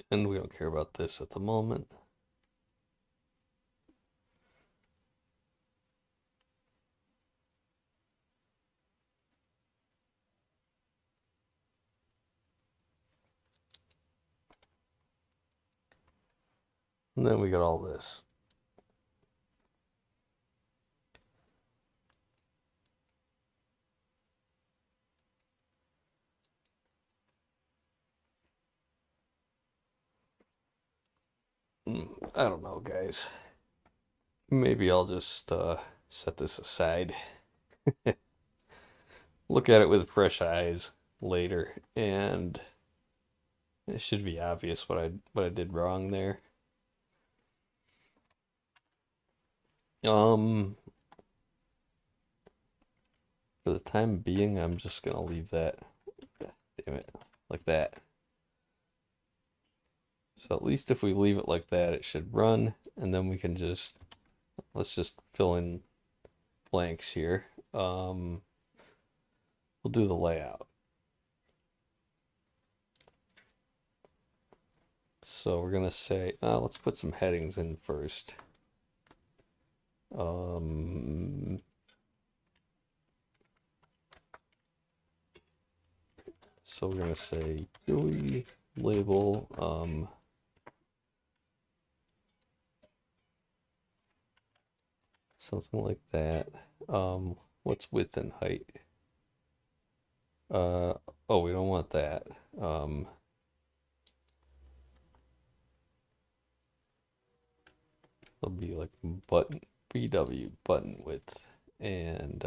And we don't care about this at the moment. And then we got all this. I don't know, guys. Maybe I'll just set this aside. Look at it with fresh eyes later, and it should be obvious what I did wrong there. For the time being, I'm just gonna leave that. Damn it, like that. So at least if we leave it like that, it should run, and then we can let's just fill in blanks here. We'll do the layout. So we're gonna say, let's put some headings in first. So we're gonna say GUI label, something like that. What's width and height? Oh, we don't want that. It'll be like button BW button width, and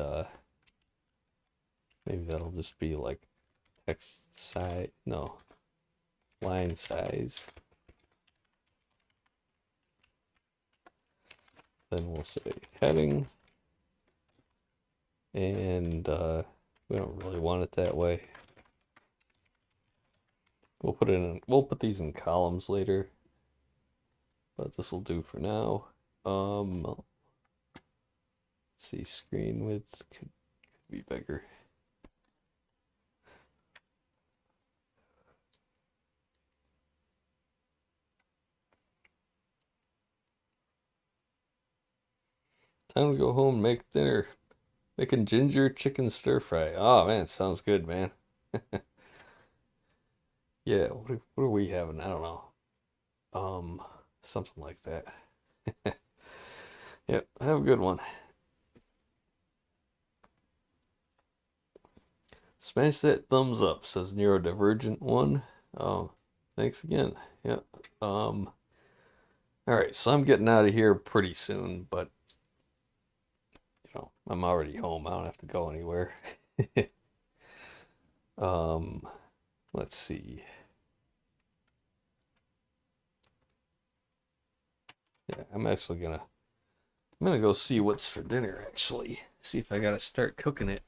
maybe that'll just be like text size, no, line size. Then we'll say heading, and we don't really want it that way. We'll put these in columns later, but this will do for now. Let's see, screen width could be bigger. Time to go home and make dinner. Making ginger chicken stir fry. Oh man, sounds good, man. Yeah, what are we having? I don't know. Something like that. Yep, have a good one. Smash that thumbs up, says Neurodivergent one. Oh, thanks again. Yep. All right, so I'm getting out of here pretty soon, but you know, I'm already home. I don't have to go anywhere. Let's see. Yeah, I'm gonna go see what's for dinner actually. See if I gotta start cooking it.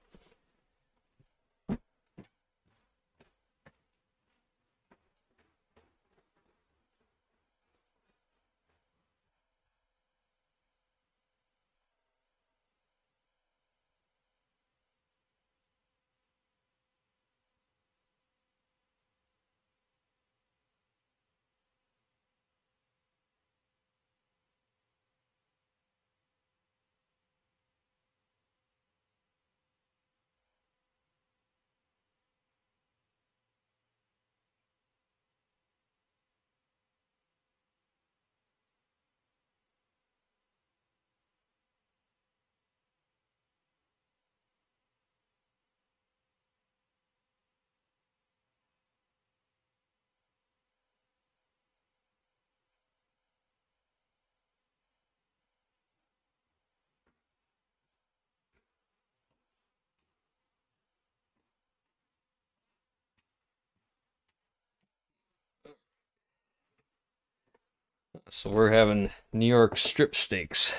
So we're having New York strip steaks.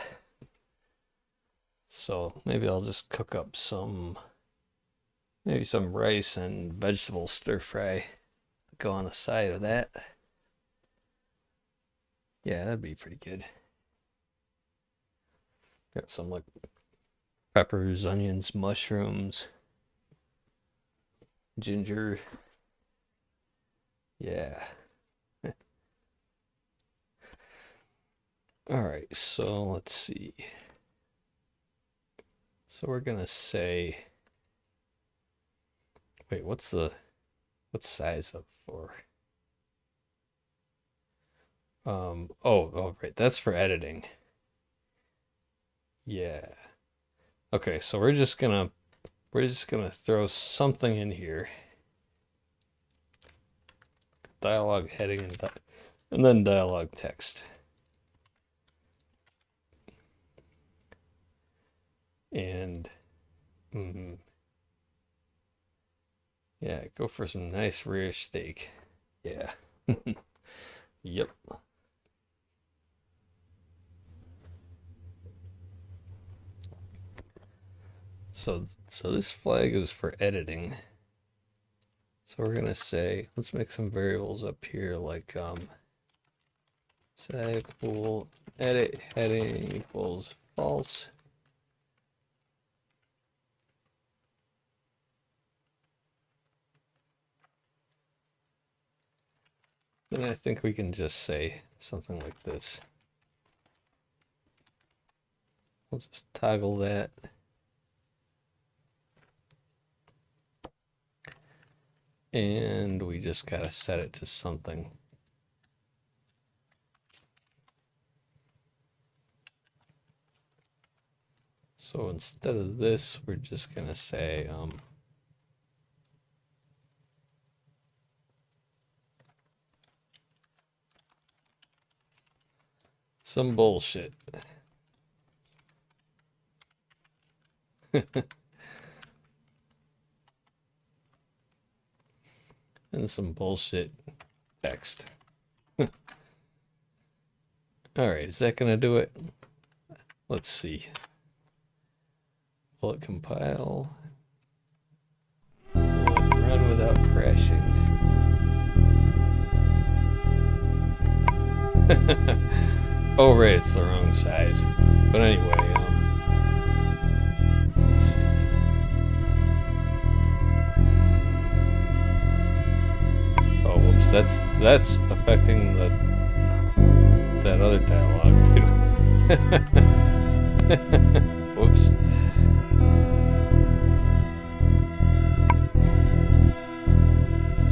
So maybe I'll just cook up maybe some rice and vegetable stir fry to go on the side of that. Yeah, that'd be pretty good. Got some like peppers, onions, mushrooms, ginger. Yeah. All right, so let's see. So we're gonna say, wait, what's size up for? Oh, right, that's for editing. Yeah. Okay, so we're just gonna throw something in here. Dialogue heading and then dialogue text. And yeah, go for some nice rare steak. Yeah. Yep. So this flag is for editing. So we're gonna say, let's make some variables up here like set equal edit heading equals false. Then I think we can just say something like this. We'll just toggle that. And we just gotta set it to something. So instead of this, we're just gonna say some bullshit. And some bullshit text. All right, is that gonna do it? Let's see. Will it compile? Will it run without crashing? Oh, right, it's the wrong size. But anyway, let's see. Oh, whoops, that's affecting that other dialogue too. Whoops.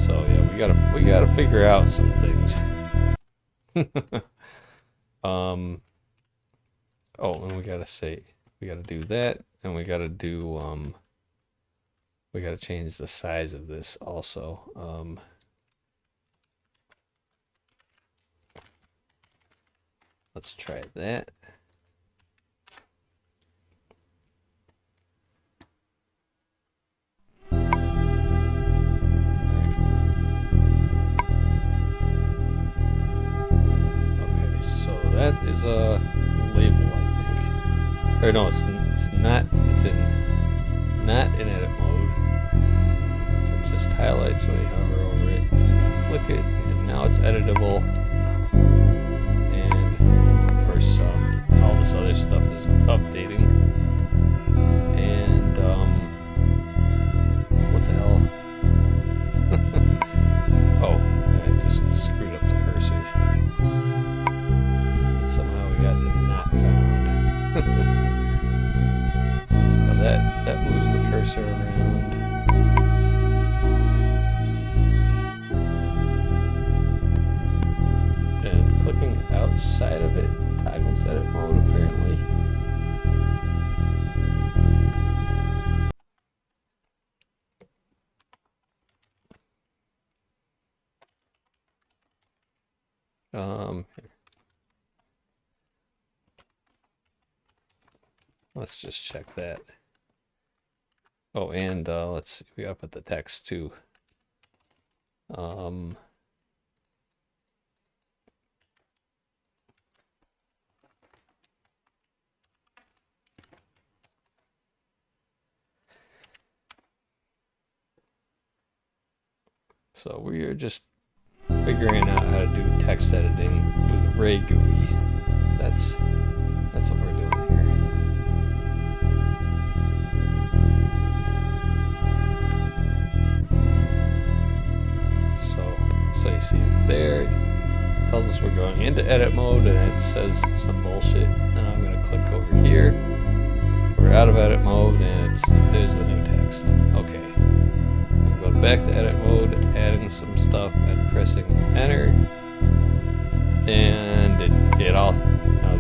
So yeah, we gotta figure out some things. Oh, and we gotta do that, and we gotta change the size of this also. Let's try that. Okay, so that is a label, I think. Or no, it's not. It's not in edit mode. So it just highlights when you hover over it. Click it, and now it's editable. And of course, all this other stuff is updating. And what the hell? Oh, I just screwed up the cursor. And somehow we got the not found. Well, that moves the cursor around. And clicking outside of it toggles edit mode apparently. Here. Let's just check that. Oh, and let's see, we gotta put the text too. So we are just figuring out how to do text editing with Ray GUI. That's what we're doing here. So you see there, it tells us we're going into edit mode, and it says some bullshit. Now I'm gonna click over here. We're out of edit mode, and there's the new text. Okay. I'm going back to edit mode, adding some stuff and pressing enter. And it all, now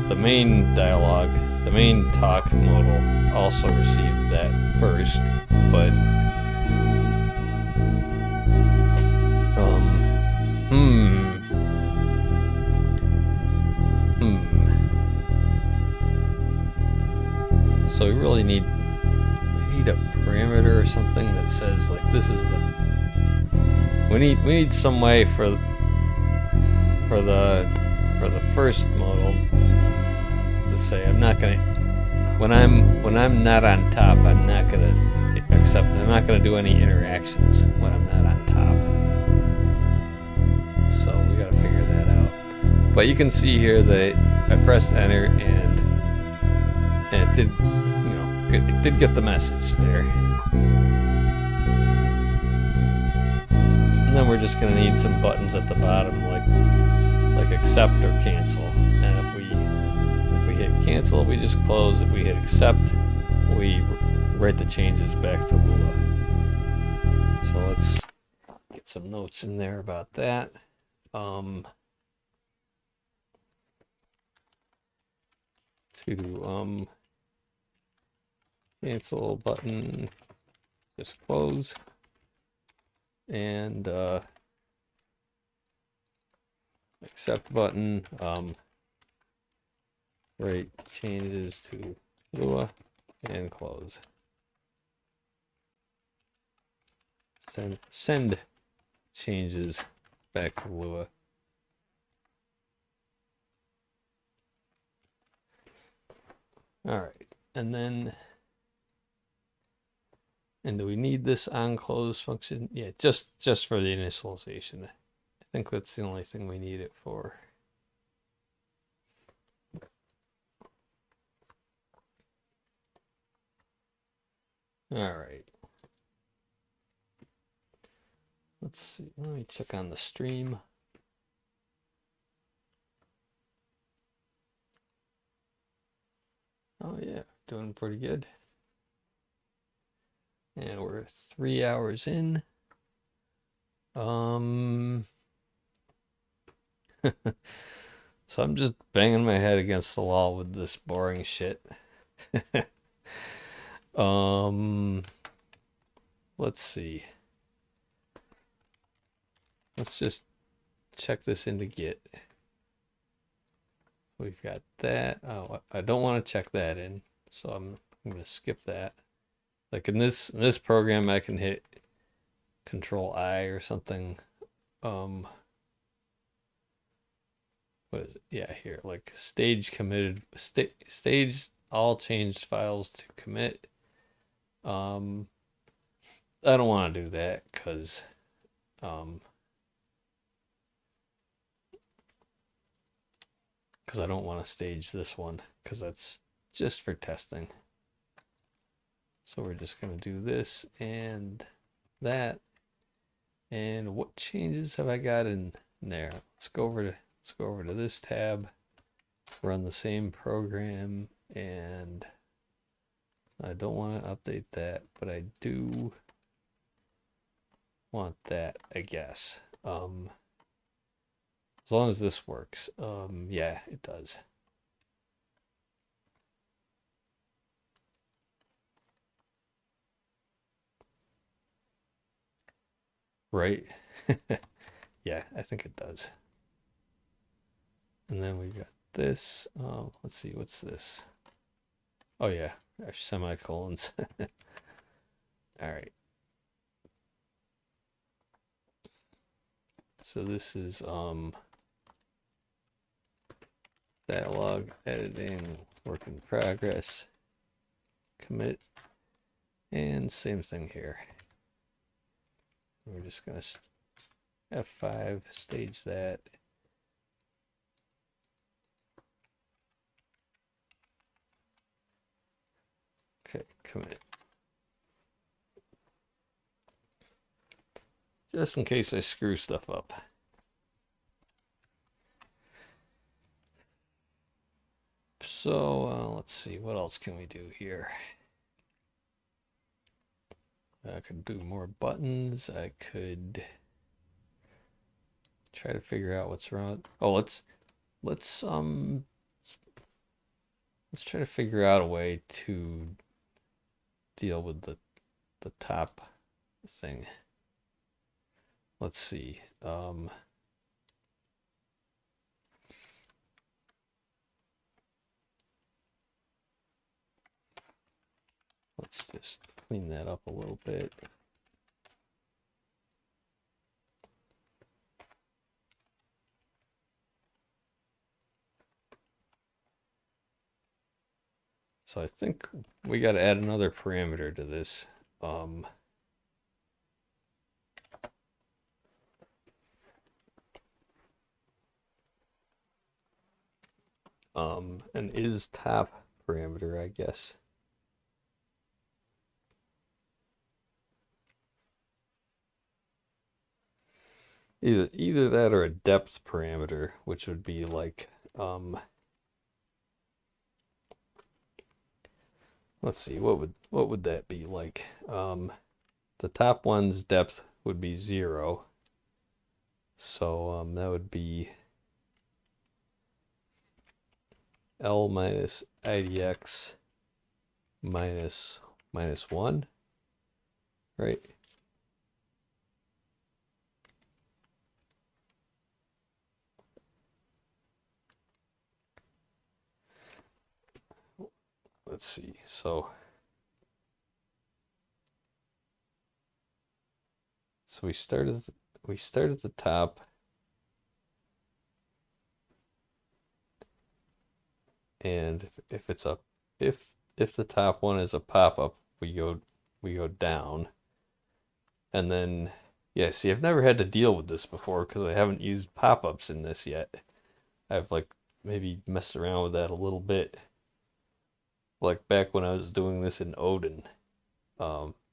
the main dialogue, the main talk modal also received that first, but so we really need a parameter or something that says like this is the we need some way for the first modal to say I'm not gonna when I'm not on top, I'm not gonna do any interactions when I'm not on top. So we gotta figure that out. But you can see here that I pressed enter and it did, it did get the message there. And then we're just gonna need some buttons at the bottom like accept or cancel. And if we hit cancel, we just close. If we hit accept, we write the changes back to Lua. So let's get some notes in there about that. Cancel button, just close, and accept button, write changes to Lua and close. Send changes back to Lua. All right, and do we need this on close function? Yeah, just for the initialization. I think that's the only thing we need it for. All right. Let's see. Let me check on the stream. Oh yeah, doing pretty good. And we're 3 hours in. So I'm just banging my head against the wall with this boring shit. Let's see. Let's just check this into Git. We've got that. Oh, I don't want to check that in, so I'm going to skip that. Like in this program, I can hit Control I or something. What is it? Yeah, here, like stage committed, stage all changed files to commit. I don't want to do that because I don't want to stage this one because that's just for testing. So we're just going to do this and that. And what changes have I got in there? Let's go over to this tab, run the same program, and I don't want to update that, but I do want that, I guess. As long as this works. Yeah, it does. Right? Yeah, I think it does. And then we've got this. Let's see, what's this? Oh yeah, our semicolons. All right. So this is dialog editing, work in progress, commit, and same thing here. We're just gonna F5 stage that. Okay, commit. Just in case I screw stuff up. So let's see, what else can we do here? I could do more buttons. I could try to figure out what's wrong. Oh, let's try to figure out a way to deal with the top thing. Let's see. Let's just clean that up a little bit. So I think we got to add another parameter to this. An is top parameter, I guess. Either that or a depth parameter, which would be like let's see, what would that be like? The top one's depth would be 0. So that would be L minus IDX minus 1, right? Let's see. So we start at the top, and if it's up, if the top one is a pop-up, we go down, and then yeah. See, I've never had to deal with this before because I haven't used pop-ups in this yet. I've like maybe messed around with that a little bit, like back when I was doing this in Odin,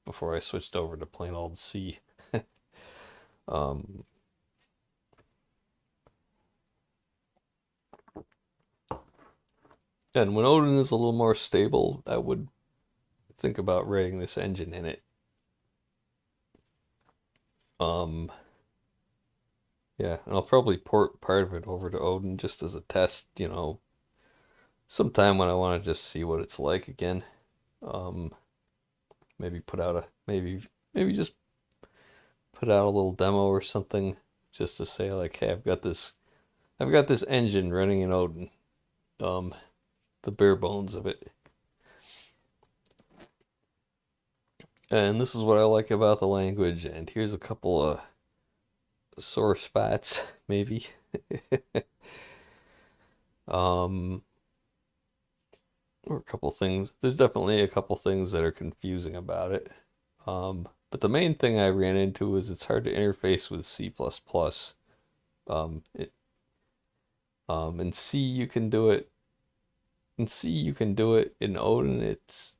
before I switched over to plain old C. And when Odin is a little more stable, I would think about writing this engine in it. Um, yeah, and I'll probably port part of it over to Odin just as a test, you know, sometime when I want to just see what it's like again. Um, maybe put out a maybe just put out a little demo or something just to say like, hey, I've got this engine running in Odin. Um, the bare bones of it. And this is what I like about the language, and here's a couple of sore spots, maybe. um, or a couple things. There's definitely a couple things that are confusing about it. But the main thing I ran into is it's hard to interface with C++. It, in C you can do it. In C you can do it. In Odin it's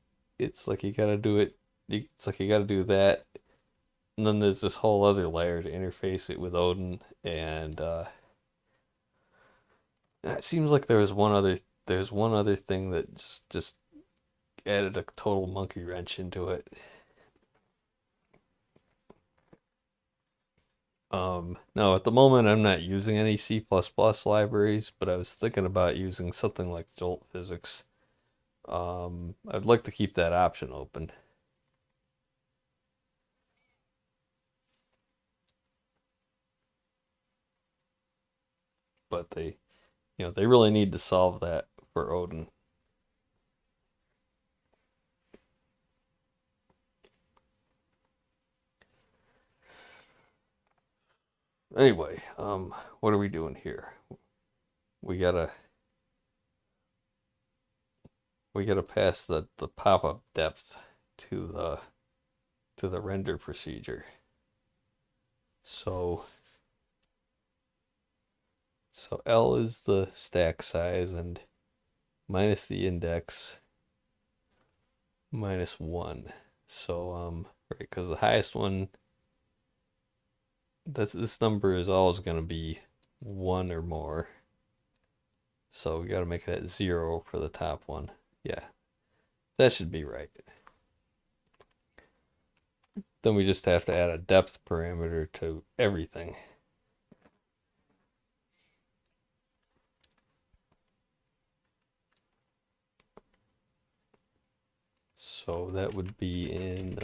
like you gotta do it. It's like you gotta do that. And then there's this whole other layer to interface it with Odin, and it seems like there's one other thing that just added a total monkey wrench into it. Now at the moment I'm not using any C++ libraries, but I was thinking about using something like Jolt Physics. I'd like to keep that option open. But they really need to solve that for Odin. Anyway, what are we doing here? We gotta pass the pop-up depth to the render procedure. So L is the stack size, and minus the index minus 1. So right, because the highest one, this number is always going to be 1 or more. So we got to make that 0 for the top one. Yeah, that should be right. Then we just have to add a depth parameter to everything. So that would be in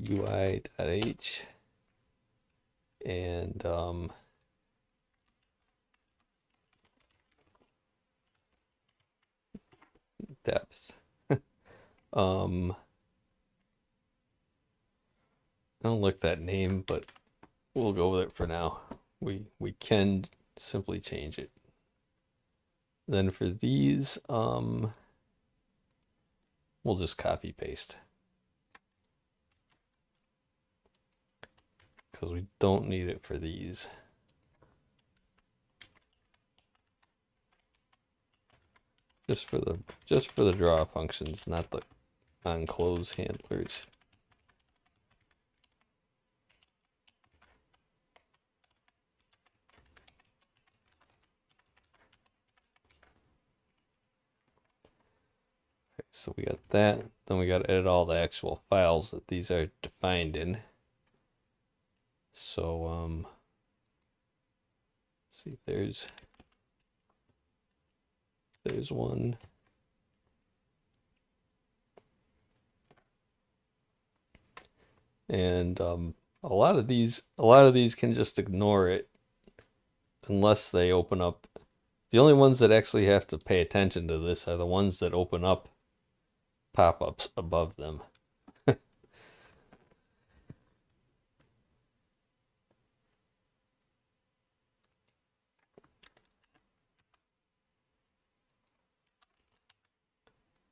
UI.h, and depth. I don't like that name, but we'll go with it for now. We can simply change it. Then for these, we'll just copy paste, because we don't need it for these. Just for the draw functions, not the on-close handlers. Okay, so we got that. Then we got to edit all the actual files that these are defined in. So see, there's one. And a lot of these can just ignore it unless they open up. The only ones that actually have to pay attention to this are the ones that open up pop-ups above them.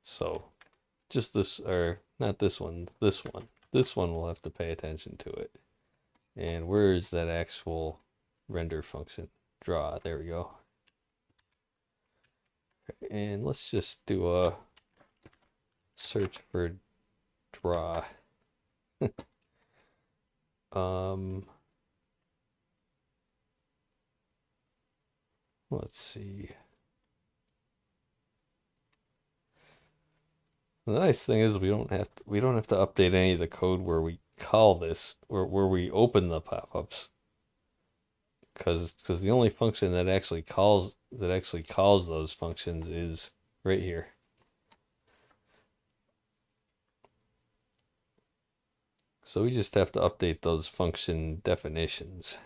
So just this, or not this one, this one. This one will have to pay attention to it. And where is that actual render function? Draw, there we go. And let's just do a search for draw. Let's see. The nice thing is we don't have to update any of the code where we call this or where we open the pop-ups. Because the only function that actually calls those functions is right here. So we just have to update those function definitions.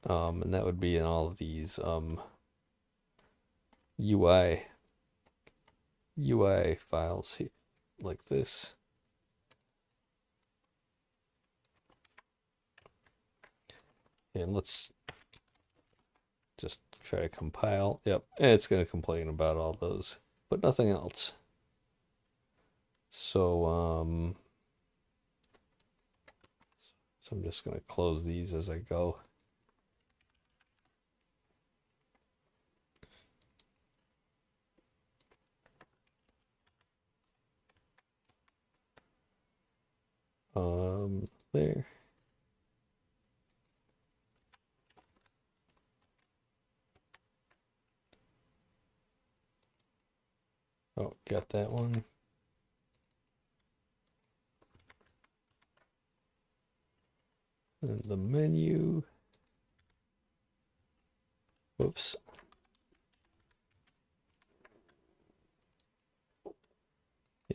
And that would be in all of these UI files here, like this. And let's just try to compile. Yep, and it's going to complain about all those, but nothing else. So I'm just going to close these as I go. There. Oh, got that one. And the menu. Whoops.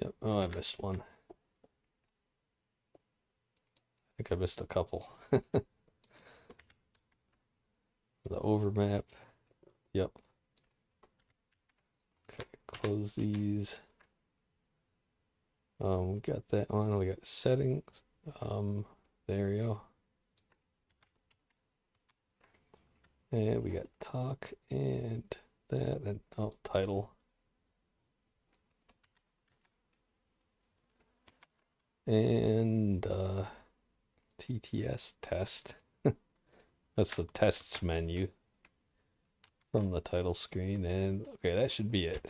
Yep. Oh, I missed one. I think I missed a couple. The overmap. Yep. Okay, close these. We got that one. We got settings. There we go. And we got talk and that and title. And TTS test. That's the tests menu from the title screen. And okay, that should be it.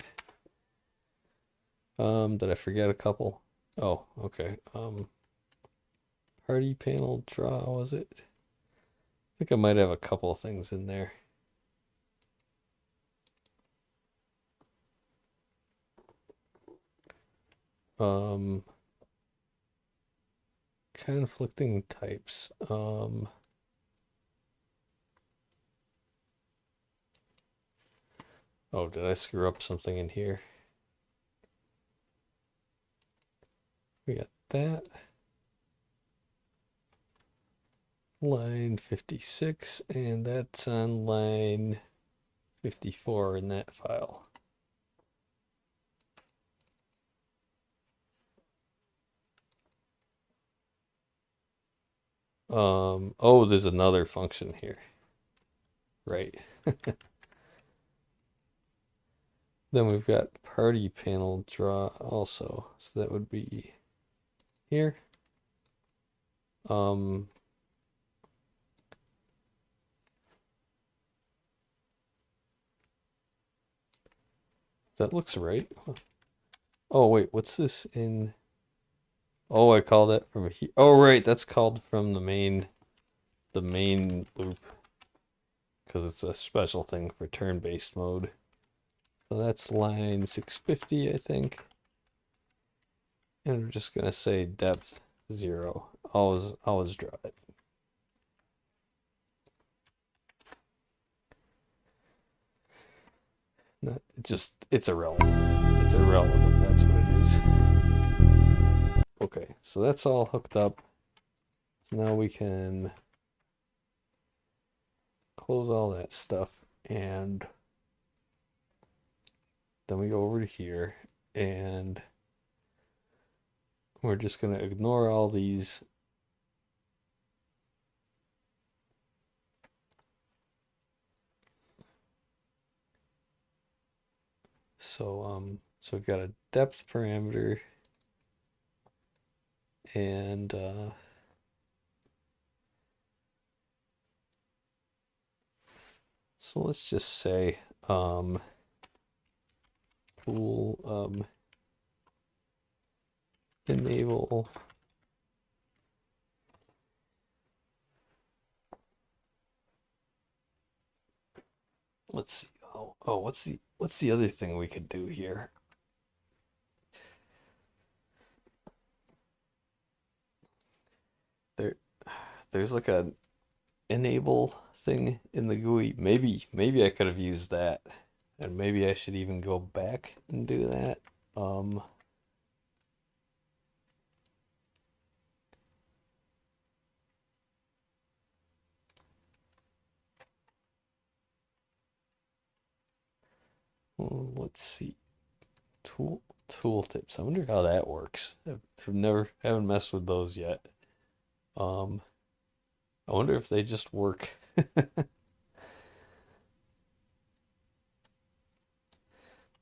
Did I forget a couple? Oh, okay. Party panel draw, was it? I think I might have a couple of things in there. Conflicting types. Oh, did I screw up something in here? We got that. Line 56, and that's on line 54 in that file. Oh, there's another function here. Right. Then we've got party panel draw also. So that would be here. That looks right. Oh, wait, what's this in? Oh, I call that from here. Oh, right, that's called from the main loop. Because it's a special thing for turn-based mode. So that's line 650, I think. And we're just gonna say depth 0. Always draw it. Not it's irrelevant. It's irrelevant, that's what it is. Okay, so that's all hooked up. So now we can close all that stuff, and then we go over to here, and we're just going to ignore all these. So we've got a depth parameter, and so let's just say pool enable let's see. Oh, what's the other thing we could do here? there's like a enable thing in the GUI. Maybe I could have used that. And maybe I should even go back and do that. Let's see. Tooltips. I wonder how that works. Haven't messed with those yet. I wonder if they just work.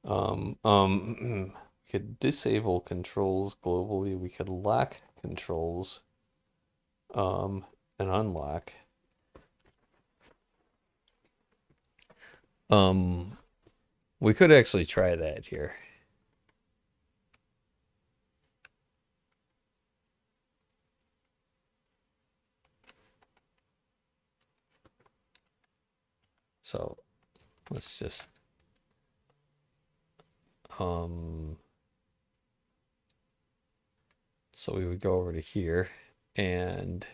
We could disable controls globally. We could lock controls, and unlock. We could actually try that here. So let's just so we would go over to here and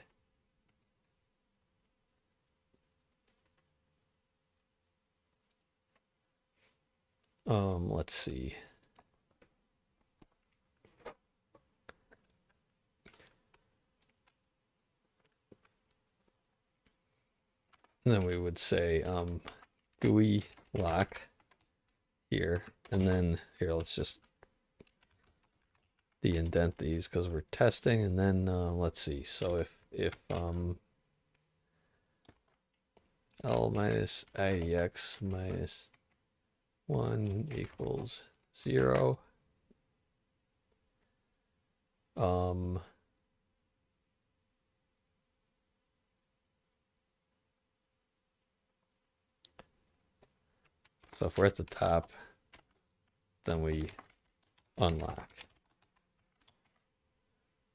let's see. And then we would say GUI lock here, and then here let's just de-indent these because we're testing, and then let's see. So if L minus IDX minus 1 equals 0, so if we're at the top, then we unlock.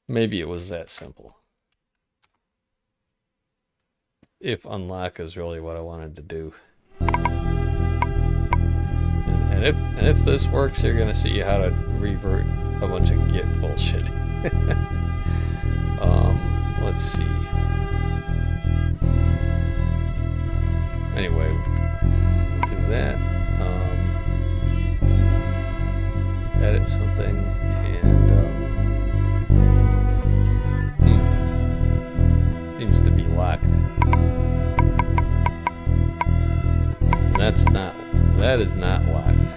Maybe it was that simple. If unlock is really what I wanted to do. And if this works, you're gonna see how to revert a bunch of Git bullshit. Let's see. Anyway, we'll do that. Edit something and seems to be locked. And that is not locked.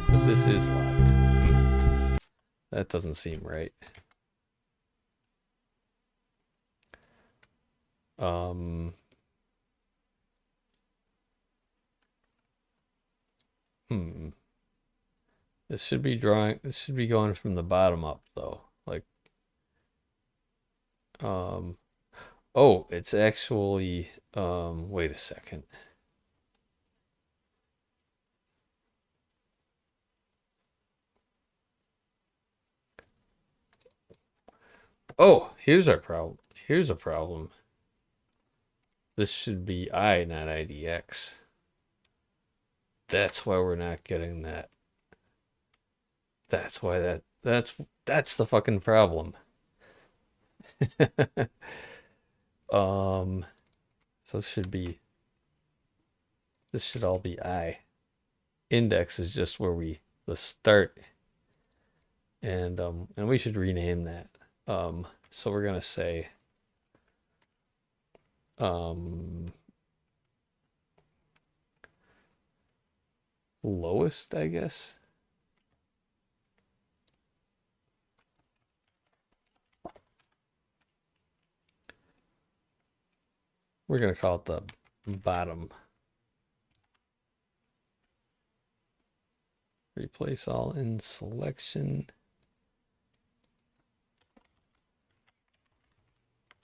But this is locked. That doesn't seem right. This should be going from the bottom up though. Like oh, it's actually wait a second. Oh, here's our problem. Here's a problem. This should be I, not IDX. That's why we're not getting that. That's why that's the fucking problem. So this should all be I. Index is just where the start, and we should rename that. So we're gonna say lowest, I guess. We're gonna call it the bottom. Replace all in selection.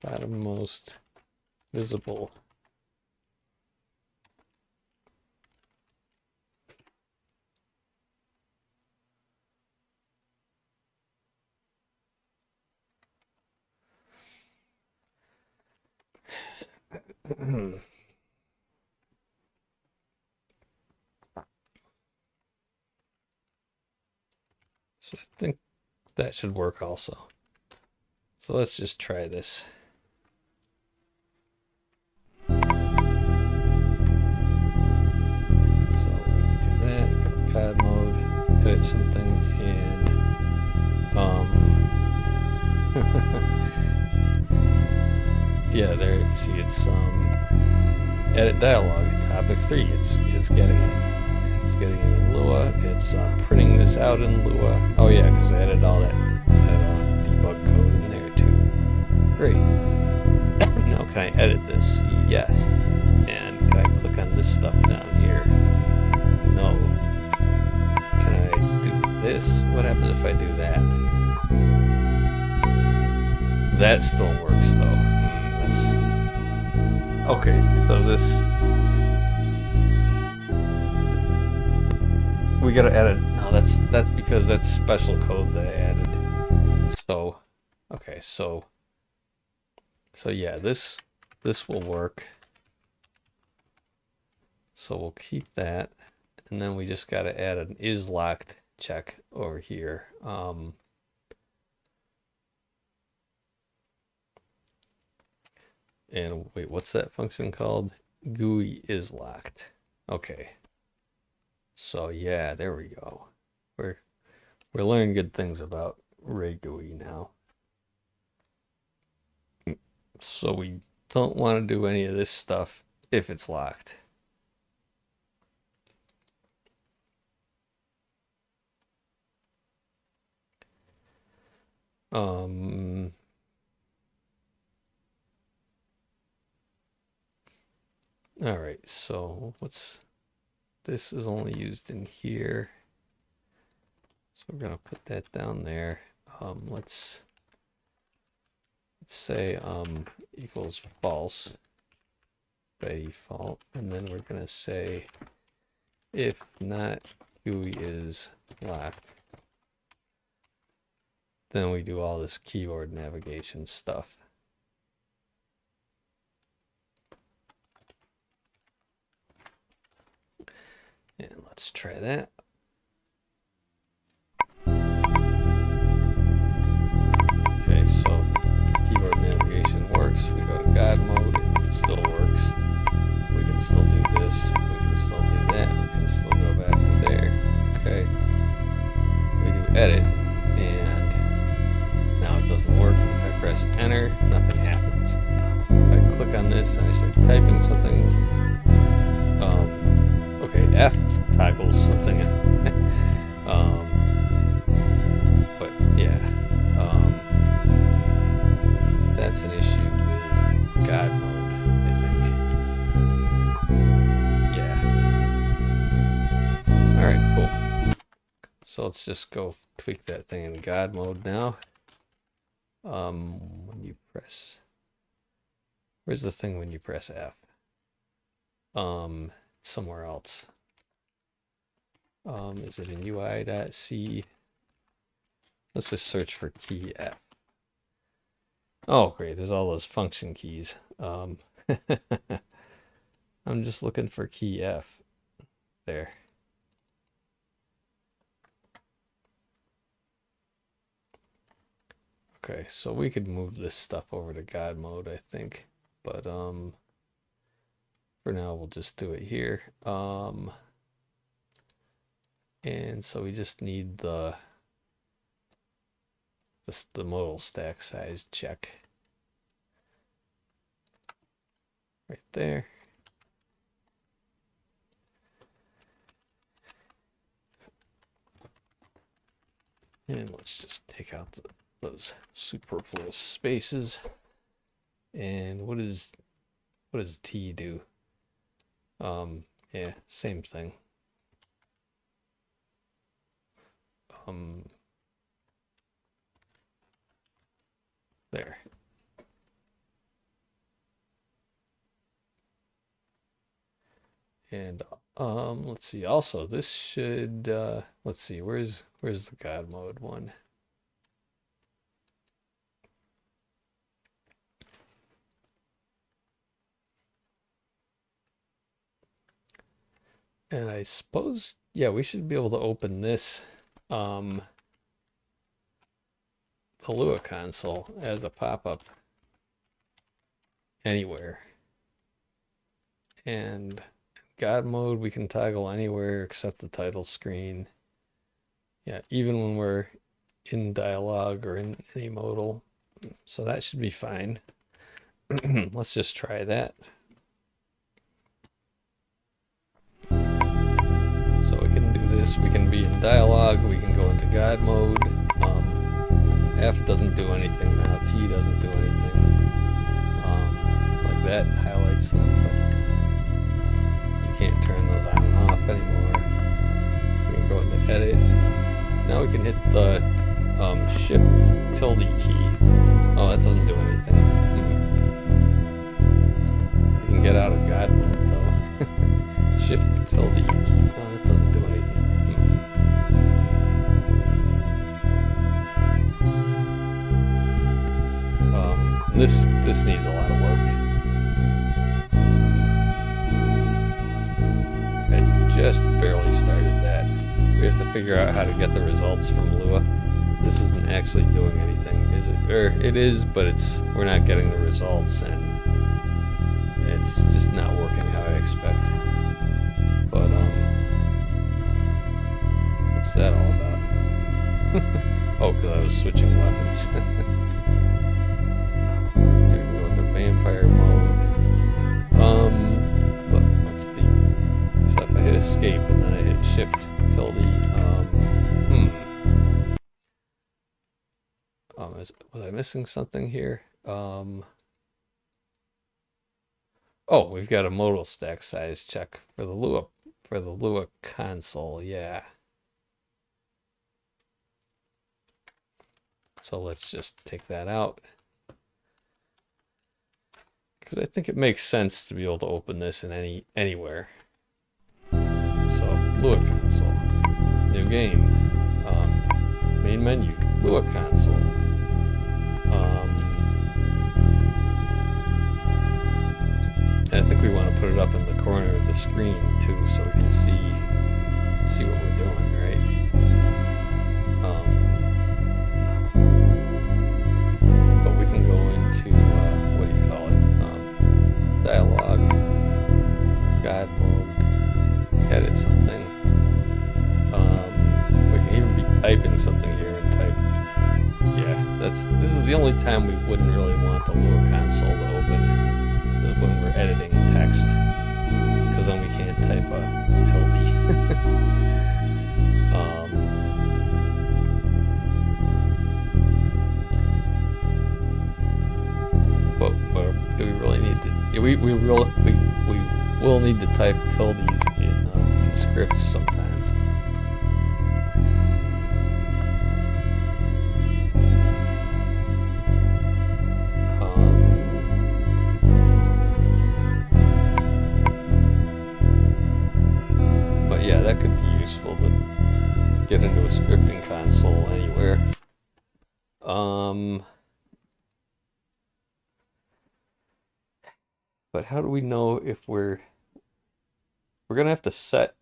Bottommost visible. So I think that should work also. So let's just try this. So we do that, go to God mode, edit something, and yeah, there you see it's edit dialogue, topic 3. It's getting it. It's getting it in Lua. It's printing this out in Lua. Oh yeah, because I added all that debug code in there too. Great. Now can I edit this? Yes. And can I click on this stuff down here? No. Can I do this? What happens if I do that? That still works though. That's okay. So this we gotta edit. No, that's because that's special code that I added. So okay, so yeah, this will work. So we'll keep that, and then we just gotta add an is locked check over here. And wait, what's that function called? GUI is locked. Okay. So yeah, there we go. We're learning good things about Ray GUI now. So we don't want to do any of this stuff if it's locked. All right, so this is only used in here. So we're gonna put that down there. Let's say equals false by default, and then we're gonna say if not GUI is locked, then we do all this keyboard navigation stuff. And let's try that. Okay, so keyboard navigation works. We go to God mode, it still works. We can still do this, we can still do that, we can still go back to there. Okay. We do edit, and now it doesn't work. If I press enter, nothing happens. If I click on this and I start typing something, okay, F toggles something. But yeah, that's an issue with God mode, I think. Yeah. All right, cool. So let's just go tweak that thing in God mode now. When you press, where's the thing when you press F? Somewhere else. Is it in UI.c? Let's just search for key F. Oh, great. There's all those function keys. I'm just looking for key F. There. Okay, so we could move this stuff over to God mode, I think. But for now, we'll just do it here. And so we just need the modal stack size check right there. And let's just take out those superfluous spaces. And what does T do? Yeah, same thing. There. And let's see. Also, this should let's see. Where's the God mode one? And I suppose, yeah, we should be able to open this the the Lua console as a pop-up anywhere. And God mode, we can toggle anywhere except the title screen. Yeah, even when we're in dialogue or in any modal. So that should be fine. Let's just try that. So we can do this. We can be in dialogue. We can go into God mode. F doesn't do anything now. T doesn't do anything. Like that highlights them, but you can't turn those on and off anymore. We can go into edit. Now we can hit the shift tilde key. Oh, that doesn't do anything. You can get out of God mode though. Shift tilde key. Oh, that doesn't do anything. This needs a lot of work. I just barely started that. We have to figure out how to get the results from Lua. This isn't actually doing anything, is it? Or it is, but we're not getting the results, and it's just not working how I expect. But what's that all about? Oh, because I was switching weapons. Here we go into vampire mode. But what's the? So if I hit escape and then I hit shift tilde, was I missing something here? Oh, we've got a modal stack size check for the Lua console, yeah. So let's just take that out. Because I think it makes sense to be able to open this in anywhere. So Lua console, new game, main menu, Lua console. I think we want to put it up in the corner of the screen too, so we can see what we're doing, right? But we can go into what do you call it? Dialogue, God mode, edit something. We can even be typing something here and type. Yeah, this is the only time we wouldn't really want the Lua console to open. When we're editing text, because then we can't type a tilde. But do we really need to? Yeah, we will need to type tildes in scripts sometimes. Yeah, that could be useful to get into a scripting console anywhere. But how do we know if we're gonna have to set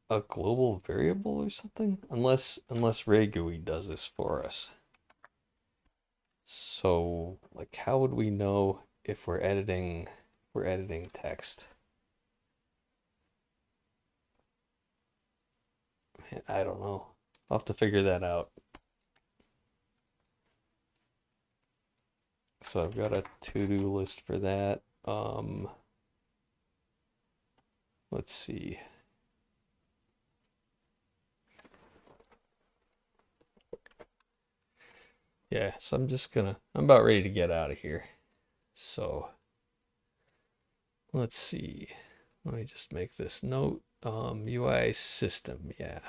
a global variable or something? Unless RayGUI does this for us. So, like, how would we know if we're editing text? I don't know. I'll have to figure that out. So I've got a to-do list for that. Let's see. Yeah, so I'm about ready to get out of here. So let's see. Let me just make this note. UI system, yeah.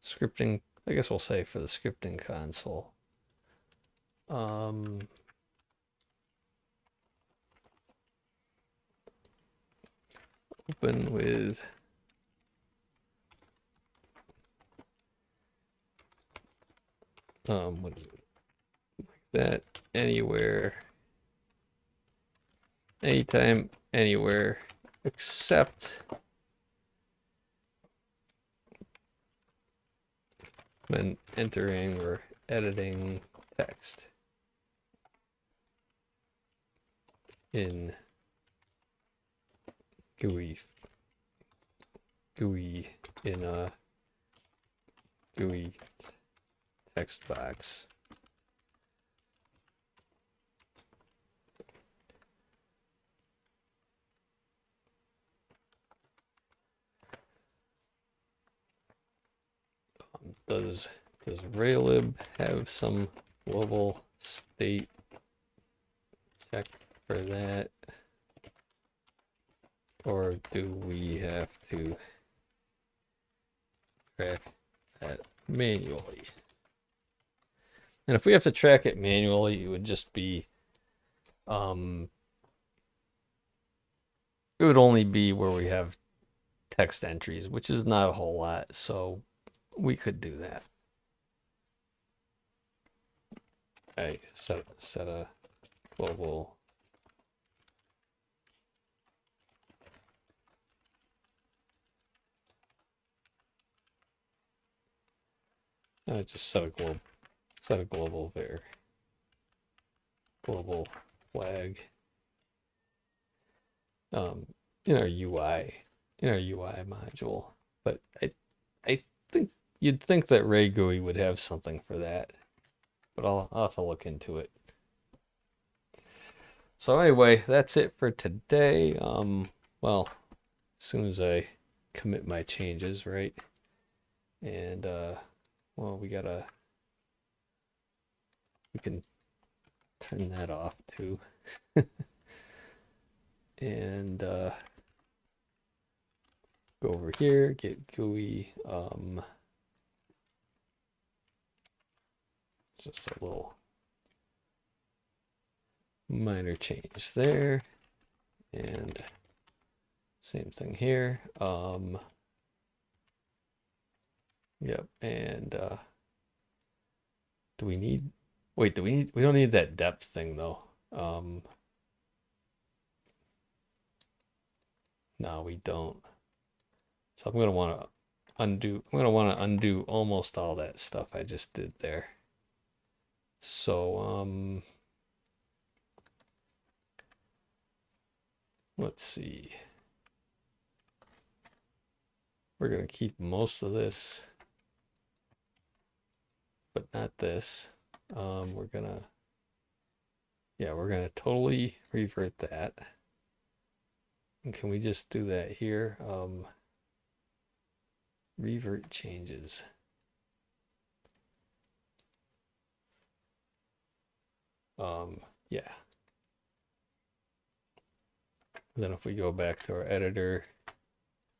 Scripting, I guess we'll say for the scripting console. Open with what is it? Like that, anywhere, anytime, anywhere, except when entering or editing text in GUI in a GUI text box. Does Raylib have some global state check for that? Or do we have to track that manually? And if we have to track it manually, it would just be, it would only be where we have text entries, which is not a whole lot, so we could do that. I set a global just set a global var global flag in our UI module. But I think you'd think that Ray GUI would have something for that, but I'll have to look into it. So anyway, that's it for today. Well, as soon as I commit my changes, right? And well, we can turn that off too. And go over here, get GUI, just a little minor change there, and same thing here. Yep, and do we need, wait, we don't need that depth thing though. No, we don't. So I'm gonna want to undo almost all that stuff I just did there. So let's see. We're gonna keep most of this, but not this. We're gonna totally revert that. And can we just do that here? Revert changes. Yeah. And then if we go back to our editor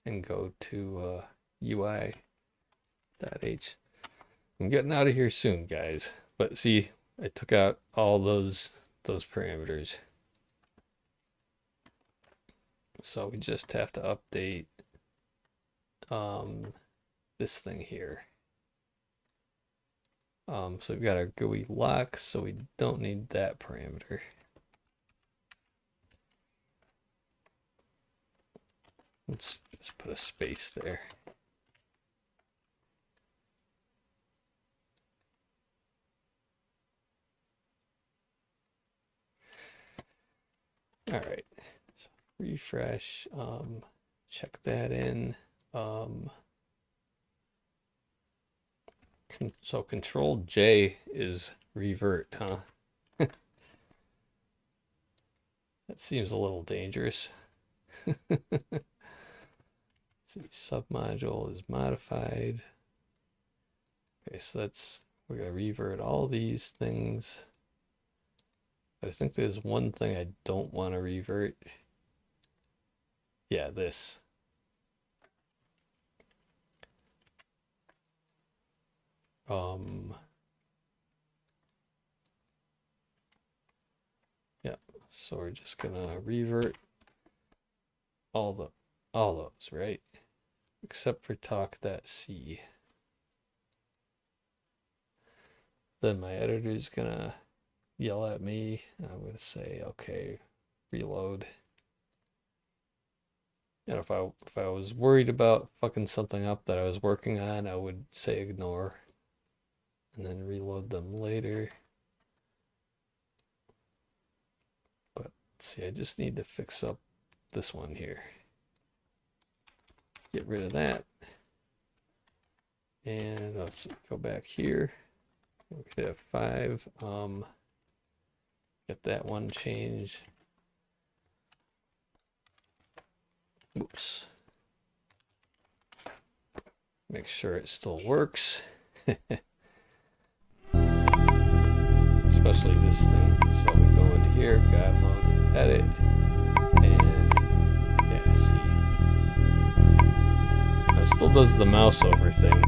and go to UI.h, I'm getting out of here soon, guys. But see, I took out all those parameters. So we just have to update this thing here. So we've got our GUI lock, so we don't need that parameter. Let's just put a space there. All right, so refresh, check that in. So Control J is revert, huh? That seems a little dangerous. See, submodule is modified. Okay, so we're gonna revert all these things. But I think there's one thing I don't want to revert. Yeah, this. Yeah, so we're just gonna revert all those, right? Except for talk.c. Then my editor's gonna yell at me, and I'm gonna say, okay, reload. And if I was worried about fucking something up that I was working on, I would say ignore. and then reload them later. But see, I just need to fix up this one here. Get rid of that. And let's go back here. We could have 5. Get that one changed. Oops. Make sure it still works. Especially this thing. So we go into here, God mode, edit, and yeah, see. It still does the mouse over thing,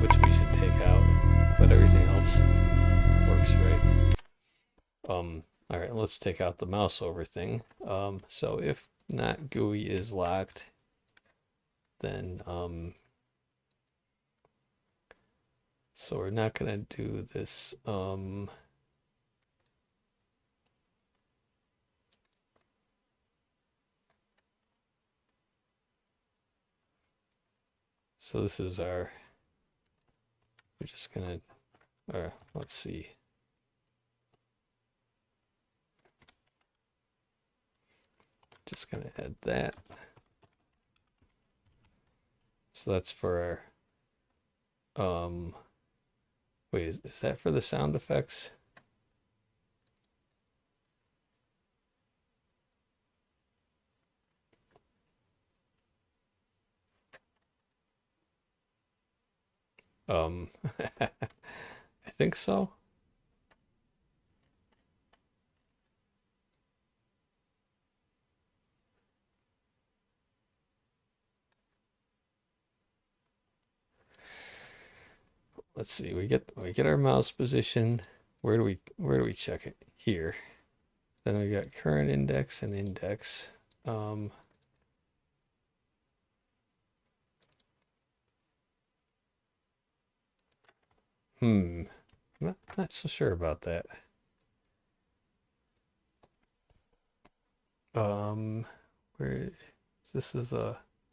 which we should take out, but everything else works right. All right, let's take out the mouse over thing. So if not GUI is locked, then so we're not gonna do this. So this is our. We're just gonna. Let's see. Just gonna add that. So that's for our. Wait, is that for the sound effects? I think so. Let's see. We get our mouse position. Where do we check it? Here. Then we got current index and index. Not so sure about that. Where this is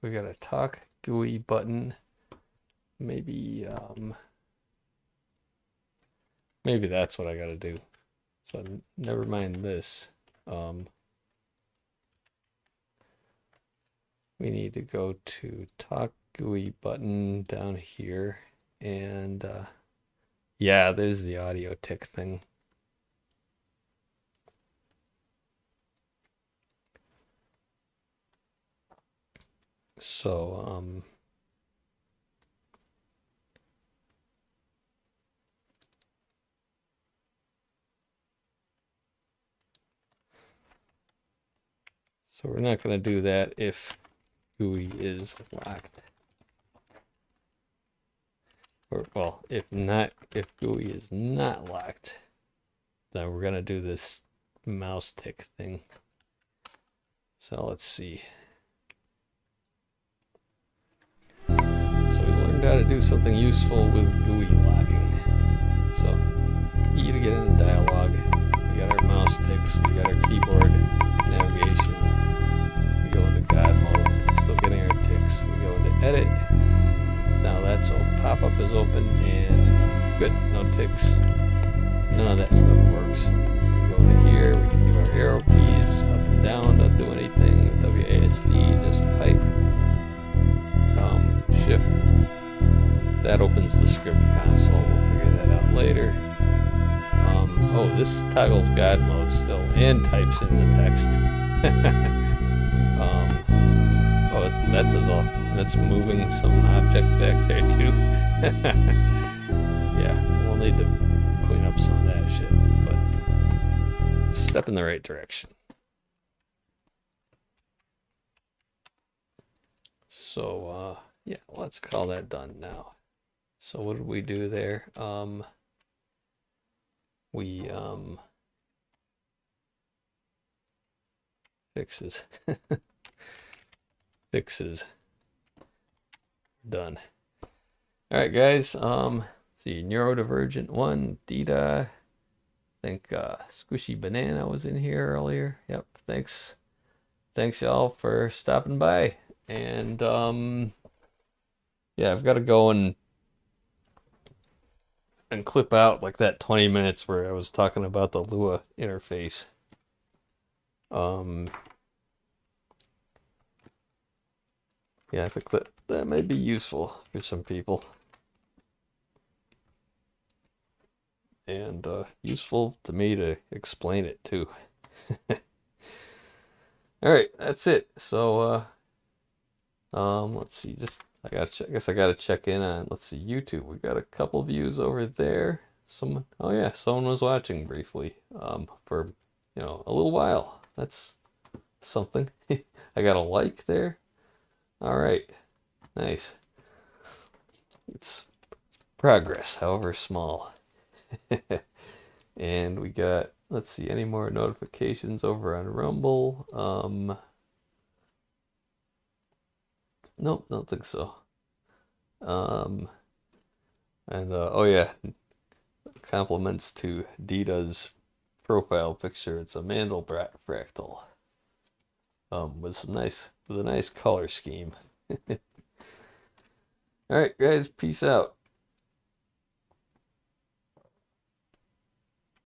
we got a talk GUI button. Maybe maybe that's what I gotta do. So never mind this. We need to go to talk GUI button down here, and yeah, there's the audio tick thing. So so we're not going to do that if GUI is locked. Or, well, if GUI is not locked, then we're going to do this mouse tick thing. So let's see. So we learned how to do something useful with GUI locking. So E to get into dialogue. We got our mouse ticks. We got our keyboard navigation. We go into God mode. Still getting our ticks. We go into edit. Now that's all. Pop-up is open and good. No ticks. None of that stuff works. We go into here. We can do our arrow keys up and down. Don't do anything. WASD, just type. Shift. That opens the script console. We'll figure that out later. Oh, this toggles God mode still and types in the text. Oh, that does all. That's moving some object back there too. Yeah, we'll need to clean up some of that shit, but step in the right direction. So, yeah, let's call that done now. So what did we do there? We fixes done. All right, guys. See, neurodivergent 1, Dita. I think Squishy Banana was in here earlier. Yep. Thanks y'all for stopping by. And yeah, I've got to go and and clip out like that 20 minutes where I was talking about the Lua interface. Yeah, I think that may be useful for some people. And useful to me to explain it too. All right, that's it. So let's see. I guess I gotta check in on. Let's see, YouTube. We got a couple views over there. Someone. Oh yeah, someone was watching briefly. For a little while. That's something. I got a like there. All right, nice. It's progress, however small. And we got. Let's see, any more notifications over on Rumble? Nope, don't think so. And oh yeah, compliments to Dita's profile picture. It's a Mandelbrot fractal. With a nice color scheme. All right, guys, peace out.